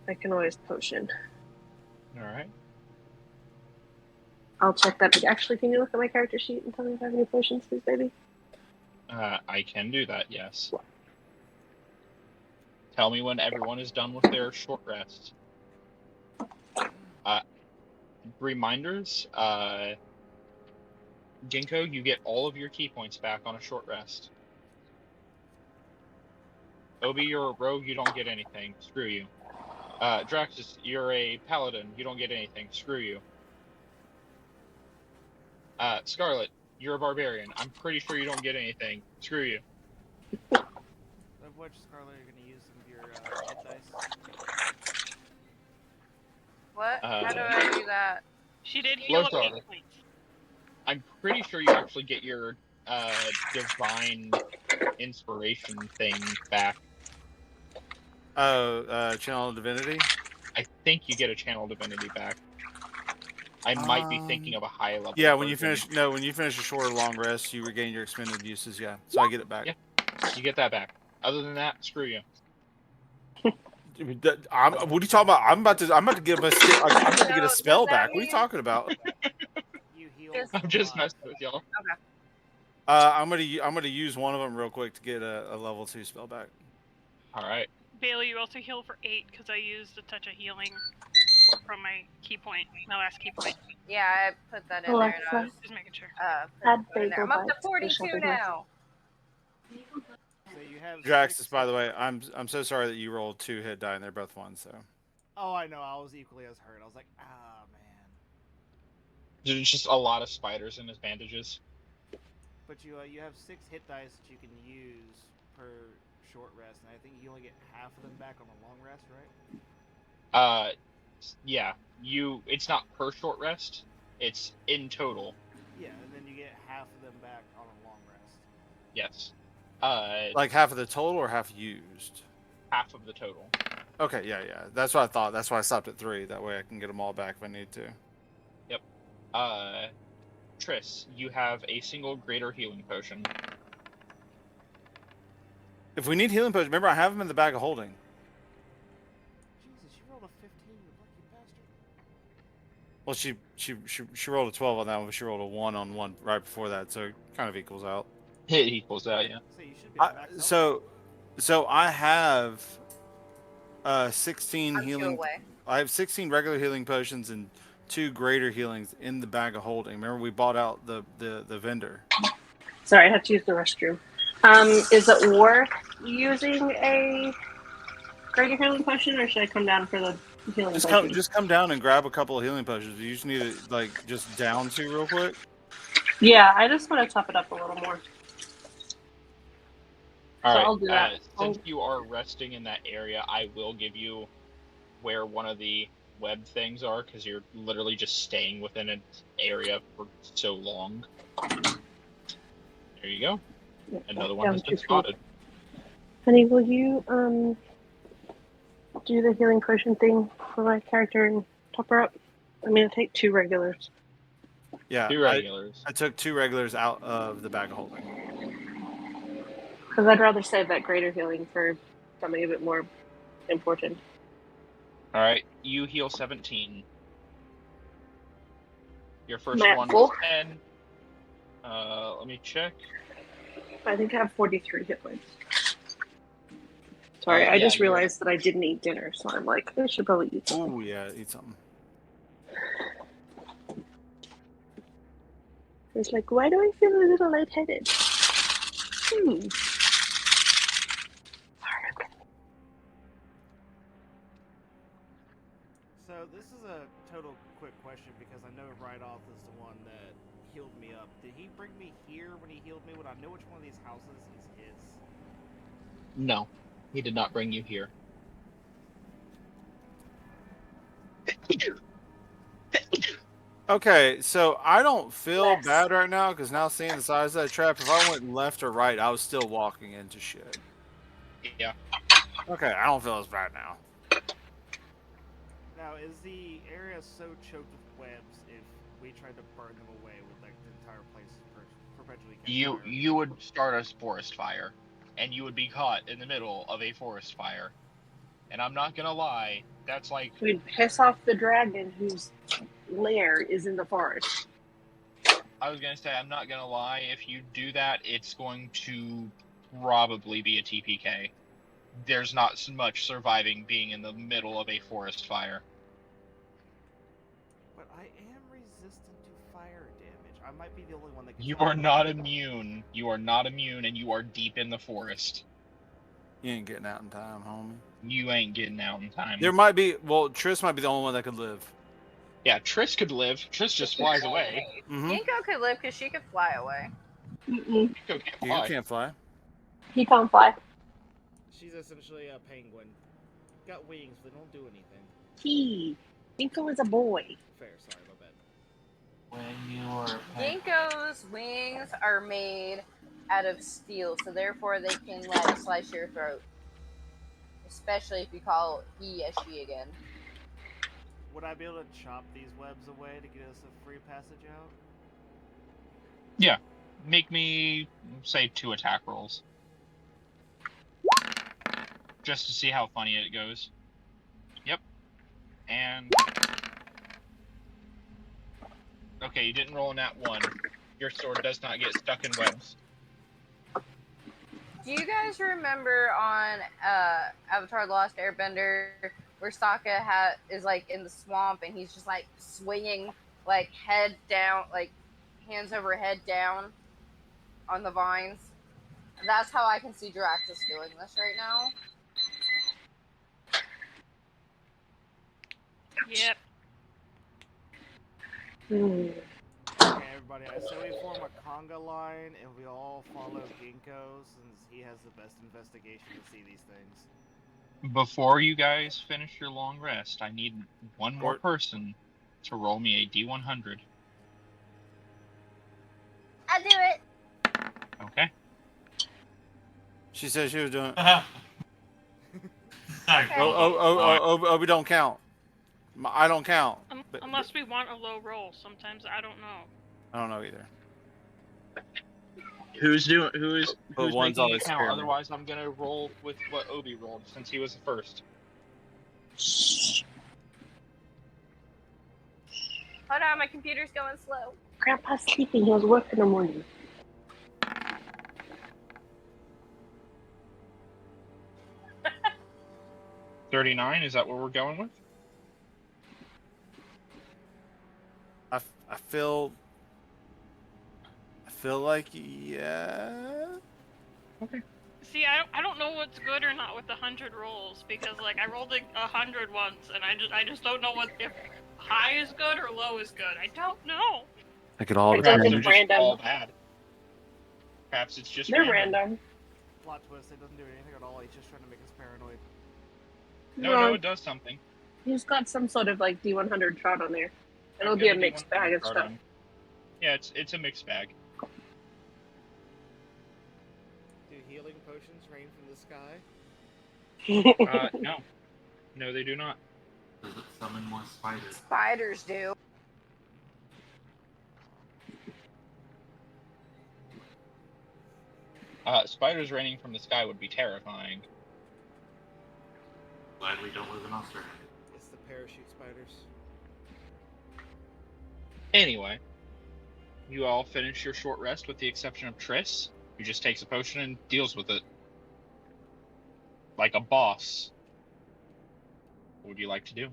I can always potion. All right. I'll check that. Actually, can you look at my character sheet and tell me if I have any potions, please, baby? I can do that, yes. Tell me when everyone is done with their short rest. Reminders, Ginkgo, you get all of your key points back on a short rest. Obi, you're a rogue, you don't get anything. Screw you. Draxus, you're a paladin, you don't get anything. Screw you. Scarlet, you're a barbarian. I'm pretty sure you don't get anything. Screw you. Of which, Scarlet, you're going to use some of your hit dice? What? How do I do that? She did heal up Lothar, 8 points. I'm pretty sure you actually get your divine inspiration thing back. Oh, Channel of Divinity? I think you get a channel divinity back. I might be thinking of a high level. Yeah, when you finish a short or long rest, you regain your expended uses. Yeah, so I get it back. Yeah, you get that back. Other than that, screw you. What are you talking about? I'm about to get a spell back. What are you talking about? You heal. I'm just messing with y'all. Okay. I'm gonna use one of them real quick to get a level 2 spell back. All right. Bailey, you also heal for 8 because I used a touch of healing from my key point, my last key point. Yeah, I put that in there. And I was Just making sure. put it in there. I'm up to 42 now. So you have Draxus, by the way, I'm so sorry that you rolled 2 hit die and they're both 1. So. Oh, I know. I was equally as hurt. I was like, ah, man. There's just a lot of spiders in his bandages. But you have 6 hit dice that you can use per short rest, and I think you only get half of them back on a long rest, right? Yeah. It's not per short rest. It's in total. Yeah, and then you get half of them back on a long rest. Yes. Like half of the total or half used? Half of the total. Okay, yeah. That's what I thought. That's why I stopped at 3. That way I can get them all back if I need to. Yep. Triss, you have a single greater healing potion. If we need healing potions, remember I have them in the bag of holding. Jesus, you rolled a 15, you lucky bastard. Well, she rolled a 12 on that one, but she rolled a 1 on one right before that, so it kind of equals out. It equals out, yeah. So you should be maxed out. So I have 16 I'm healing. away. I have 16 regular healing potions and 2 greater healings in the bag of holding. Remember we bought out the vendor. Sorry, I have to use the restroom. Is it worth using a greater healing potion, or should I come down for the healing potion? Just come down and grab a couple of healing potions. You just need to just down 2 real quick. Yeah, I just want to top it up a little more. All right. I'll do that. Since you are resting in that area, I will give you where one of the web things are, because you're literally just staying within an area for so long. There you go. Another one has been spotted. Honey, will you do the healing potion thing for my character and top her up? I'm gonna take 2 regulars. Yeah, 2 regulars. I took 2 regulars out of the bag of holding. Because I'd rather save that greater healing for something a bit more important. All right, you heal 17. Your first Am I at one full? was 10. Let me check. I think I have 43 hit points. Sorry, I Yeah, just realized that I didn't eat dinner, so I'm like, I should probably eat something. Oh yeah, eat something. It's like, why do I feel a little lightheaded? So this is a total quick question because I know Rydolph is the one that healed me up. Did he bring me here when he healed me? Would I know which one of these houses is his? No, he did not bring you here. Okay, so I don't feel bad right now because now seeing the size of that trap, if I went left or right, I was still walking into shit. Yeah. Okay, I don't feel as bad now. Now, Now, is the area so choked with webs if we tried to burn them away with like the entire place perpetually catch fire? You would start a forest fire, and you would be caught in the middle of a forest fire. And I'm not gonna lie, that's like We'd piss off the dragon whose lair is in the forest. I was gonna say, I'm not gonna lie, if you do that, it's going to probably be a TPK. There's not so much surviving being in the middle of a forest fire. But I am resistant to fire damage. I might be the only one that can. You are not immune. You are not immune, and you are deep in the forest. You ain't getting out in time, homie. You ain't getting out in time. There might be. Well, Triss might be the only one that could live. Yeah, Triss could live. Triss just flies away. Ginkgo could live because she could fly away. Mm-mm. You can't fly. He can't fly. She's essentially a penguin. Got wings, but they don't do anything. Ginkgo is a boy. Fair, sorry, my bad. When you are Ginkgo's wings are made out of steel, so therefore they can like slice your throat. Especially if you call he as she again. Would I be able to chop these webs away to get us a free passage out? Yeah. Make me, say, 2 attack rolls. Just to see how funny it goes. Yep. And... Okay, you didn't roll in that 1. Your sword does not get stuck in webs. Do you guys remember on Avatar: The Lost Airbender where Sokka is like in the swamp and he's just like swinging like head down, like hands over head down on the vines? That's how I can see Jiraxis doing this right now. Yep. Okay, everybody, I say we form a conga line and we all follow Ginkgo since he has the best investigation to see these things. Before you guys finish your long rest, I need one more person to roll me a D100. I do it. Okay. She said she was doing. Okay. Obi don't count. I don't count. Unless we want a low roll. Sometimes I don't know. I don't know either. Who's But one's one's making always it count? scary. Otherwise, I'm gonna roll with what Obi rolled since he was the first. Hold on, my computer's going slow. Grandpa's sleeping. He has work in the morning. $39. Is that what we're going with? I feel like yeah. Okay. See, I don't know what's good or not with the 100 rolls because like I rolled 100 once and I just don't know what if high is good or low is good. I don't know. I could all Perhaps They're it's just random. all bad. Perhaps it's just They're random. Plot twist, it doesn't do anything at all, he's just trying to make us paranoid. No, it does something. He's got some sort of like D100 shot on there. It'll I've be got a mixed bag of D100 stuff. on. Yeah, it's a mixed bag. Do healing potions rain from the sky? No. No, they do not. Does it summon more spiders? Spiders do. Spiders raining from the sky would be terrifying. Glad we don't live in Australia. It's the parachute spiders. Anyway, you all finish your short rest with the exception of Triss, who just takes a potion and deals with it. Like a boss. What would you like to do?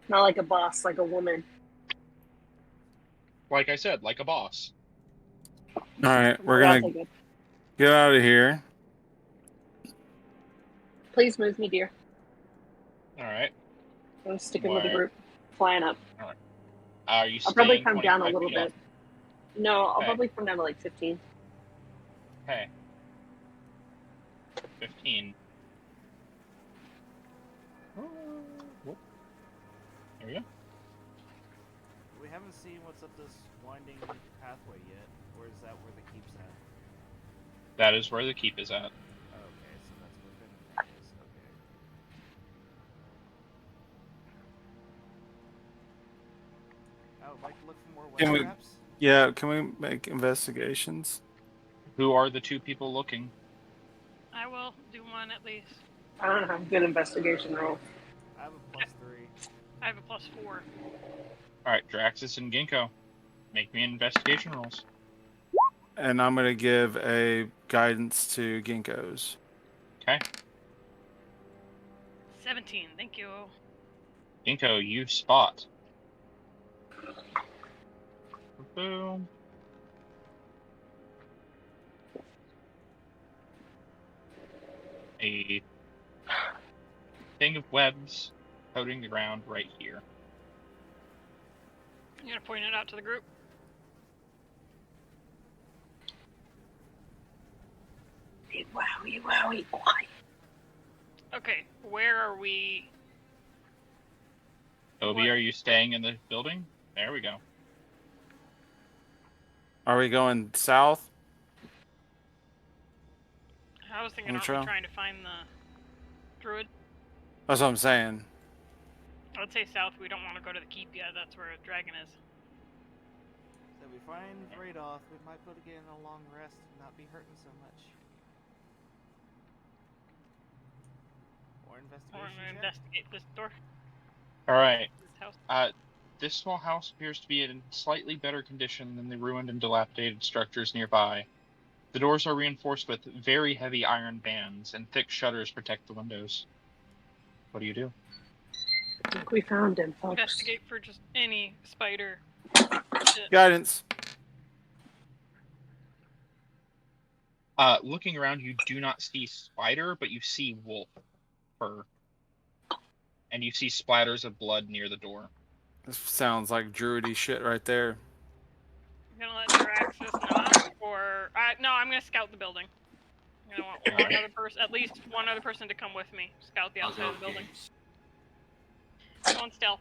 Not like a boss, like a woman. Like I said, like a boss. All right, we're I'll gonna take it. get out of here. Please move me, dear. Alright. I'm sticking with the Where? group. Flying up. Are you I'll probably staying come down a 25 little feet up? bit. No, I'll Okay. probably come down to like 15. Okay. 15. Whoop. There we go. We haven't seen what's up this winding pathway yet, or is that where the keep's at? That is where the keep is at. Okay, so that's within the pass, okay. would like to look for more Can web we- traps. Yeah, can we make investigations? Who are the two people looking? I will do one at least. I don't have good investigation roll. I have a +3. I have a +4. All right, Draxus and Ginkgo, make me investigation rolls. And I'm gonna give a guidance to Ginkgo's. Okay, 17. Thank you. Ginkgo, you spot. Boom. A thing of webs coating the ground right here. You gonna point it out to the group? Wowie, wowie, wowie. Okay, where are we? Obi, What? are you staying in the building? There we go. Are we going south? I was thinking, On the aren't trail? we trying to find the druid? That's what I'm saying. I'd say south. We don't want to go to the keep yet. That's where a dragon is. So if we find Radoth, we might be able to get in a long rest and not be hurting so much. Or Or investigation check. investigate this door. All right. This house. This small house appears to be in slightly better condition than the ruined and dilapidated structures nearby. The doors are reinforced with very heavy iron bands, and thick shutters protect the windows. What do you do? I think we found him, folks. Investigate for just any spider. shit. Guidance. Looking around, you do not see spider, but you see wolf fur. And you see splatters of blood near the door. This sounds like druidy shit right there. I'm gonna let Draxus know, or no, I'm gonna scout the building. I'm gonna want one other person, at least one other person, to come with me. Scout the I'll outside go of the building. James. Go on stealth.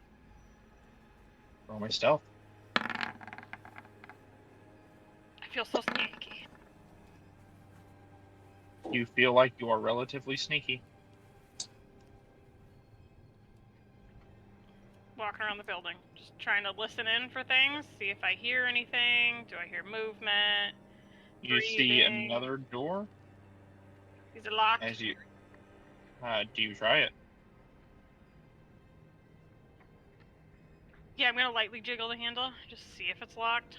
Roll my stealth. I feel so sneaky. You feel like you are relatively sneaky. Walking around the building, just trying to listen in for things, see if I hear anything. Do I hear movement? You see Breathing. another door Is it locked? as you. Do you try it? Yeah, I'm gonna lightly jiggle the handle, just see if it's locked.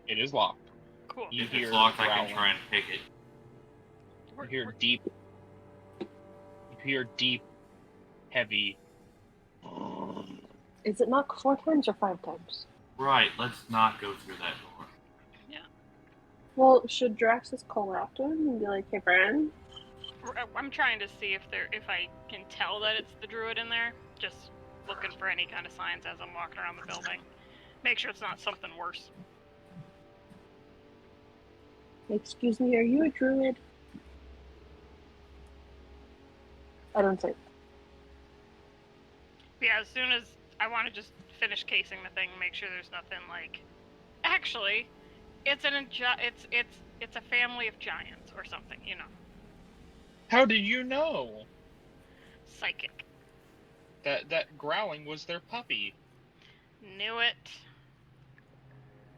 It is locked. Cool. You If hear it's locked, I growling. can try and pick it. You hear deep. You hear deep, heavy. Is it knocked 4 times or 5 times? Right, let's not go through that door. Well, should Draxus call out to him and be like, "Hey, friend"? I'm trying to see if I can tell that it's the druid in there. Just looking for any kind of signs as I'm walking around the building. Make sure it's not something worse. Excuse me, are you a druid? I don't say. Yeah, as soon as I want to just finish casing the thing, make sure there's nothing like. Actually, it's it's a family of giants or something, you know. How did you know? Psychic. That growling was their puppy. Knew it.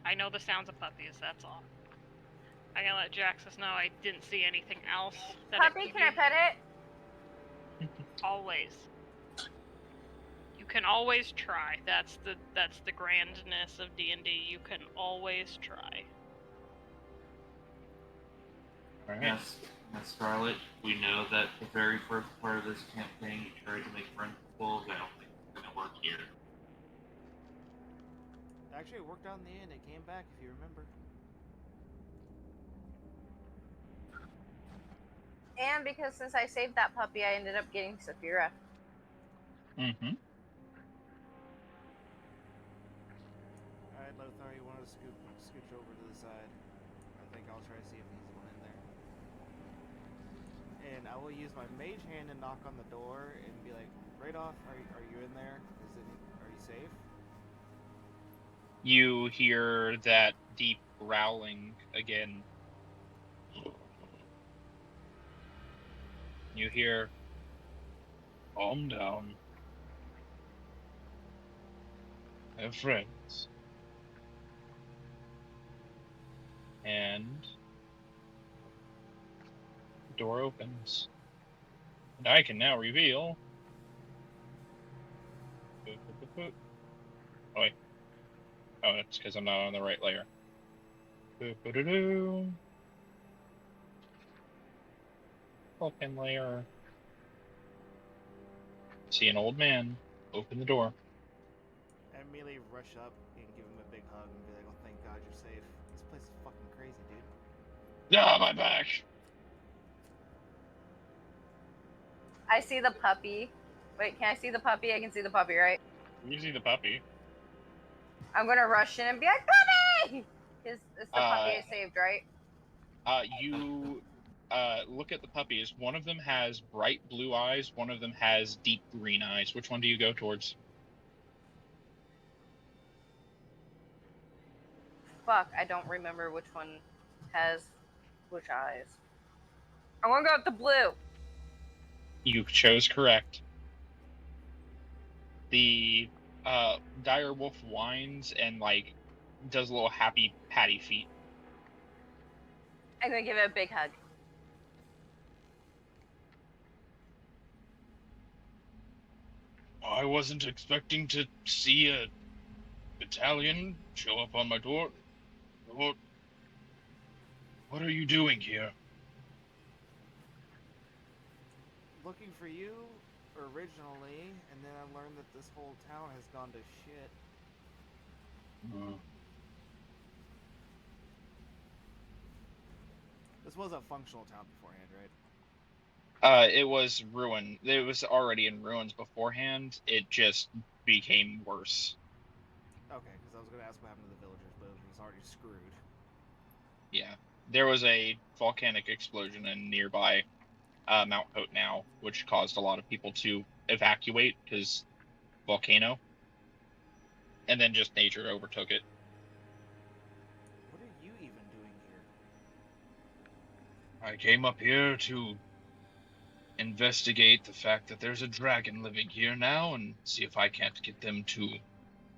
I know the sounds of puppies, that's all. I'm gonna let Jaxus know I didn't see anything else. That Puppy, can I pet it? Always. You can always try. That's the grandness of D&D. You can always try. Alright. Yes, Scarlet, we know that the very first part of this campaign you tried to make friends with wolves. I don't think it's gonna work here. Actually, it worked out in the end. It came back, if you remember. And because since I saved that puppy, I ended up getting Saphira. Mm-hmm. Alright, Lothar, you want to scooch over to the side. I think I'll try to see if he's one in there. And I will use my mage hand to knock on the door and be like, Radoth, are you in there? Are you safe? You hear that deep growling again. You hear, calm down. I have friends. And the door opens. And I can now reveal. Oh, wait. Oh, it's because I'm not on the right layer. Vulcan layer. See an old man. Open the door. I immediately rush up and give him a big hug and be like, "Oh, thank God you're safe. This place is fucking crazy, dude." Ah, my back! I see the puppy. Wait, can I see the puppy? I can see the puppy, right? You see the puppy. I'm gonna rush in and be like, puppy! Because it's the puppy I saved, right? You look at the puppies. One of them has bright blue eyes. One of them has deep green eyes. Which one do you go towards? Fuck, I don't remember which one has which eyes. I want to go with the blue. You chose correct. The dire wolf whines and like does a little happy patty feet. I'm gonna give it a big hug. I wasn't expecting to see a battalion show up on my door. What are you doing here? Looking for you originally, and then I learned that this whole town has gone to shit. This was a functional town beforehand, right? It was ruined. It was already in ruins beforehand. It just became worse. Okay, because I was going to ask what happened to the villagers, but it was already screwed. Yeah. There was a volcanic explosion in nearby Mount Hope now, which caused a lot of people to evacuate because volcano. And then just nature overtook it. What are you even doing here? I came up here to investigate the fact that there's a dragon living here now and see if I can't get them to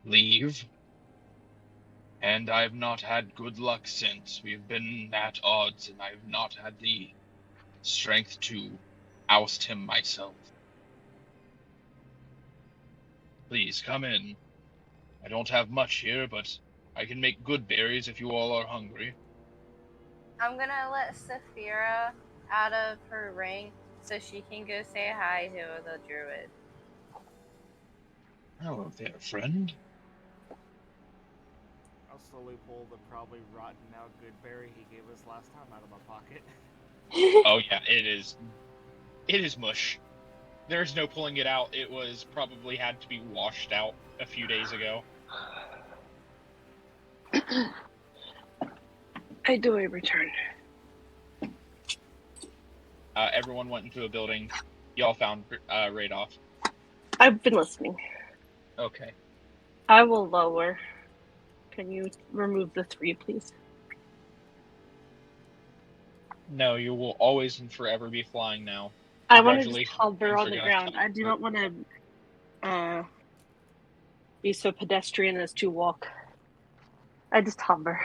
leave. And I've not had good luck since. We've been at odds, and I've not had the strength to oust him myself. Please, come in. I don't have much here, but I can make good berries if you all are hungry. I'm gonna let Saphira out of her ring so she can go say hi to the druid. Hello there, friend. I'll slowly pull the probably rotten now good berry he gave us last time out of my pocket. Oh yeah, it is mush. There's no pulling it out. It was probably had to be washed out a few days ago. I do a return. Everyone went into a building. Y'all found Radoff. I've been listening. Okay. I will lower. Can you remove the 3, please? No, you will always and forever be flying now. I want to just hover on the ground. I do not want to be so pedestrian as to walk. I just hover.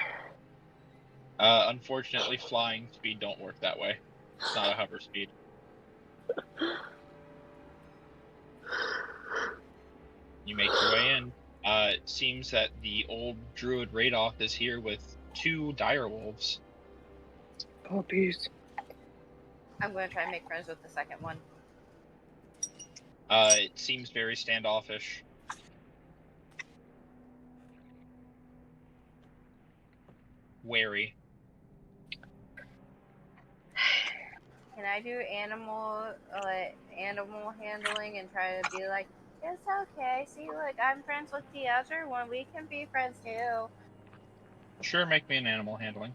Unfortunately, flying speed don't work that way. It's not a hover speed. You make your way in. It seems that the old druid Radoff is here with 2 dire wolves. Puppies. I'm gonna try and make friends with the second one. It seems very standoffish. Wary. Can I do animal handling and try to be like, it's okay. See, look, I'm friends with the other one. We can be friends too. Sure, make me an animal handling.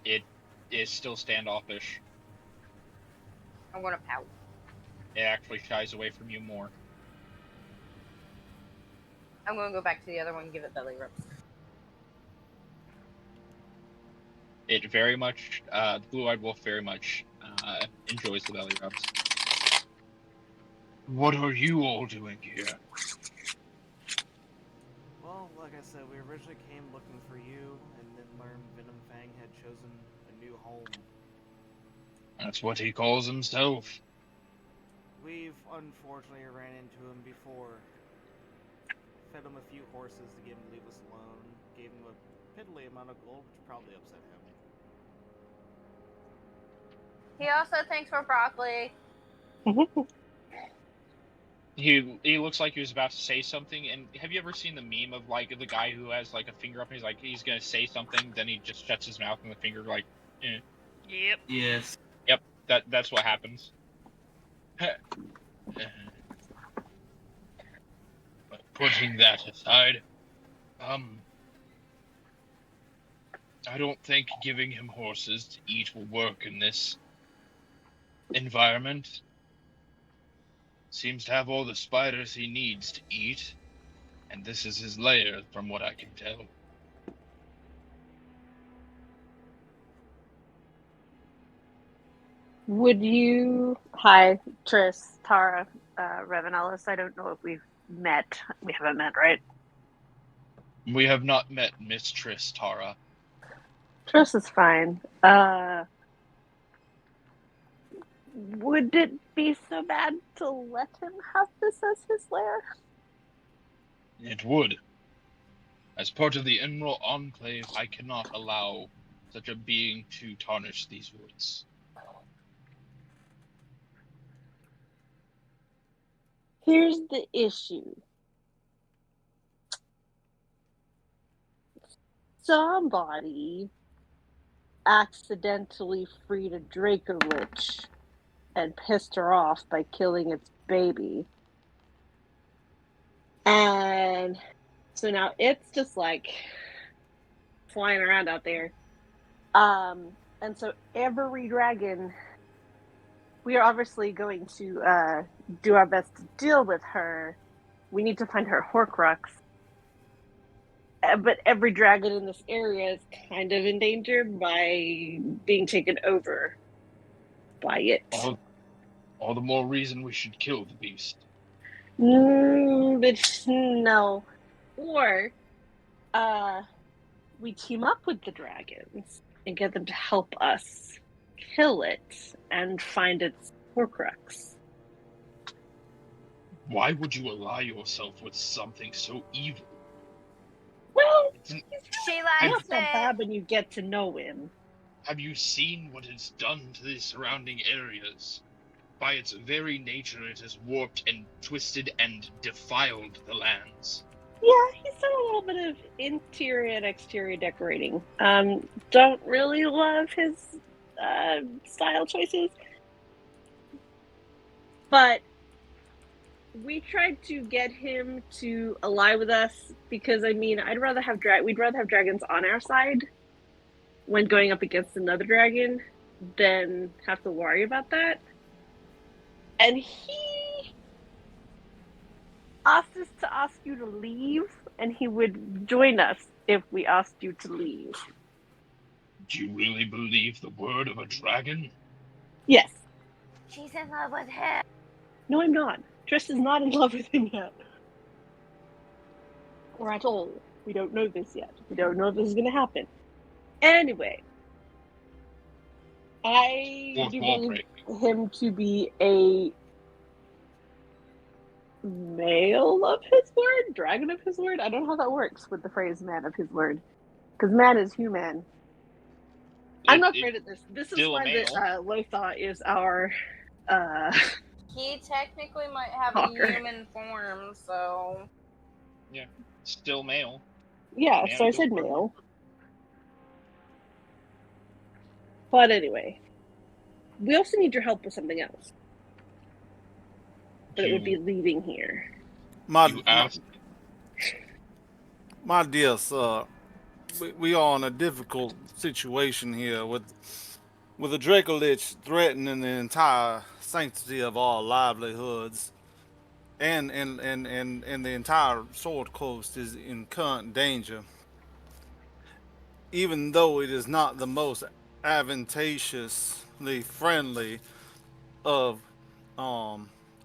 It is still standoffish. I'm gonna pout. It actually shies away from you more. I'm gonna go back to the other one and give it belly rubs. It very much, the blue-eyed wolf very much enjoys the belly rubs. What are you all doing here? Well, like I said, we originally came looking for you, and then learned Venom Fang had chosen a new home. That's what he calls himself. We've unfortunately ran into him before. Fed him a few horses to get him to leave us alone. Gave him a piddly amount of gold, which probably upset him. He also thanks for broccoli. He looks like he was about to say something. And have you ever seen the meme of like the guy who has like a finger up and he's like he's gonna say something, then he just shuts his mouth and the finger like, eh. Yep. Yes. Yep, that's what happens. But putting that aside, I don't think giving him horses to eat will work in this environment. Seems to have all the spiders he needs to eat, and this is his lair, from what I can tell. Would you... Hi, Triss, Tara, Revanellis. I don't know if we've met. We haven't met, right? We have not met Miss Triss, Tara. Triss is fine. Would it be so bad to let him have this as his lair? It would. As part of the Emerald Enclave, I cannot allow such a being to tarnish these woods. Here's the issue. Somebody accidentally freed a Draco Lich and pissed her off by killing its baby. And so now it's just like flying around out there. And so every dragon, we are obviously going to do our best to deal with her. We need to find her Horcrux. But every dragon in this area is kind of endangered by being taken over by it. All the more reason we should kill the beast. But no. Or we team up with the dragons and get them to help us kill it and find its Horcrux. Why would you ally yourself with something so evil? Well, She not likes so it. bad when you get to know him. Have you seen what it's done to the surrounding areas? By its very nature, it has warped and twisted and defiled the lands. Yeah, he's done a little bit of interior and exterior decorating. Don't really love his style choices. But we tried to get him to ally with us because, I mean, we'd rather have dragons on our side when going up against another dragon than have to worry about that. And he asked us to ask you to leave, and he would join us if we asked you to leave. Do you really believe the word of a dragon? Yes. She's in love with him. No, I'm not. Triss is not in love with him yet. Or at all. We don't know this yet. We don't know if this is going to happen. Anyway. I do believe him to be a male of his word? Dragon of his word? I don't know how that works with the phrase man of his word. Because man is human. I'm not great at this. This is why Lothar is our... He technically might have Talker. a human form, so... Yeah, still male. Yeah, Man so I of said his word. male. But anyway. We also need your help with something else. But it would be leaving here. My dear sir, we are in a difficult situation here with a Draco Lich threatening the entire sanctity of our livelihoods, and the entire Sword Coast is in current danger. Even though it is not the most advantageous the friendly of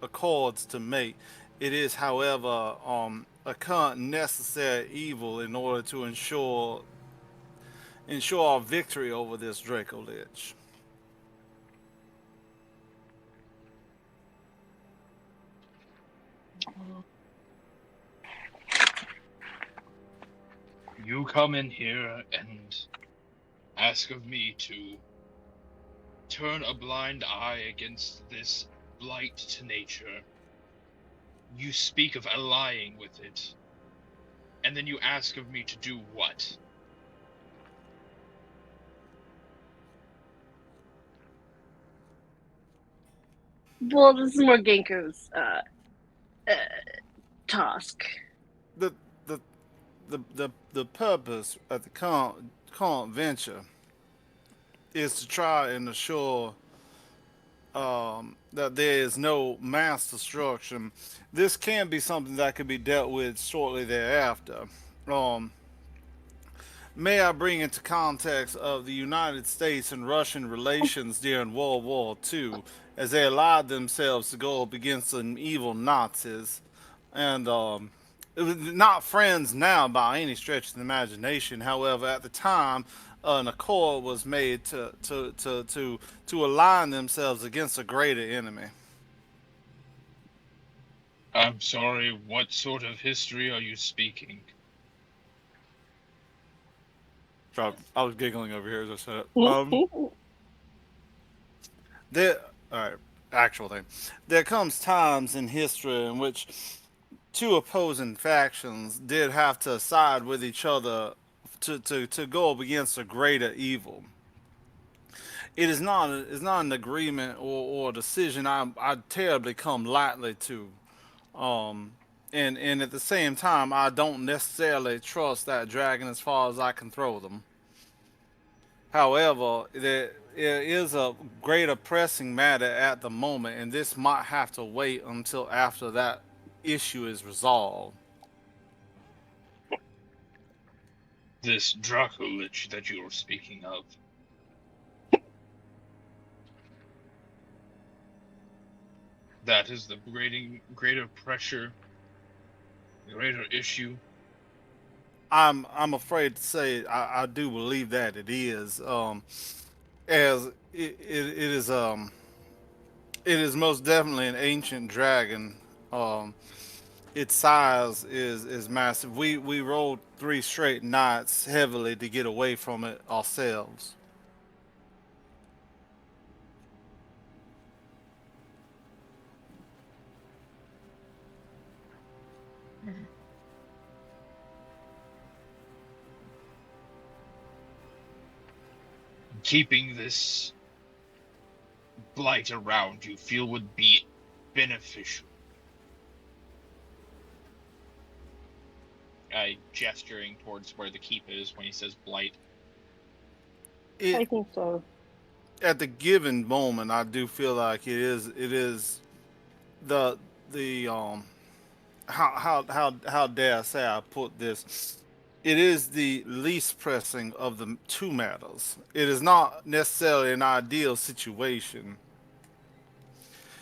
accords to make. It is, however, a current necessary evil in order to ensure our victory over this Draco Lich. You come in here and ask of me to turn a blind eye against this blight to nature. You speak of allying with it, and then you ask of me to do what? Well, this is more Genko's task. The the the purpose of the current venture is to try and assure that there is no mass destruction. This can be something that could be dealt with shortly thereafter. Um, May I bring into context of the United States and Russian relations during World War II, as they allowed themselves to go up against some evil Nazis, and it was not friends now by any stretch of the imagination. However, at the time, an accord was made to align themselves against a greater enemy. I'm sorry, what sort of history are you speaking? I was giggling over here as I said it. There, all right, actual thing. There comes times in history in which two opposing factions did have to side with each other to go up against a greater evil. It's not an agreement or a decision I terribly come lightly to. Um, and at the same time, I don't necessarily trust that dragon as far as I can throw them. However, there is a greater pressing matter at the moment, and this might have to wait until after that issue is resolved. This Dracolich that you were speaking of. That is the greater pressure, greater issue. I'm afraid to say I do believe that it is. As it is most definitely an ancient dragon. Um, its size is massive. We rolled 3 straight nights heavily to get away from it ourselves. Keeping this blight around you feel would be beneficial. Gesturing towards where the keep is when he says blight. I think so. At the given moment, I do feel like it is the how dare I say I put this? It is the least pressing of the two matters. It is not necessarily an ideal situation.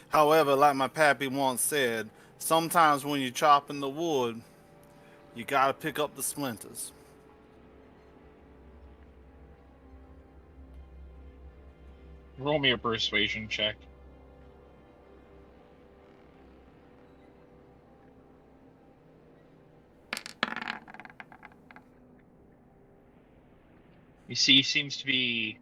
However, like my pappy once said, sometimes when you're chopping the wood, you gotta pick up the splinters. Roll me a persuasion check. You see, he seems to be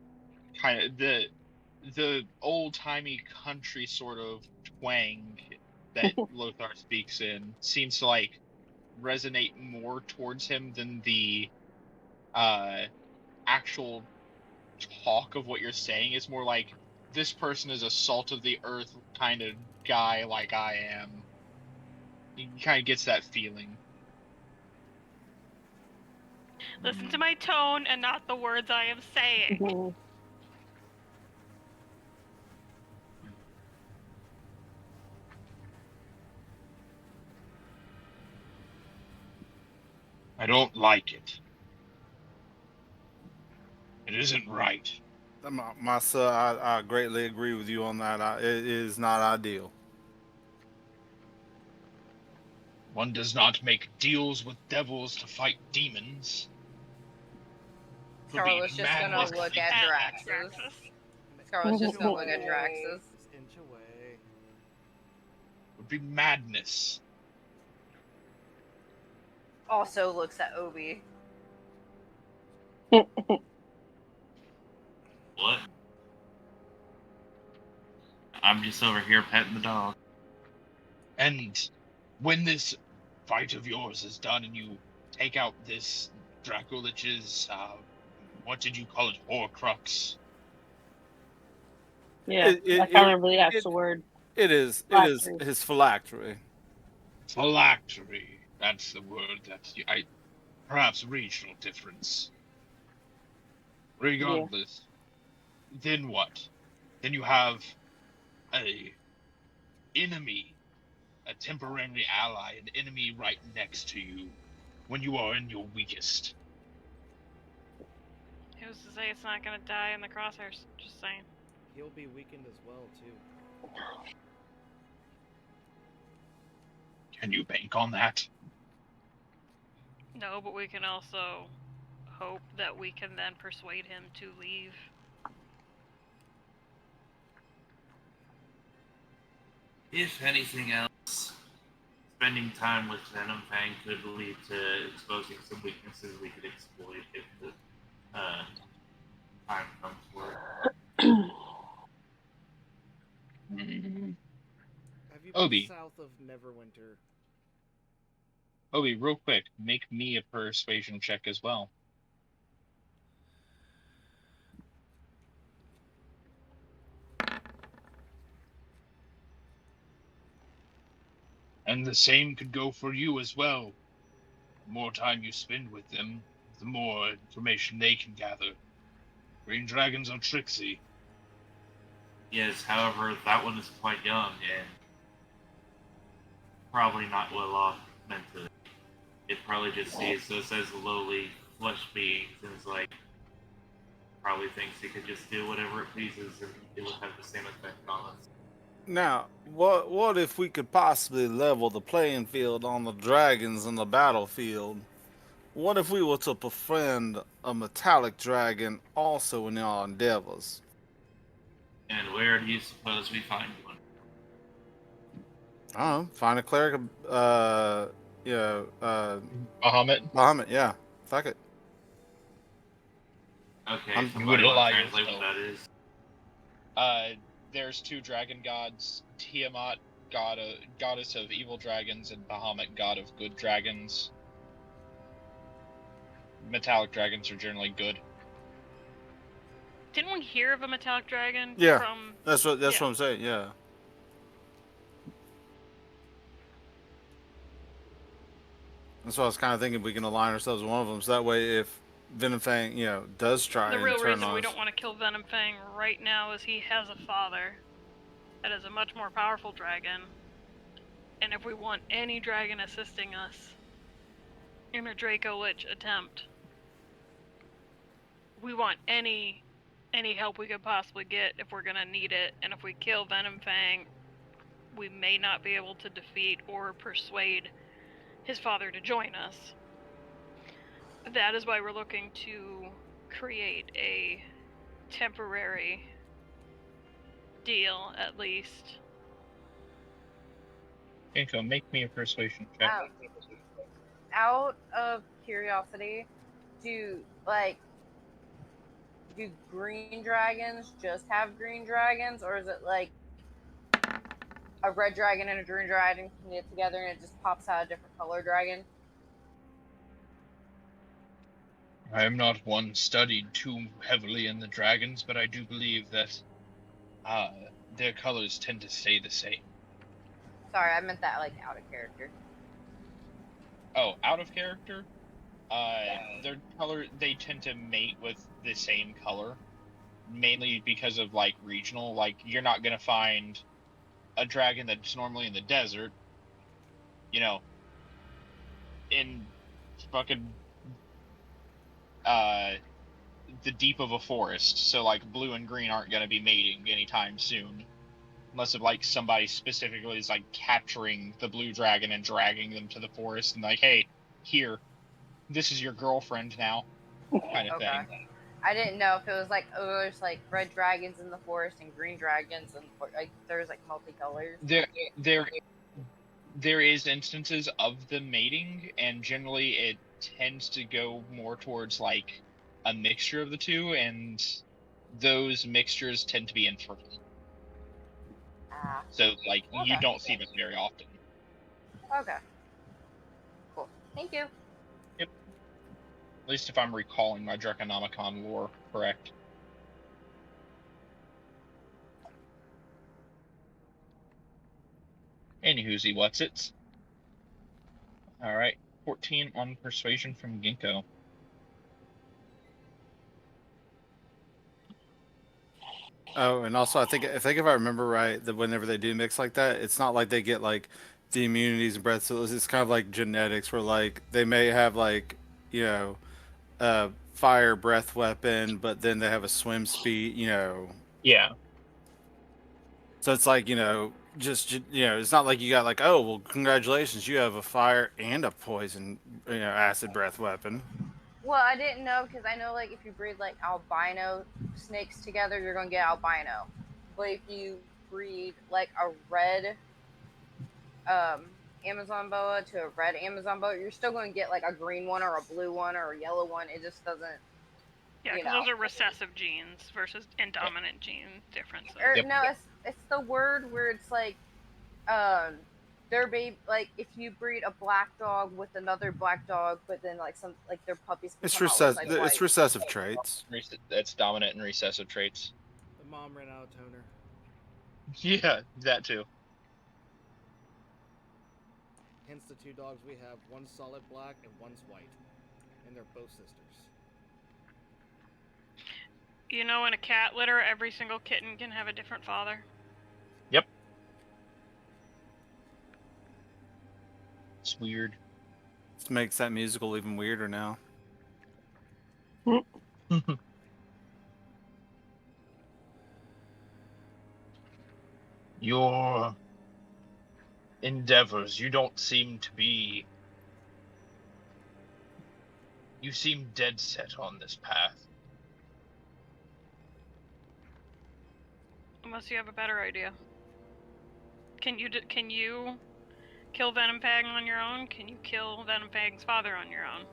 kind of the old-timey country sort of twang that Lothar speaks in seems to like resonate more towards him than the actual talk of what you're saying. Is more like, this person is a salt of the earth kind of guy like I am. He kind of gets that feeling. Listen to my tone and not the words I am saying. Mm-hmm. I don't like it. It isn't right. My sir, I greatly agree with you on that. It is not ideal. One does not make deals with devils to fight demons. Scarlett's just gonna look at Drax's. Scarlett's just gonna look at Drax's. Just inch away. Would be madness. Also looks at Obi. What? I'm just over here petting the dog. And when this fight of yours is done and you take out this Dracolich's, what did you call it, Horcrux? Yeah, I can't remember the actual word. It is his phylactery. Phylactery. That's the word. Perhaps regional difference. Regardless, then what? Then you have a enemy, a temporary ally, an enemy right next to you when you are in your weakest. Who's to say it's not gonna die in the crosshairs? Just saying. He'll be weakened as well, too. Can you bank on that? No, but we can also hope that we can then persuade him to leave. If anything else, spending time with Venom Fang could lead to exposing some weaknesses we could exploit if the time comes for it. Have you been Obi. south of Neverwinter? Obi, real quick, make me a persuasion check as well. And the same could go for you as well. The more time you spend with them, the more information they can gather. Green dragons are tricksy. Yes, however, that one is quite young and probably not well off mentally. It probably just sees us as lowly flesh beings and is like, probably thinks it could just do whatever it pleases and it would have the same effect on us. Now, what if we could possibly level the playing field on the dragons in the battlefield? What if we were to befriend a metallic dragon also in our endeavors? And where do you suppose we find one? I don't know. Find a cleric. Bahamut? Bahamut, yeah. Fuck it. Okay, somebody want to translate what that is? There's two dragon gods, Tiamat, goddess of evil dragons, and Bahamut, god of good dragons. Metallic dragons are generally good. Didn't we hear of a metallic dragon? Yeah, From... that's what I'm saying. Yeah. That's what I was kind of thinking. We can align ourselves with one of them, so that way, if Venom Fang, does try the and real turn reason on we us. don't want to kill Venom Fang right now is he has a father that is a much more powerful dragon, and if we want any dragon assisting us in a Draco Lich attempt, we want any help we could possibly get if we're gonna need it. And if we kill Venom Fang, we may not be able to defeat or persuade his father to join us. That is why we're looking to create a temporary deal, at least. Inko, make me a persuasion check. Out of curiosity, do green dragons just have green dragons, or is it like a red dragon and a green dragon can get together and it just pops out a different color dragon? I am not one studied too heavily in the dragons, but I do believe that their colors tend to stay the same. Sorry, I meant that like out of character. Oh, out of character? Their color, they tend to mate with the same color, mainly because of like regional. Like, you're not gonna find a dragon that's normally in the desert, in fucking the deep of a forest, so like blue and green aren't going to be mating anytime soon. Unless if like somebody specifically is like capturing the blue dragon and dragging them to the forest and like, hey, here, this is your girlfriend now, kind of thing. I didn't know if it was like, oh, there's like red dragons in the forest and green dragons, and like there's like multicolors. There is instances of the mating, and generally it tends to go more towards like a mixture of the two, and those mixtures tend to be infertile. So like you don't see them very often. Okay. Cool. Thank you. Yep. At least if I'm recalling my Draconomicon lore correct. Anywhoosy, what's it? Alright, 14 on persuasion from Ginkgo. Oh, and also I think if I remember right, that whenever they do mix like that, it's not like they get like the immunities and breath cells. It's kind of like genetics, where like they may have like, you know, a fire breath weapon, but then they have a swim speed, you know. Yeah. So it's like, you know, just, you know, it's not like you got like, oh, well, congratulations, you have a fire and a poison, you know, acid breath weapon. Well, I didn't know, because I know like if you breed like albino snakes together, you're gonna get albino. But if you breed like a red Amazon boa to a red Amazon boa, you're still gonna get like a green one or a blue one or a yellow one. It just doesn't. Yeah, because those are recessive genes versus dominant gene differences. No, it's the word where it's like, their baby, like if you breed a black dog with another black dog, but then like some like their puppies. It's recessive traits. It's dominant and recessive traits. The mom ran out of toner. Yeah, that too. Hence the two dogs we have, one's solid black and one's white. And they're both sisters. You know, in a cat litter, every single kitten can have a different father. Yep. It's weird. This makes that musical even weirder now. Your endeavors, you don't seem to be... You seem dead set on this path. Unless you have a better idea. Can you kill Venompag on your own? Can you kill Venompag's father on your own?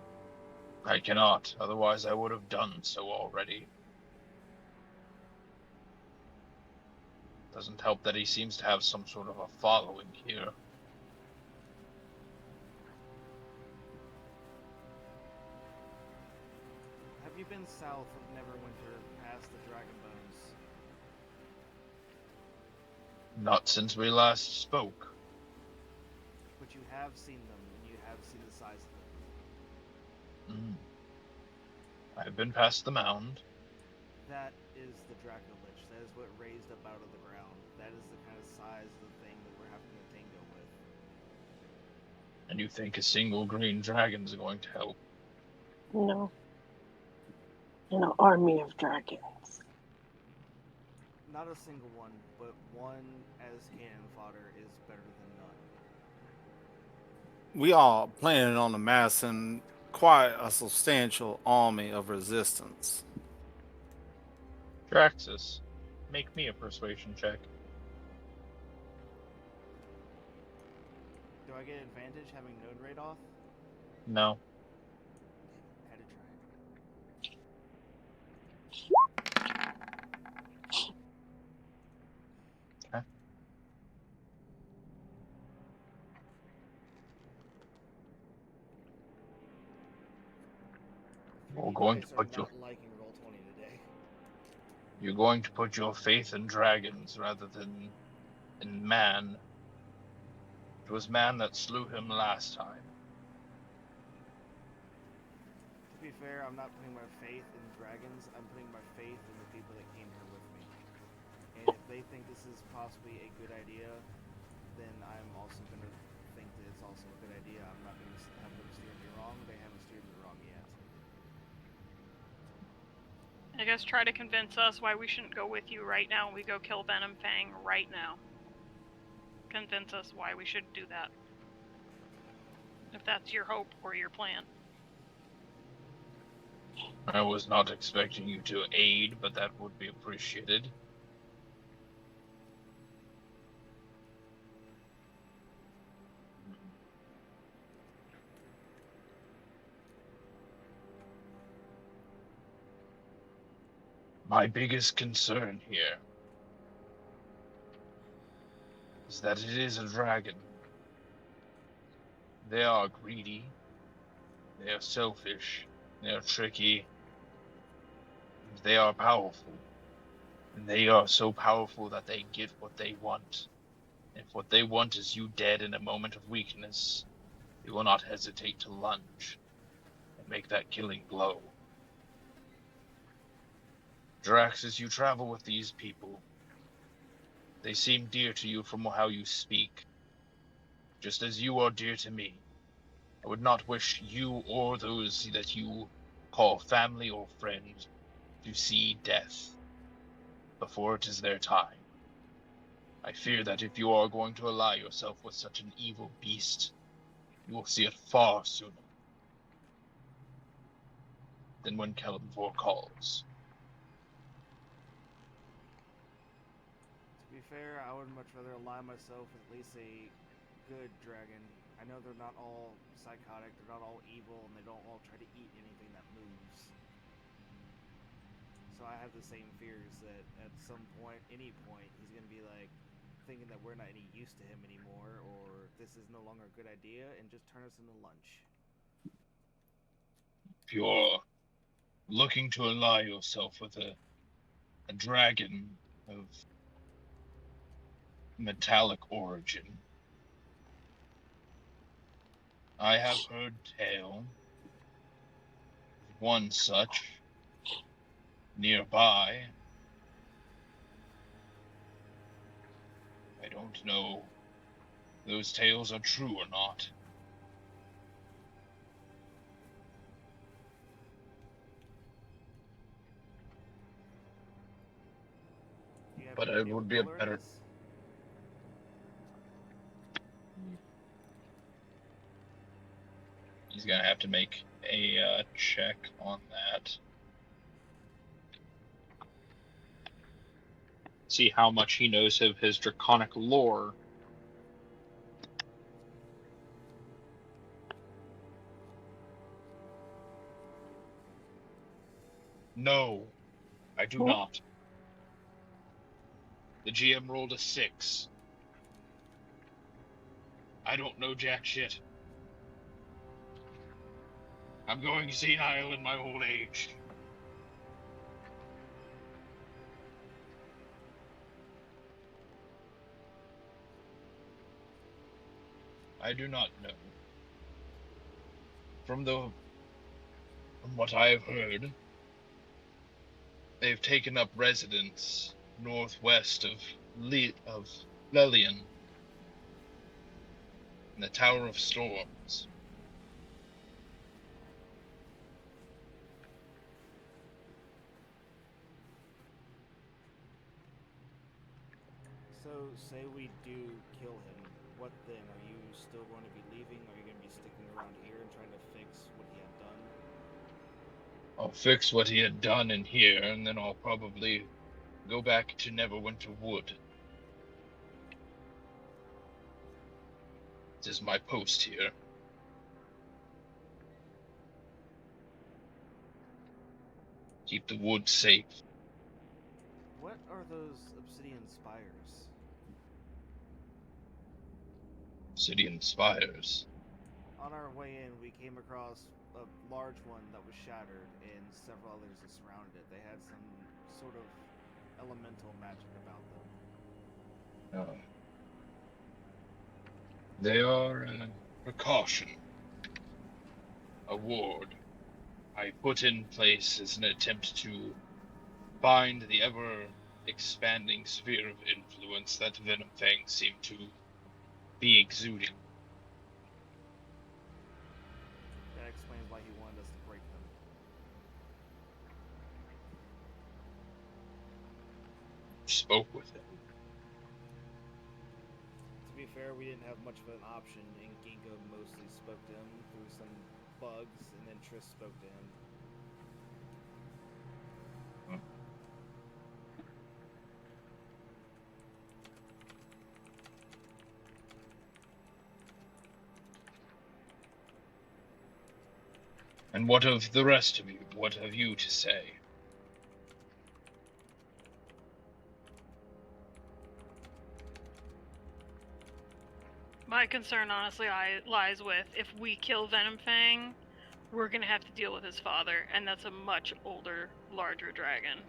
I cannot, otherwise I would have done so already. Doesn't help that he seems to have some sort of a following here. Have you been south of Neverwinter past the Dragon Bones? Not since we last spoke. But you have seen them, and you have seen the size of them. I've been past the mound. That is the Draco Lich. That is what raised up out of the ground. That is the kind of size of the thing that we're having to tango with. And you think a single green dragon is going to help? No. An army of dragons. Not a single one, but one as cannon fodder is better than none. We are planning on amassing quite a substantial army of resistance. Draxus, make me a persuasion check. Do I get advantage having Node Raid off? No. Had to try. Okay. You're going to put your You're going to put your faith in dragons rather than in man. It was man that slew him last time. To be fair, I'm not putting my faith in dragons. I'm putting my faith in the people that came here with me. And if they think this is possibly a good idea, then I'm also going to think that it's also a good idea. I'm not going to have them steer me wrong. They haven't steered me wrong yet. I guess try to convince us why we shouldn't go with you right now. We go kill Venom Fang right now. Convince us why we should do that. If that's your hope or your plan. I was not expecting you to aid, but that would be appreciated. My biggest concern here is that it is a dragon. They are greedy, they are selfish, they are tricky, and they are powerful. And they are so powerful that they get what they want. If what they want is you dead in a moment of weakness, they will not hesitate to lunge and make that killing blow. Drax, as you travel with these people, they seem dear to you from how you speak, just as you are dear to me. I would not wish you or those that you call family or friend to see death before it is their time. I fear that if you are going to ally yourself with such an evil beast, you will see it far sooner than when Celeborn calls. To be fair, I would much rather ally myself with at least a good dragon. I know they're not all psychotic, they're not all evil, and they don't all try to eat anything that moves. So I have the same fears that at some point, any point, he's going to be like, thinking that we're not any use to him anymore, or this is no longer a good idea, and just turn us into lunch. If you're looking to ally yourself with a dragon of metallic origin, I have heard tale of one such nearby. I don't know if those tales are true or not. But it would be a better... He's gonna have to make a check on that. See how much he knows of his draconic lore. No, I do not. The GM rolled a 6. I don't know jack shit. I'm going senile in my old age. I do not know. From what I have heard, they've taken up residence northwest of Lelian, in the Tower of Storms. So, say we do kill him, what then? Are you still going to be leaving? Are you going to be sticking around here and trying to fix what he had done? I'll fix what he had done in here, and then I'll probably go back to Neverwinter Wood. This is my post here. Keep the wood safe. What are those obsidian spires? Obsidian spires. On our way in, we came across a large one that was shattered, and several others that surrounded it. They had some sort of elemental magic about them. They are a precaution. A ward I put in place as an attempt to bind the ever-expanding sphere of influence that Venom Fang seemed to be exuding. That explains why he wanted us to break them. spoke with him. To be fair, we didn't have much of an option, and Ginkgo mostly spoke to him through some bugs, and then Triss spoke to him. And what of the rest of you? What have you to say? My concern, honestly, lies with if we kill Venomfang, we're gonna have to deal with his father, and that's a much older, larger dragon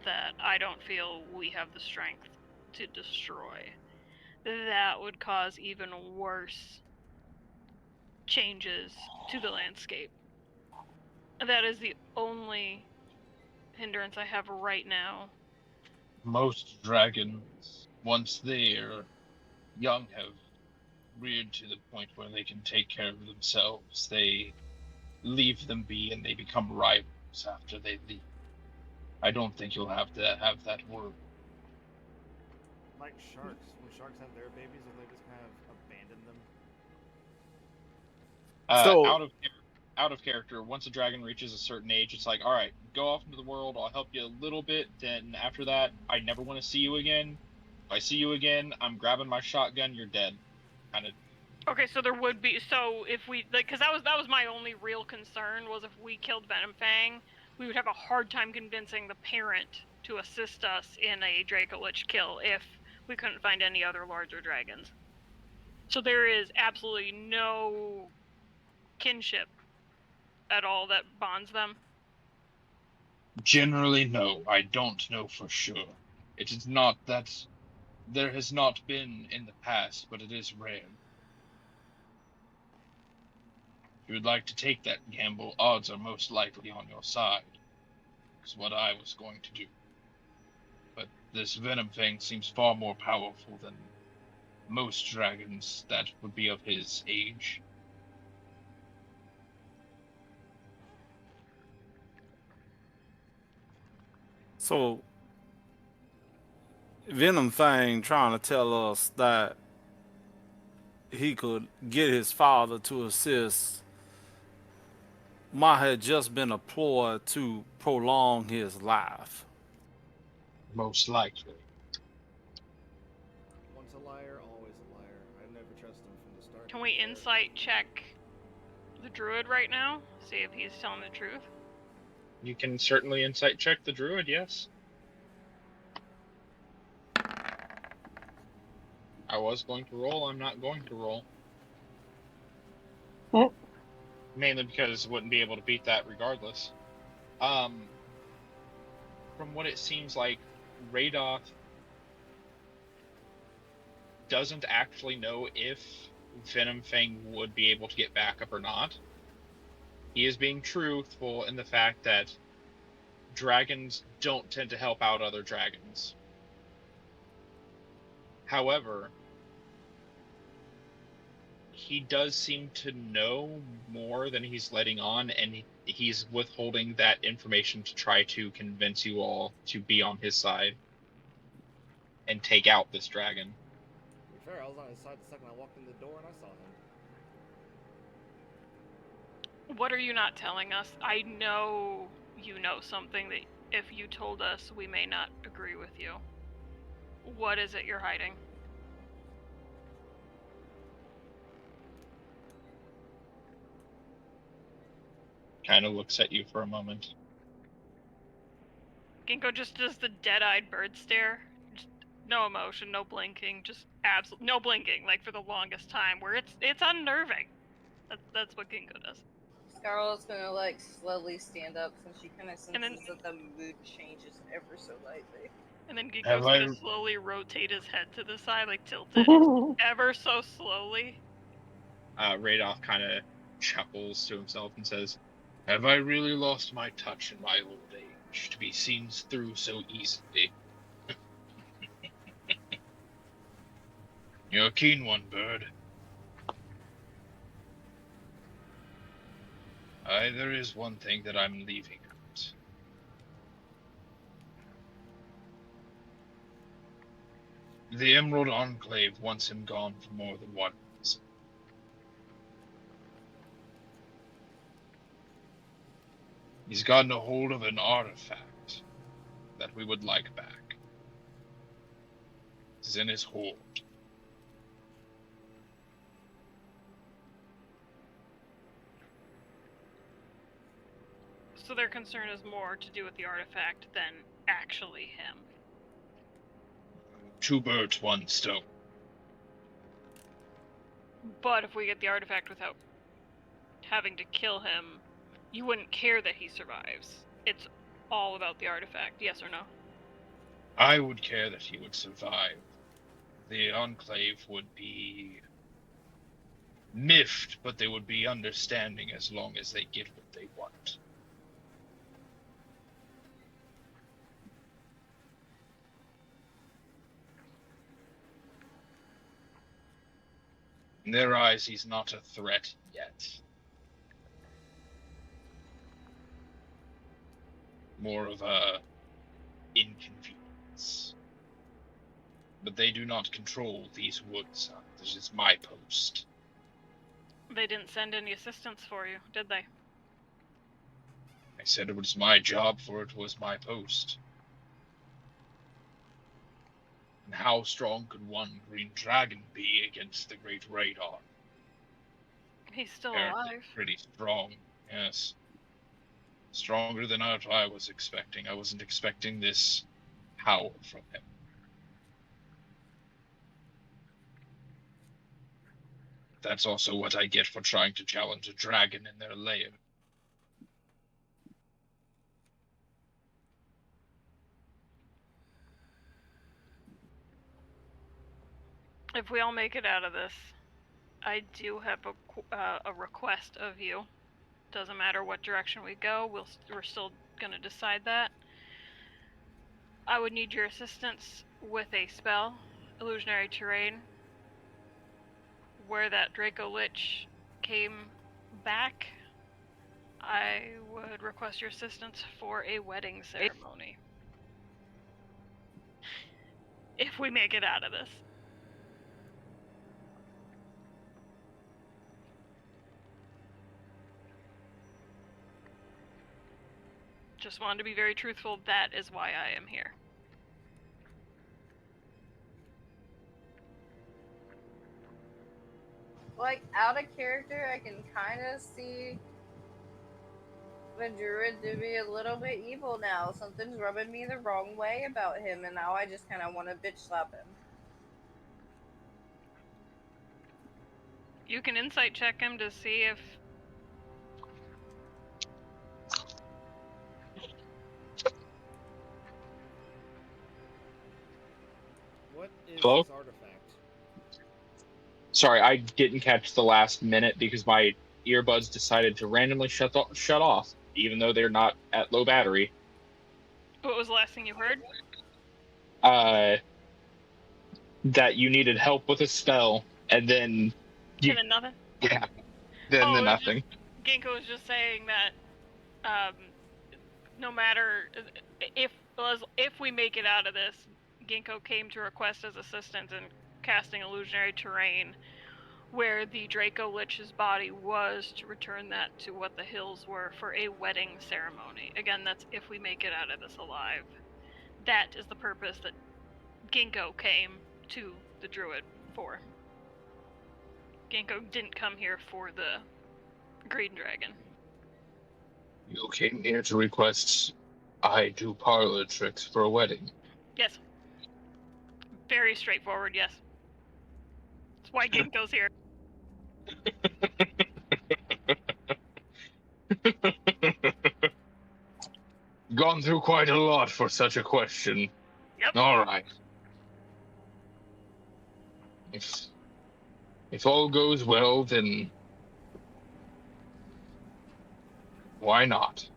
that I don't feel we have the strength to destroy. That would cause even worse changes to the landscape. That is the only hindrance I have right now. Most dragons, once they're young, have reared to the point where they can take care of themselves. They leave them be and they become rivals after they leave. I don't think you'll have to have that worry. Like sharks. When sharks have their babies, or they just kind of abandon them? Out of character, once a dragon reaches a certain age, it's like, all right, go off into the world, I'll help you a little bit, then after that, I never want to see you again. If I see you again, I'm grabbing my shotgun, you're dead. Kind of. Okay, so there would be, so if we, like, because that was my only real concern, was if we killed Venomfang, we would have a hard time convincing the parent to assist us in a Dracolich kill if we couldn't find any other larger dragons. So there is absolutely no kinship at all that bonds them? Generally, no. I don't know for sure. It is not that there has not been in the past, but it is rare. If you would like to take that gamble, odds are most likely on your side. Is what I was going to do. But this Venomfang seems far more powerful than most dragons that would be of his age. So, Venomfang trying to tell us that he could get his father to assist might have just been a ploy to prolong his life. Most likely. Once a liar, always a liar. I never trust him from the start. Can we insight check the druid right now? See if he's telling the truth? You can certainly insight check the druid, yes. I was going to roll, I'm not going to roll. Oh. Mainly because I wouldn't be able to beat that regardless. From what it seems like, Radoth doesn't actually know if Venomfang would be able to get back up or not. He is being truthful in the fact that dragons don't tend to help out other dragons. However, he does seem to know more than he's letting on, and he's withholding that information to try to convince you all to be on his side and take out this dragon. To be fair, I was on his side the second I walked in the door and I saw him. What are you not telling us? I know you know something that if you told us, we may not agree with you. What is it you're hiding? Kind of looks at you for a moment. Ginkgo just does the dead-eyed bird stare. Just no emotion, no blinking, just no blinking, like for the longest time, where it's unnerving. That's what Ginkgo does. Scarlet's gonna like slowly stand up since she kind of senses that the mood changes ever so lightly. And then Ginkgo's gonna slowly rotate his head to the side, like tilt it ever so slowly. Radoth kind of chuckles to himself and says, "Have I really lost my touch in my old age to be seen through so easily?" You're a keen one, bird. There is one thing that I'm leaving out. The Emerald Enclave wants him gone for more than one reason. He's gotten a hold of an artifact that we would like back. It's in his hoard. So their concern is more to do with the artifact than actually him. Two birds, one stone. But if we get the artifact without having to kill him, you wouldn't care that he survives. It's all about the artifact, yes or no? I would care that he would survive. The Enclave would be miffed, but they would be understanding as long as they get what they want. In their eyes, he's not a threat yet. More of a inconvenience. But they do not control these woods. This is my post. They didn't send any assistance for you, did they? I said it was my job, for it was my post. And how strong could one green dragon be against the great radar? He's still They're alive. pretty strong, yes. Stronger than I was expecting. I wasn't expecting this power from him. That's also what I get for trying to challenge a dragon in their lair. If we all make it out of this, I do have a request of you. Doesn't matter what direction we go, we're still gonna decide that. I would need your assistance with a spell, Illusionary Terrain, where that Draco Lich came back. I would request your assistance for a wedding ceremony. If we make it out of this. Just wanted to be very truthful. That is why I am here. Like, out of character, I can kind of see the druid to be a little bit evil now. Something's rubbing me the wrong way about him, and now I just kind of want to bitch slap him. You can insight check him to see if... What is Hello? this artifact? Sorry, I didn't catch the last minute because my earbuds decided to randomly shut off, even though they're not at low battery. What was the last thing you heard? That you needed help with a spell, and then And then nothing? yeah, then nothing. Ginkgo was just saying that no matter if we make it out of this, Ginkgo came to request his assistance in casting Illusionary Terrain, where the Draco Lich's body was, to return that to what the hills were for a wedding ceremony. Again, that's if we make it out of this alive. That is the purpose that Ginkgo came to the druid for. Ginkgo didn't come here for the green dragon. You came here to request I do parlor tricks for a wedding. Yes. Very straightforward, yes. That's why Ginkgo's here. Gone through quite a lot for such a question. Yep. Alright. If all goes well, then why not?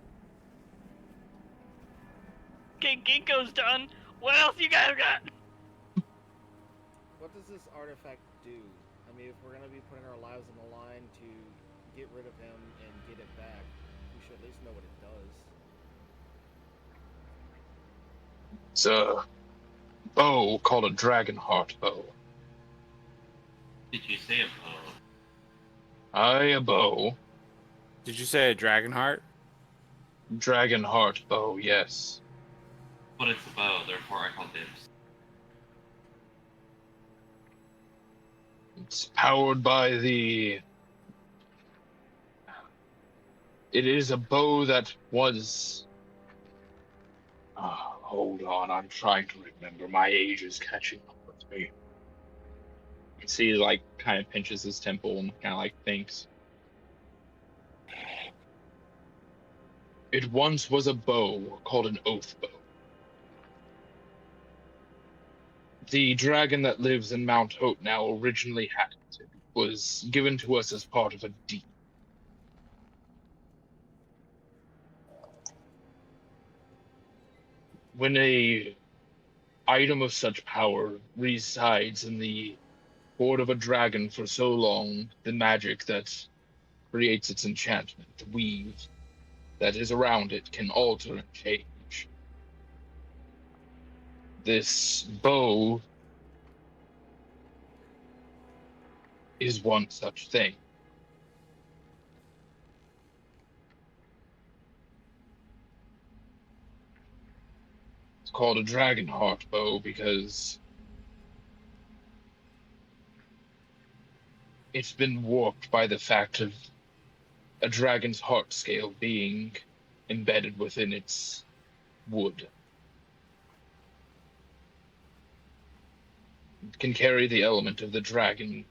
Okay, Ginkgo's done. What else you guys got? What does this artifact do? I mean, if we're gonna be putting our lives on the line to get rid of him and get it back, we should at least know what it does. It's a bow called a dragonheart bow. Did you say a bow? Aye, a bow. Did you say a dragonheart? Dragonheart bow, yes. But it's a bow, therefore I call dibs. It's powered by the... It is a bow that was... hold on, I'm trying to remember. My age is catching up with me. You see, he, like, kind of pinches his temple and kind of, like, thinks. It once was a bow called an oath bow. The dragon that lives in Mount Hope now originally had it. It was given to us as part of a deed. When a item of such power resides in the hoard of a dragon for so long, the magic that creates its enchantment, the weave that is around it, can alter and change. This bow is one such thing. It's called a dragonheart bow because it's been warped by the fact of a dragon's heart scale being embedded within its wood. It can carry the element of the dragon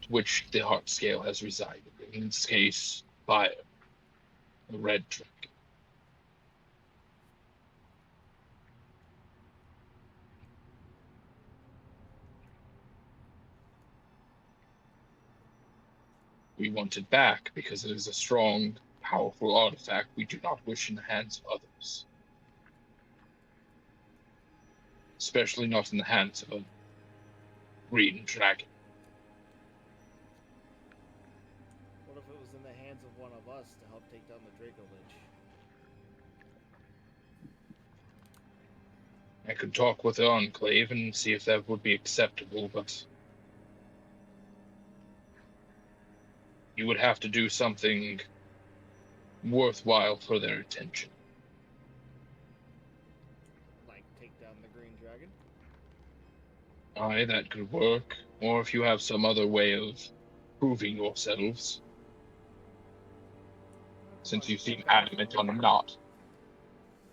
to which the heart scale has resided. In this case, fire. A red dragon. We want it back because it is a strong, powerful artifact we do not wish in the hands of others. Especially not in the hands of a green dragon. What if it was in the hands of one of us to help take down the Draco Lich? I could talk with the Enclave and see if that would be acceptable, but you would have to do something worthwhile for their attention. Like take down the green dragon? Aye, that could work. Or if you have some other way of proving yourselves. Since you seem adamant on not.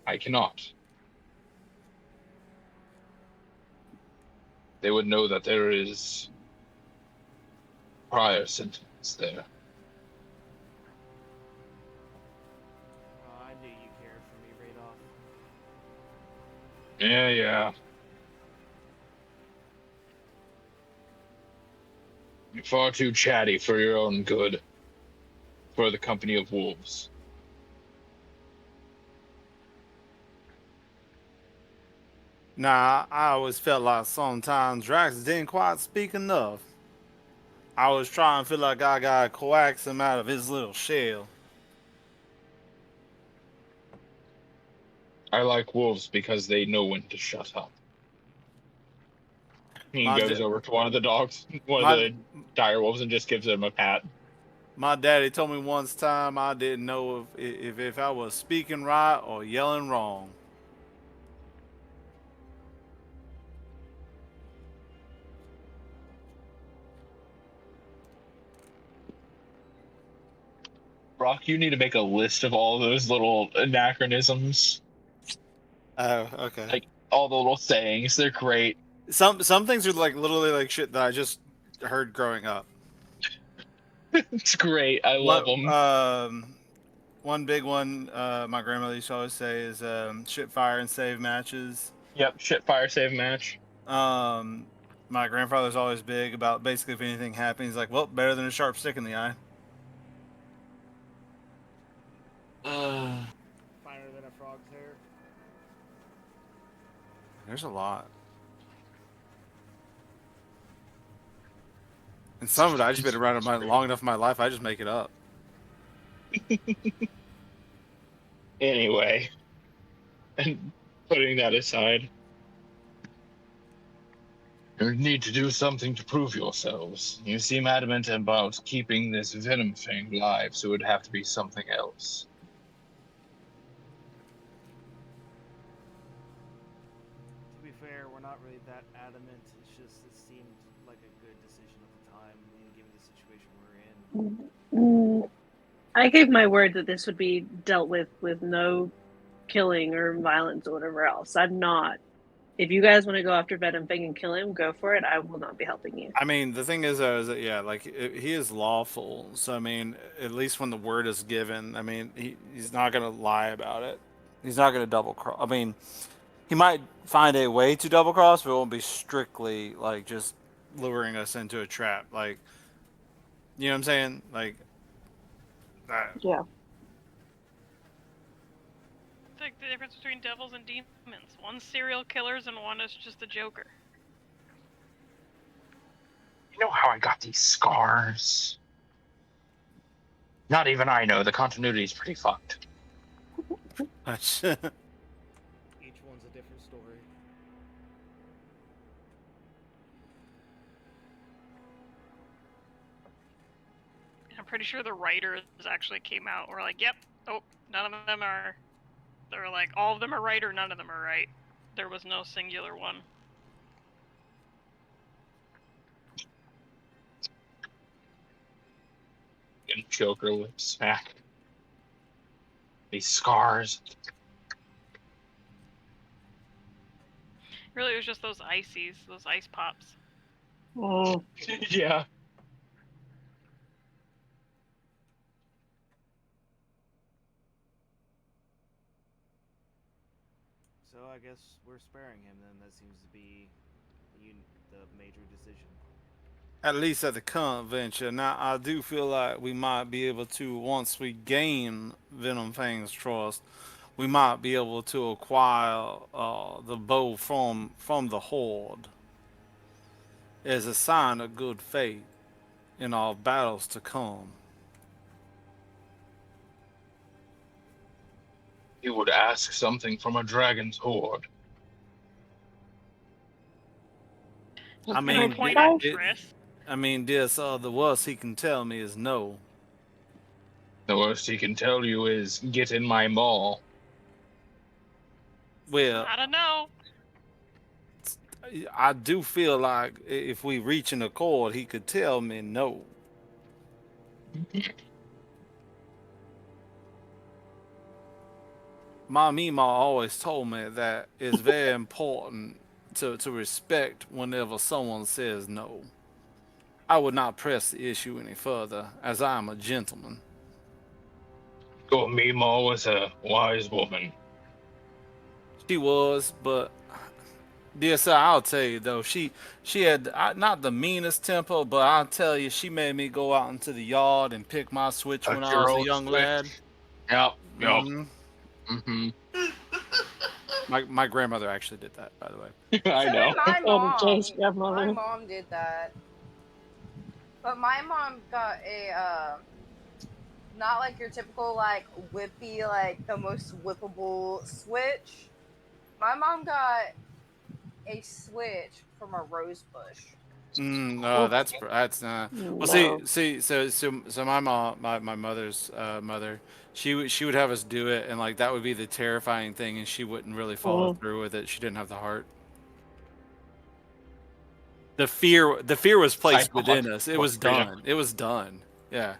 I cannot. They would know that there is prior sentiments there. I knew you cared for me, Radolf. Yeah. You're far too chatty for your own good. For the company of wolves. Nah, I always felt like sometimes Drax didn't quite speak enough. I was trying to feel like I gotta coax him out of his little shell. I like wolves because they know when to shut up. He goes over to one of the dogs, one of the dire wolves, and just gives him a pat. My daddy told me once time I didn't know if I was speaking right or yelling wrong. Brock, you need to make a list of all those little anachronisms. Oh, okay. Like all the little sayings, they're great. Some things are like literally like shit that I just heard growing up. It's great. I love them. One big one my grandmother used to always say is shit, fire, and save matches. Yep, shit, fire, save match. My grandfather's always big about basically if anything happens, he's like, well, better than a sharp stick in the eye. Finer than a frog's hair. There's a lot. And some of it I just been around long enough in my life, I just make it up. Anyway, and putting that aside, You need to do something to prove yourselves. You seem adamant about keeping this venom thing live, so it would have to be something else. To be fair, we're not really that adamant. It's just it seemed like a good decision at the time, given the situation we're in. I gave my word that this would be dealt with no killing or violence or whatever else. I'm not. If you guys want to go after Venom Thing and kill him, go for it. I will not be helping you. I mean, the thing is, though, is that yeah, like he is lawful. So I mean, at least when the word is given, I mean, he's not gonna lie about it. He's not gonna double cross. I mean, he might find a way to double cross, but it won't be strictly like just luring us into a trap. Like, you know what I'm saying? Like that. Yeah. It's like the difference between devils and demons. One's serial killers and one is just a joker. You know how I got these scars? Not even I know. The continuity is pretty fucked. Each one's a different story. I'm pretty sure the writers actually came out and were like, yep, oh, none of them are. They're like, all of them are right or none of them are right. There was no singular one. And Joker lip smack. These scars. Really, it was just those ices, those ice pops. Oh. Yeah. So I guess we're sparing him then. That seems to be the major decision. At least at the convention. Now, I do feel like we might be able to, once we gain Venom Fang's trust, we might be able to acquire the bow from the Horde as a sign of good faith in our battles to come. You would ask something from a dragon's horde. I mean, point at Chris. I mean, this the worst he can tell me is no. The worst he can tell you is, get in my mall. Well, I don't know. I do feel like if we reach an accord, he could tell me no. My Mima always told me that it's very important to respect whenever someone says no. I would not press the issue any further, as I am a gentleman. Your Mima was a wise woman. She was, but dear sir, I'll tell you though, she had not the meanest temper, but I'll tell you, she made me go out into the yard and pick my switch when I was a young lad. Yep. Mm-hmm. My grandmother actually did that, by the way. So I know. My mom did that. But my mom got a not like your typical like whippy, like the most whippable switch. My mom got a switch from a rose bush. No, that's not. Well, see, so my mom, my mother's mother, she would have us do it, and like that would be the terrifying thing, and she wouldn't really follow through with it. She didn't have the heart. The fear was placed within us. It was done. It was done. Yeah.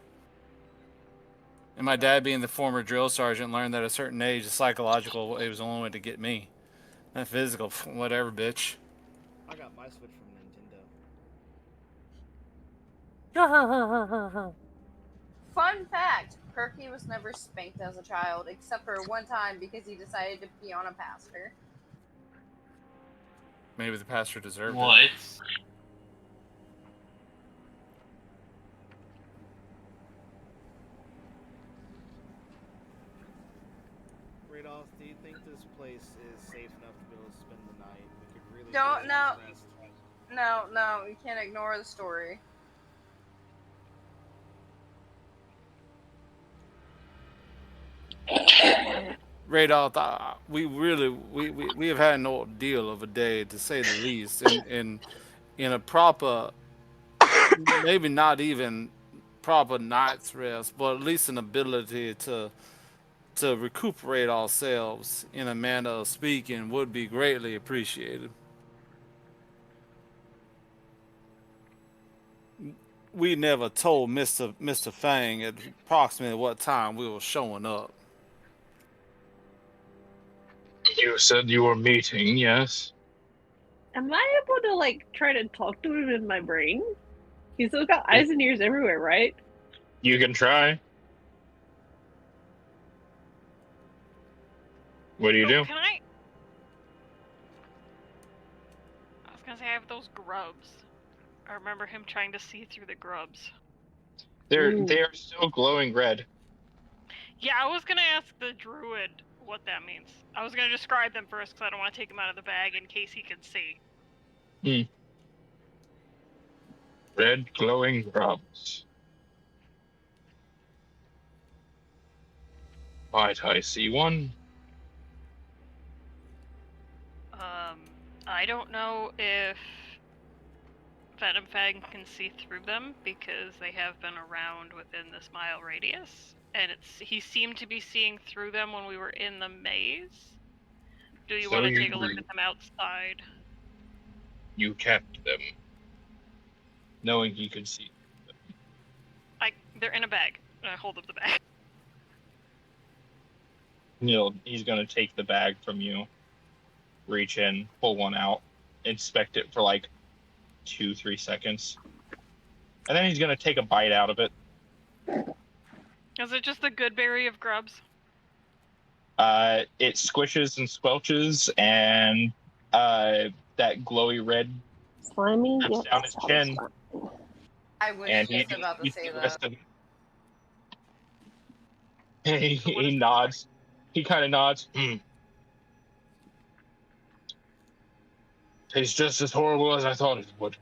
And my dad, being the former drill sergeant, learned that at a certain age, the psychological it was the only way to get me. Not physical, whatever, bitch. I got my Switch from Nintendo. Fun fact: Perky was never spanked as a child, except for one time because he decided to pee on a pastor. Maybe the pastor deserved What? it. Radolph, do you think this place is safe enough to be able to spend the night? We could really Don't no, rest. no, you can't ignore the story. Radolph, we have had an ordeal of a day, to say the least, and in a proper, maybe not even proper night's rest, but at least an ability to recuperate ourselves in a manner of speaking would be greatly appreciated. We never told Mr. Fang at approximately what time we were showing up. You said you were meeting, yes? Am I able to, like, try to talk to him in my brain? He's still got eyes and ears everywhere, right? You can try. What do you do? Can I was gonna say I have those grubs. I remember him trying to see through the grubs. They are still glowing red. Yeah, I was gonna ask the druid what that means. I was gonna describe them first because I don't want to take them out of the bag in case he can see. Red glowing grubs. Might I see one? I don't know if Venom Fang can see through them because they have been around within this mile radius, and he seemed to be seeing through them when we were in the maze. Do you want to take a look at them outside? You kept them, knowing he could see them. They're in a bag. I hold up the bag. He's gonna take the bag from you, reach in, pull one out, inspect it for like 2-3 seconds, and then he's gonna take a bite out of it. Is it just the good berry of grubs? It squishes and squelches, and that glowy red slimy drips down his chin. I was And just about to say that. He nods. He kind of nods. Tastes just as horrible as I thought it would.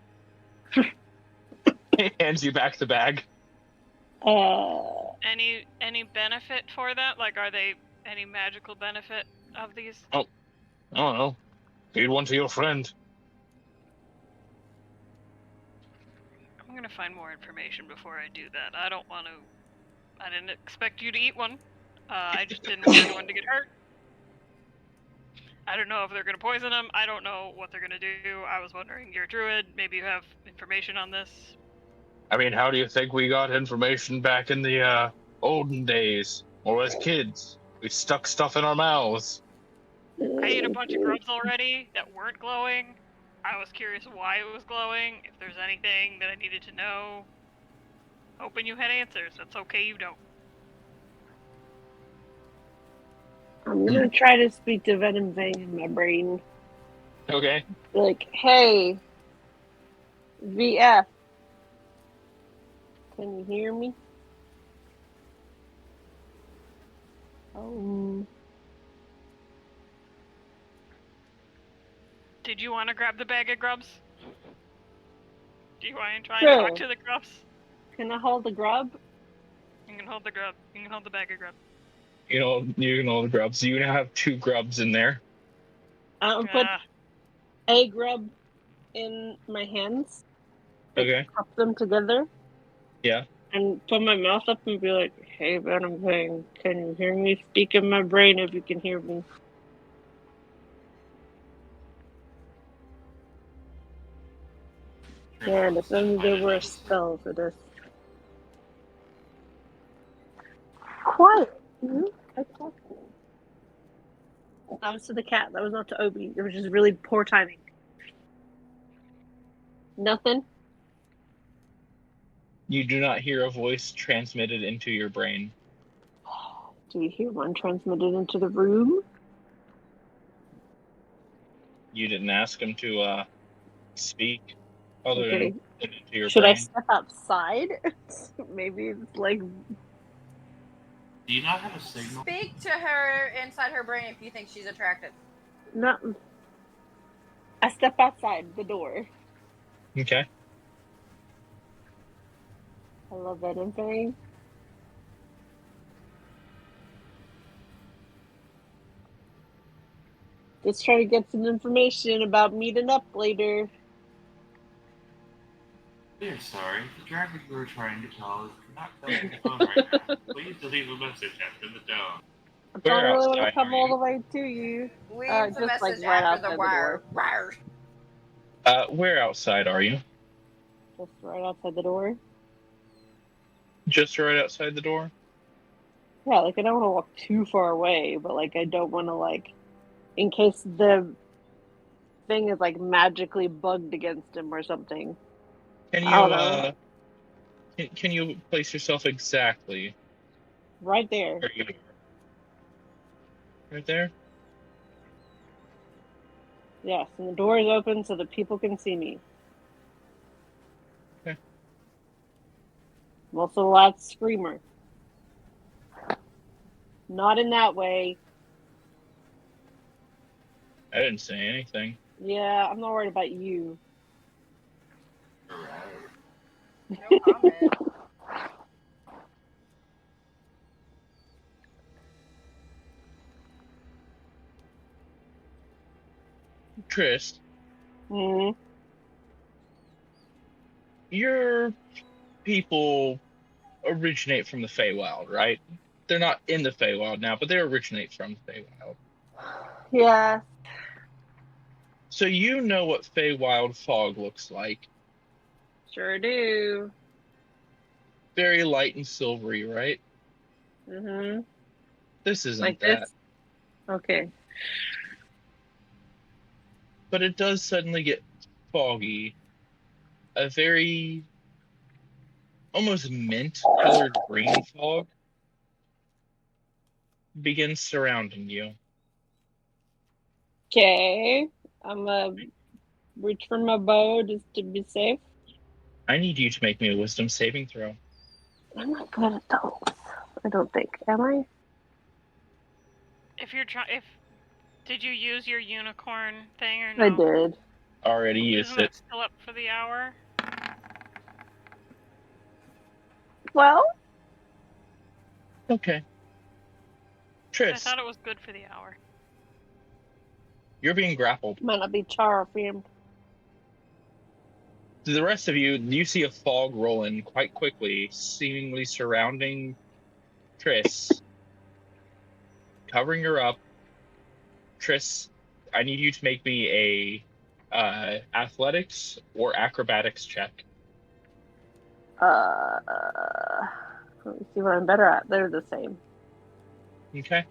He hands you back the bag. Any benefit for that? Like, are they any magical benefit of these? Oh, I don't know. Feed one to your friend. I'm gonna find more information before I do that. I don't want to. I didn't expect you to eat one. I just didn't want anyone to get hurt. I don't know if they're gonna poison them. I don't know what they're gonna do. I was wondering, you're a druid. Maybe you have information on this. I mean, how do you think we got information back in the olden days? Or as kids? We stuck stuff in our mouths. I ate a bunch of grubs already that weren't glowing. I was curious why it was glowing, if there's anything that I needed to know. Hoping you had answers. That's okay, you don't. I'm gonna try to speak to Venom Fang in my brain. Okay. Like, hey, VF, can you hear me? Did you want to grab the bag of grubs? Do you want to try and talk to the grubs? Can I hold the grub? You can hold the grub. You can hold the bag of grub. You can hold the grubs. You now have 2 grubs in there. I'll put a grub in my hands. Okay. Cup them together. Yeah. And put my mouth up and be like, hey, Venom Fang, can you hear me? Speak in my brain if you can hear me. Yeah, if only there were a spell for this. Quiet. I talked to you. That was to the cat. That was not to Obi. It was just really poor timing. Nothing? You do not hear a voice transmitted into your brain. Do you hear one transmitted into the room? You didn't ask him to speak other Okay. than into your Should brain. I step outside? Maybe it's like... Do you not have a signal? Speak to her inside her brain if you think she's attractive. No. I step outside the door. Okay. Hello, Venom Fang. Just try to get some information about meeting up later. We are sorry. The dragon we were trying to call is not telling the phone right now. Please leave a message after the tone. I Where don't really want to outside come are all you? the way to you. Leave the Just like message right after the outside the door. wire. Where outside are you? Just right outside the door. Just right outside the door? Yeah, like I don't want to walk too far away, but like I don't want to like, in case the thing is like magically bugged against him or something. Can I don't know. can you place yourself exactly Right there. where you are? Right there? Yes, and the door is open so that people can see me. Okay. I'm also a loud screamer. Not in that way. I didn't say anything. Yeah, I'm not worried about you. No comment. Trist, Hmm. your people originate from the Feywild, right? They're not in the Feywild now, but they originate from the Feywild. Yeah. So you know what Feywild fog looks like. Sure do. Very light and silvery, right? Mm-hmm. This isn't Like that. this. Okay. But it does suddenly get foggy. A very almost mint colored green fog begins surrounding you. Okay. I'm gonna reach for my bow just to be safe. I need you to make me a wisdom saving throw. I'm not good at those. I don't think. Am I? Did you use your unicorn thing or no? I did. Already used Isn't it. it still up for the hour? Well, Okay. I Tris, thought it was good for the hour. you're being grappled. might not be char famed. To the rest of you, you see a fog roll in quite quickly, seemingly surrounding Tris, covering her up. Tris, I need you to make me a athletics or acrobatics check. Let me see what I'm better at. They're the same. Okay.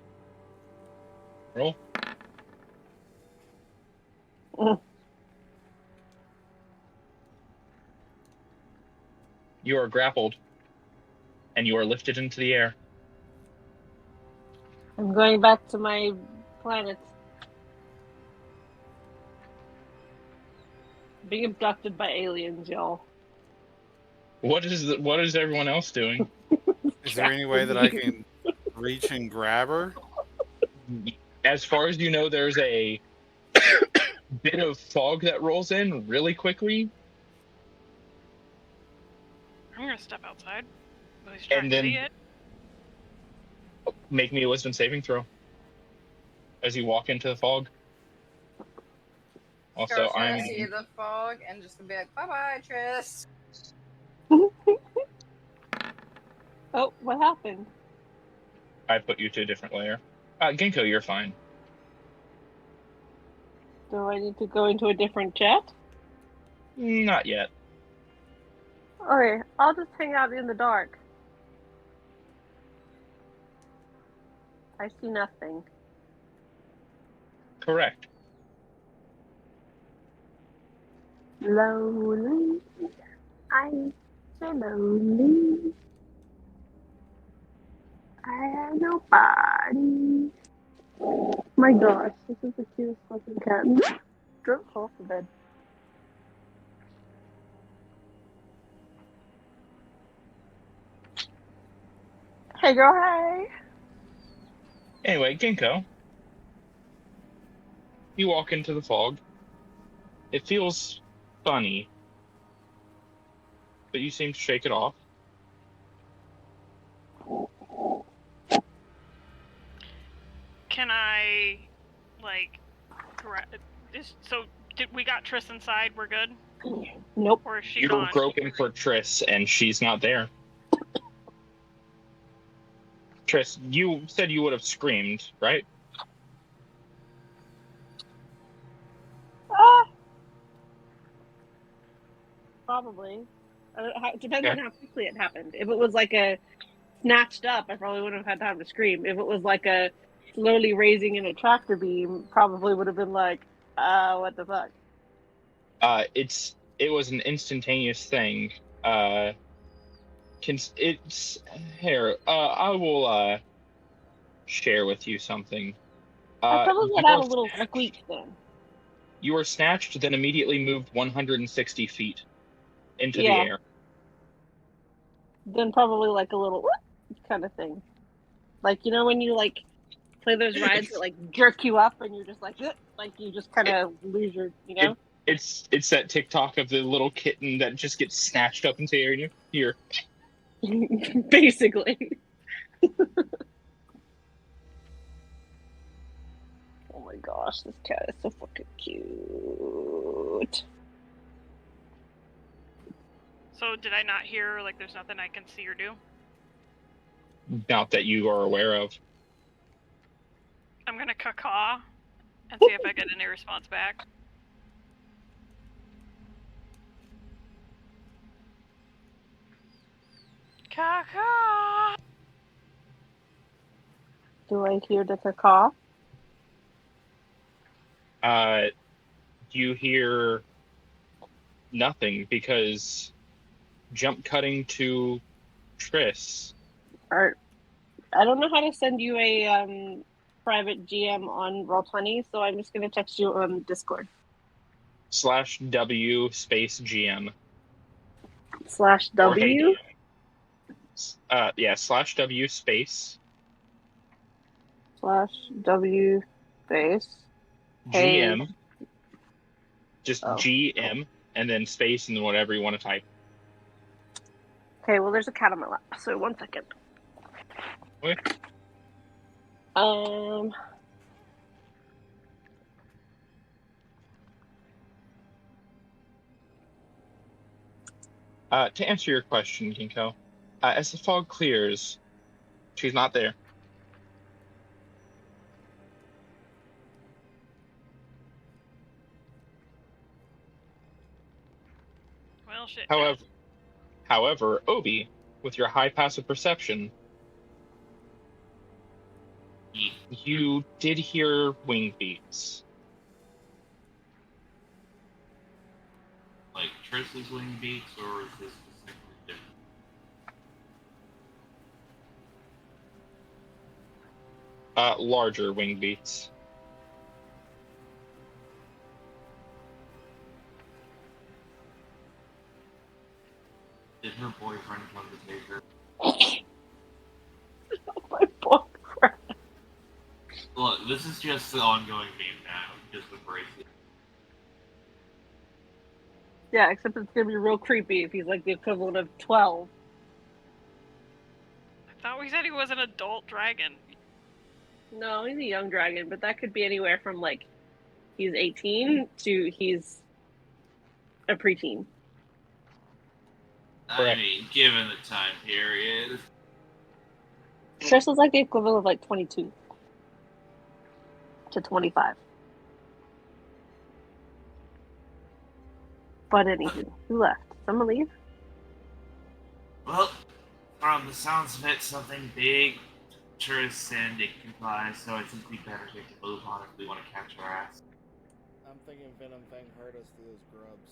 Roll. Mm. You are grappled, and you are lifted into the air. I'm going back to my planet. Being abducted by aliens, y'all. What is everyone else doing? Is there any way that I can reach and grab her? As far as you know, there's a bit of fog that rolls in really quickly, I'm gonna step outside. At least try and and see then it. make me a wisdom saving throw as you walk into the fog. Also, Scar's gonna I'm see the fog and just gonna be like, bye-bye, Tris. Oh, what happened? I put you to a different layer. Ginkgo, you're fine. Do I need to go into a different chat? Not yet. Okay, I'll just hang out in the dark. I see nothing. Correct. Lonely. I'm so lonely. I have nobody. My gosh, this is the cutest fucking cat. Don't fall off the bed. Hey girl, hey. Anyway, Ginkgo, you walk into the fog. It feels funny, but you seem to shake it off. Can I, like, so we got Tris inside? We're good. Nope. Or is she You're gone? groping for Triss, and she's not there. Triss, you said you would have screamed, right? Probably. It depends Okay. on how quickly it happened. If it was like a snatched up, I probably wouldn't have had time to scream. If it was like a slowly raising an attractor beam, probably would have been like, what the fuck? It was an instantaneous thing. It's here. I will share with you something. I probably would You have are a little snatched. squeak then. You were snatched, then immediately moved 160 feet into the Yeah. air. Then probably like a little kind of thing. Like, you know, when you like play those rides that like jerk you up and you're just like you just kind of lose your, you know? It's that TikTok of the little kitten that just gets snatched up into the air. And you're here. Basically. Oh my gosh, this cat is so fucking cute. So did I not hear, like, there's nothing I can see or do? Not that you are aware of. I'm gonna caw and see if I get any response back. Caw. Do I hear the caw? You hear nothing because jump cutting to Triss. I don't know how to send you a private GM on Roll20, so I'm just gonna text you on Discord. /W space GM. /W? Yeah, /W space. /W space. GM. Just Oh. GM, and then space, and then whatever you want to type. Okay, well, there's a cat on my lap, so 1 second. Okay. To answer your question, Ginkgo, as the fog clears, she's not there. Well, shit. However, Obi, with your high passive perception, you did hear wing beats. Like Triss's wing beats, or is this distinctly different? Larger wing beats. Did her boyfriend come to take her? My boyfriend. Look, this is just the ongoing meme now, just with Bracy. Yeah, except it's gonna be real creepy if he's like the equivalent of 12. I thought we said he was an adult dragon. No, he's a young dragon, but that could be anywhere from like he's 18 to he's a preteen. I mean, given the time period. Triss is like the equivalent of like 22 to 25. But anywho, who left? Someone leave? Well, from the sounds of it, something big, Triss and Dick can fly, so I think we better get to move on if we want to catch our ass. I'm thinking Venom Thing heard us through those grubs.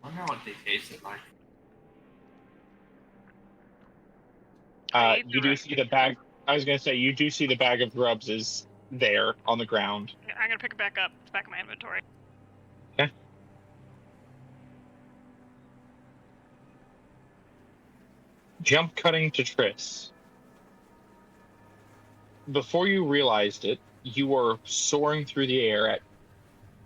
I wonder what they tasted like. You do see the bag. I was gonna say you do see the bag of grubs is there on the ground. I'm gonna pick it back up. It's back in my inventory. Okay. Jump cutting to Triss. Before you realized it, you were soaring through the air at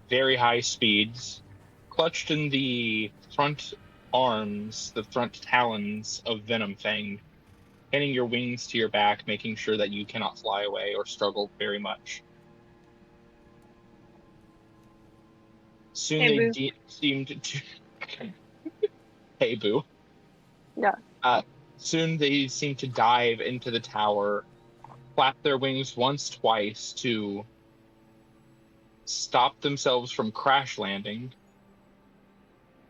very high speeds, clutched in the front arms, the front talons of Venom Fang. pinning your wings to your back, making sure that you cannot fly away or struggle very much. Soon they seemed to... Hey, boo. Yeah. Soon they seemed to dive into the tower, flap their wings once, twice to stop themselves from crash landing,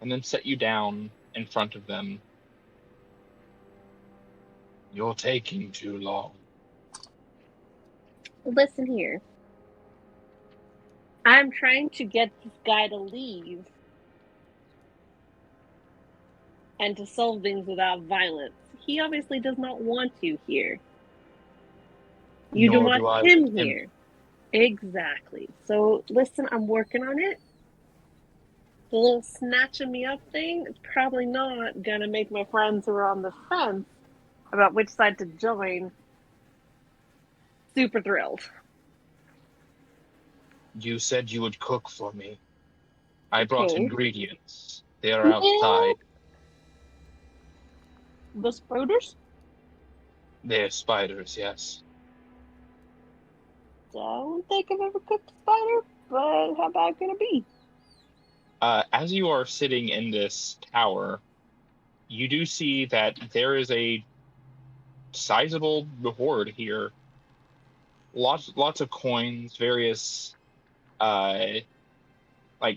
and then set you down in front of them. You're taking too long. Listen here. I'm trying to get this guy to leave and to solve things without violence. He obviously does not want you here. You don't want him here. Exactly. So, listen, I'm working on it. The little snatching me up thing is probably not going to make my friends who are on the fence about which side to join super thrilled. You said you would cook for me. I brought ingredients. They are outside. The spiders? They're spiders, yes. Don't think I've ever cooked a spider, but how bad can it be? As you are sitting in this tower, you do see that there is a sizable hoard here. Lots of coins, various like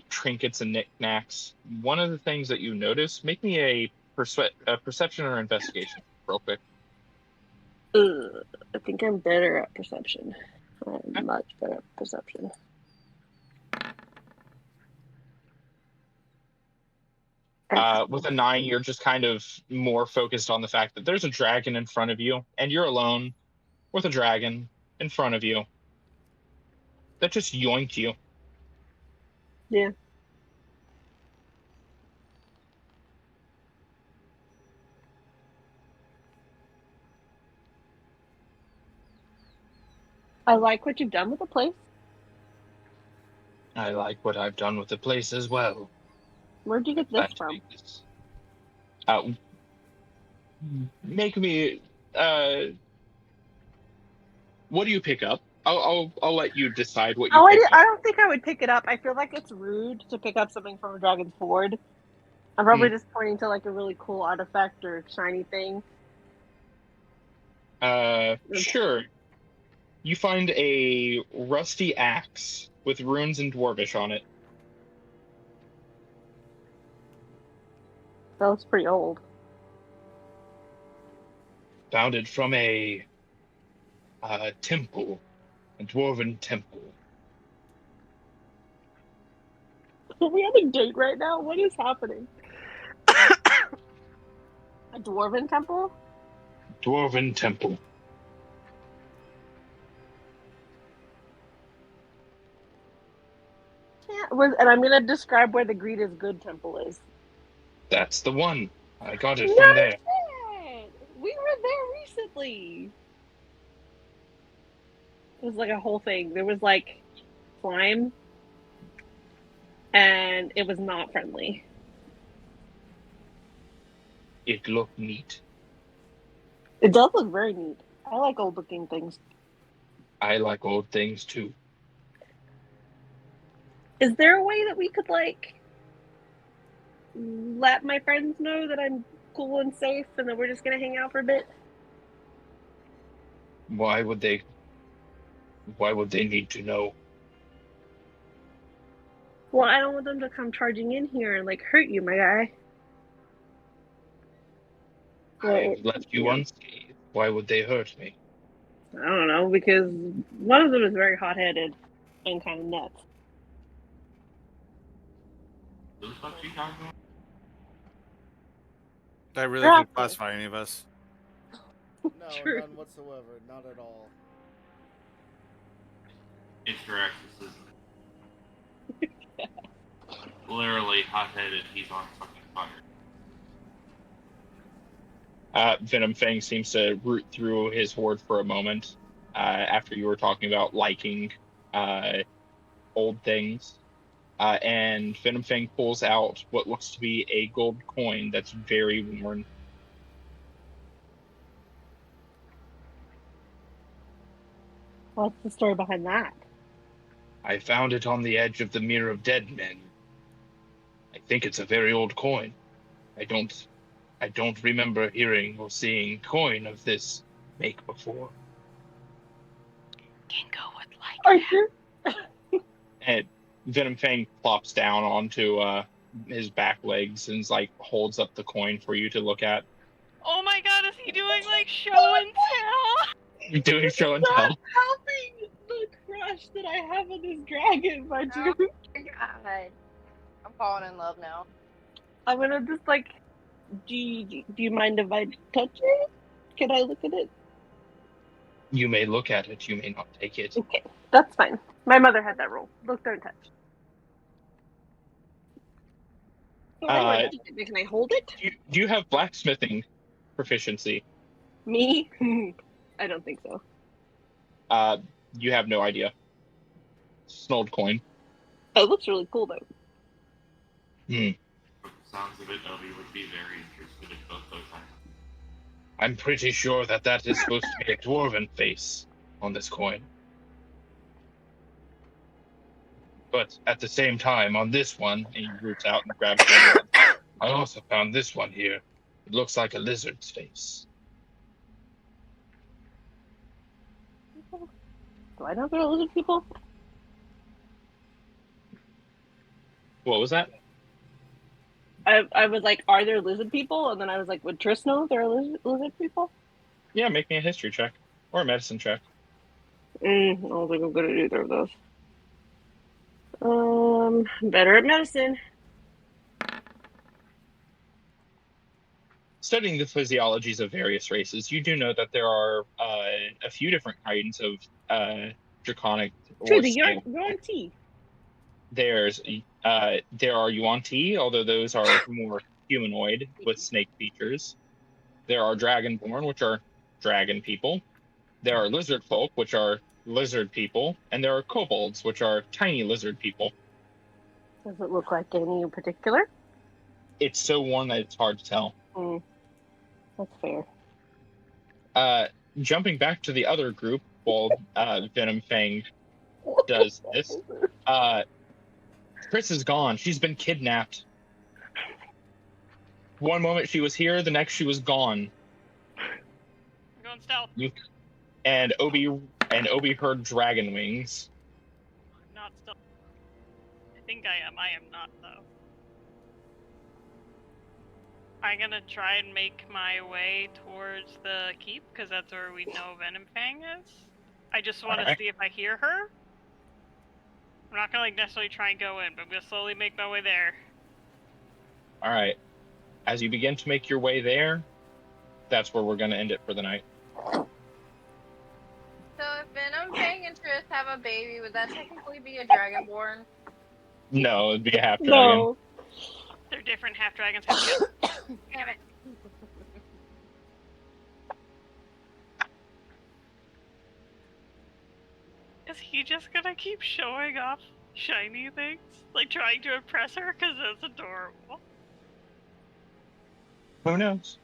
trinkets and knickknacks. One of the things that you notice, make me a perception or investigation real quick. I think I'm better at perception. I'm much better at perception. With a 9, you're just kind of more focused on the fact that there's a dragon in front of you, and you're alone with a dragon in front of you that just yoinked you. Yeah. I like what you've done with the place. I like what I've done with the place as well. Where'd you get this from? Make me. What do you pick up? I'll let you decide what you pick up. I don't think I would pick it up. I feel like it's rude to pick up something from a dragon's hoard. I'm probably just pointing to like a really cool artifact or shiny thing. Sure. You find a rusty axe with runes in Dwarvish on it. That looks pretty old. Found it from a temple, a dwarven temple. Are we on a date right now? What is happening? A dwarven temple? Dwarven temple. Yeah, and I'm going to describe where the Greed is Good temple is. That's the one. I got it from there. We were there recently. It was like a whole thing. There was like slime, and it was not friendly. It looked neat. It does look very neat. I like old looking things. I like old things too. Is there a way that we could like let my friends know that I'm cool and safe and that we're just gonna hang out for a bit? Why would they need to know? Well, I don't want them to come charging in here and like hurt you, my guy. I left you unscathed. Why would they hurt me? I don't know, because one of them is very hot-headed and kind of nuts. Who the fuck are you talking about? Did I really classify any of us? No, True. none whatsoever. Not at all. Incorrect. This is literally hot-headed. He's on fucking fire. Venom Fang seems to root through his hoard for a moment after you were talking about liking old things. And Venom Fang pulls out what looks to be a gold coin that's very worn. What's the story behind that? I found it on the edge of the Mirror of Dead Men. I think it's a very old coin. I don't remember hearing or seeing coin of this make before. Dingo would like Arthur? And Venom Fang plops down onto his back legs and like holds up the coin for you to look at. Oh my god, is he doing like show and tell? Doing show and tell. Helping the crush that I have on this dragon, my dude. Oh my god. I'm falling in love now. I'm gonna just like, do you mind if I touch it? Can I look at it? You may look at it, you may not take it. Okay, that's fine. My mother had that rule. Look, don't touch. Can I hold it? Do you have blacksmithing proficiency? Me? I don't think so. You have no idea. It's an old coin. Oh, it looks really cool though. Sounds of it, Obi would be very interested in both those items. I'm pretty sure that is supposed to be a dwarven face on this coin. But at the same time, on this one, and he roots out and grabs it. I also found this one here. It looks like a lizard's face. Do I know there are lizard people? What was that? I was like, are there lizard people? And then I was like, would Triss know there are lizard people? Yeah, make me a history check. Or a medicine check. I don't think I'm good at either of those. Better at medicine. Studying the physiologies of various races, you do know that there are a few different kinds of draconic True, or the scale. Yuan-Ti. There are Yuan-Ti, although those are more humanoid with snake features. There are Dragonborn, which are dragon people. There are lizard folk, which are lizard people, and there are kobolds, which are tiny lizard people. Does it look like any in particular? It's so worn that it's hard to tell. That's fair. Jumping back to the other group while Venom Fang does this, Chris is gone. She's been kidnapped. One moment she was here, the next she was gone. I'm going stealth. And Obi heard dragon wings. I'm not stealth. I think I am. I am not though. I'm gonna try and make my way towards the keep because that's where we know Venom Fang is. I just want to see if I hear her. I'm not gonna like necessarily try and go in, but I'm gonna slowly make my way there. All right. As you begin to make your way there, that's where we're gonna end it for the night. So if Venom Fang and Triss have a baby, would that technically be a Dragonborn? No, it'd be a half dragon. No. They're different half dragons. Damn it. Is he just gonna keep showing off shiny things? Like trying to impress her? Because that's adorable. Who knows?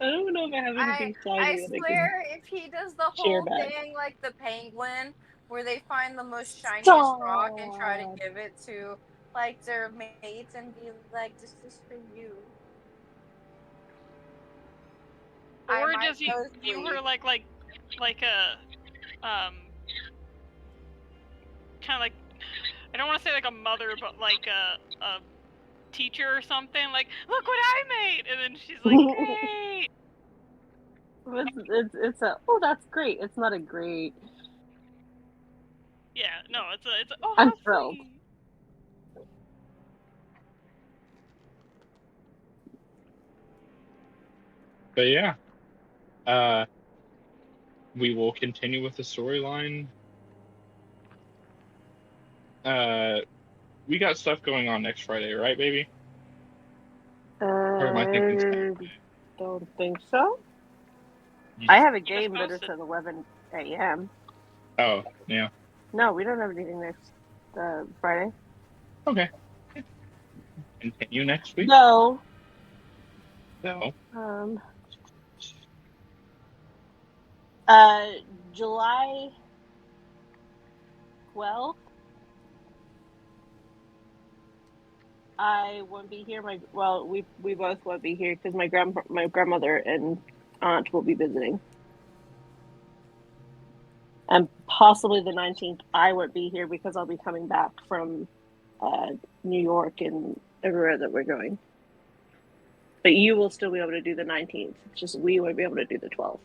I don't know if I have anything shiny I that swear, if he does the share whole back. thing like the penguin, where they find the most shiniest Stop. rock and try to give it to like their mates and be like, "This is for you." Or does he view her like a kind of like, I don't want to say like a mother, but like a teacher or something, like, look what I made, and then she's like, great. It's a, oh, that's great. It's not a great. Yeah, no, it's a oh, I'm how thrilled. sweet. But yeah, we will continue with the storyline. We got stuff going on next Friday, right, baby? Or am I thinking Saturday? Don't think so. You- I have a just game, but it's posted. at 11 a.m. Oh, yeah. No, we don't have anything next Friday. Okay. Continue next week? No. No. July 12th, I won't be here. We both won't be here because my grandmother and aunt will be visiting. And possibly the 19th, I won't be here because I'll be coming back from New York and everywhere that we're going. But you will still be able to do the 19th. It's just we won't be able to do the 12th.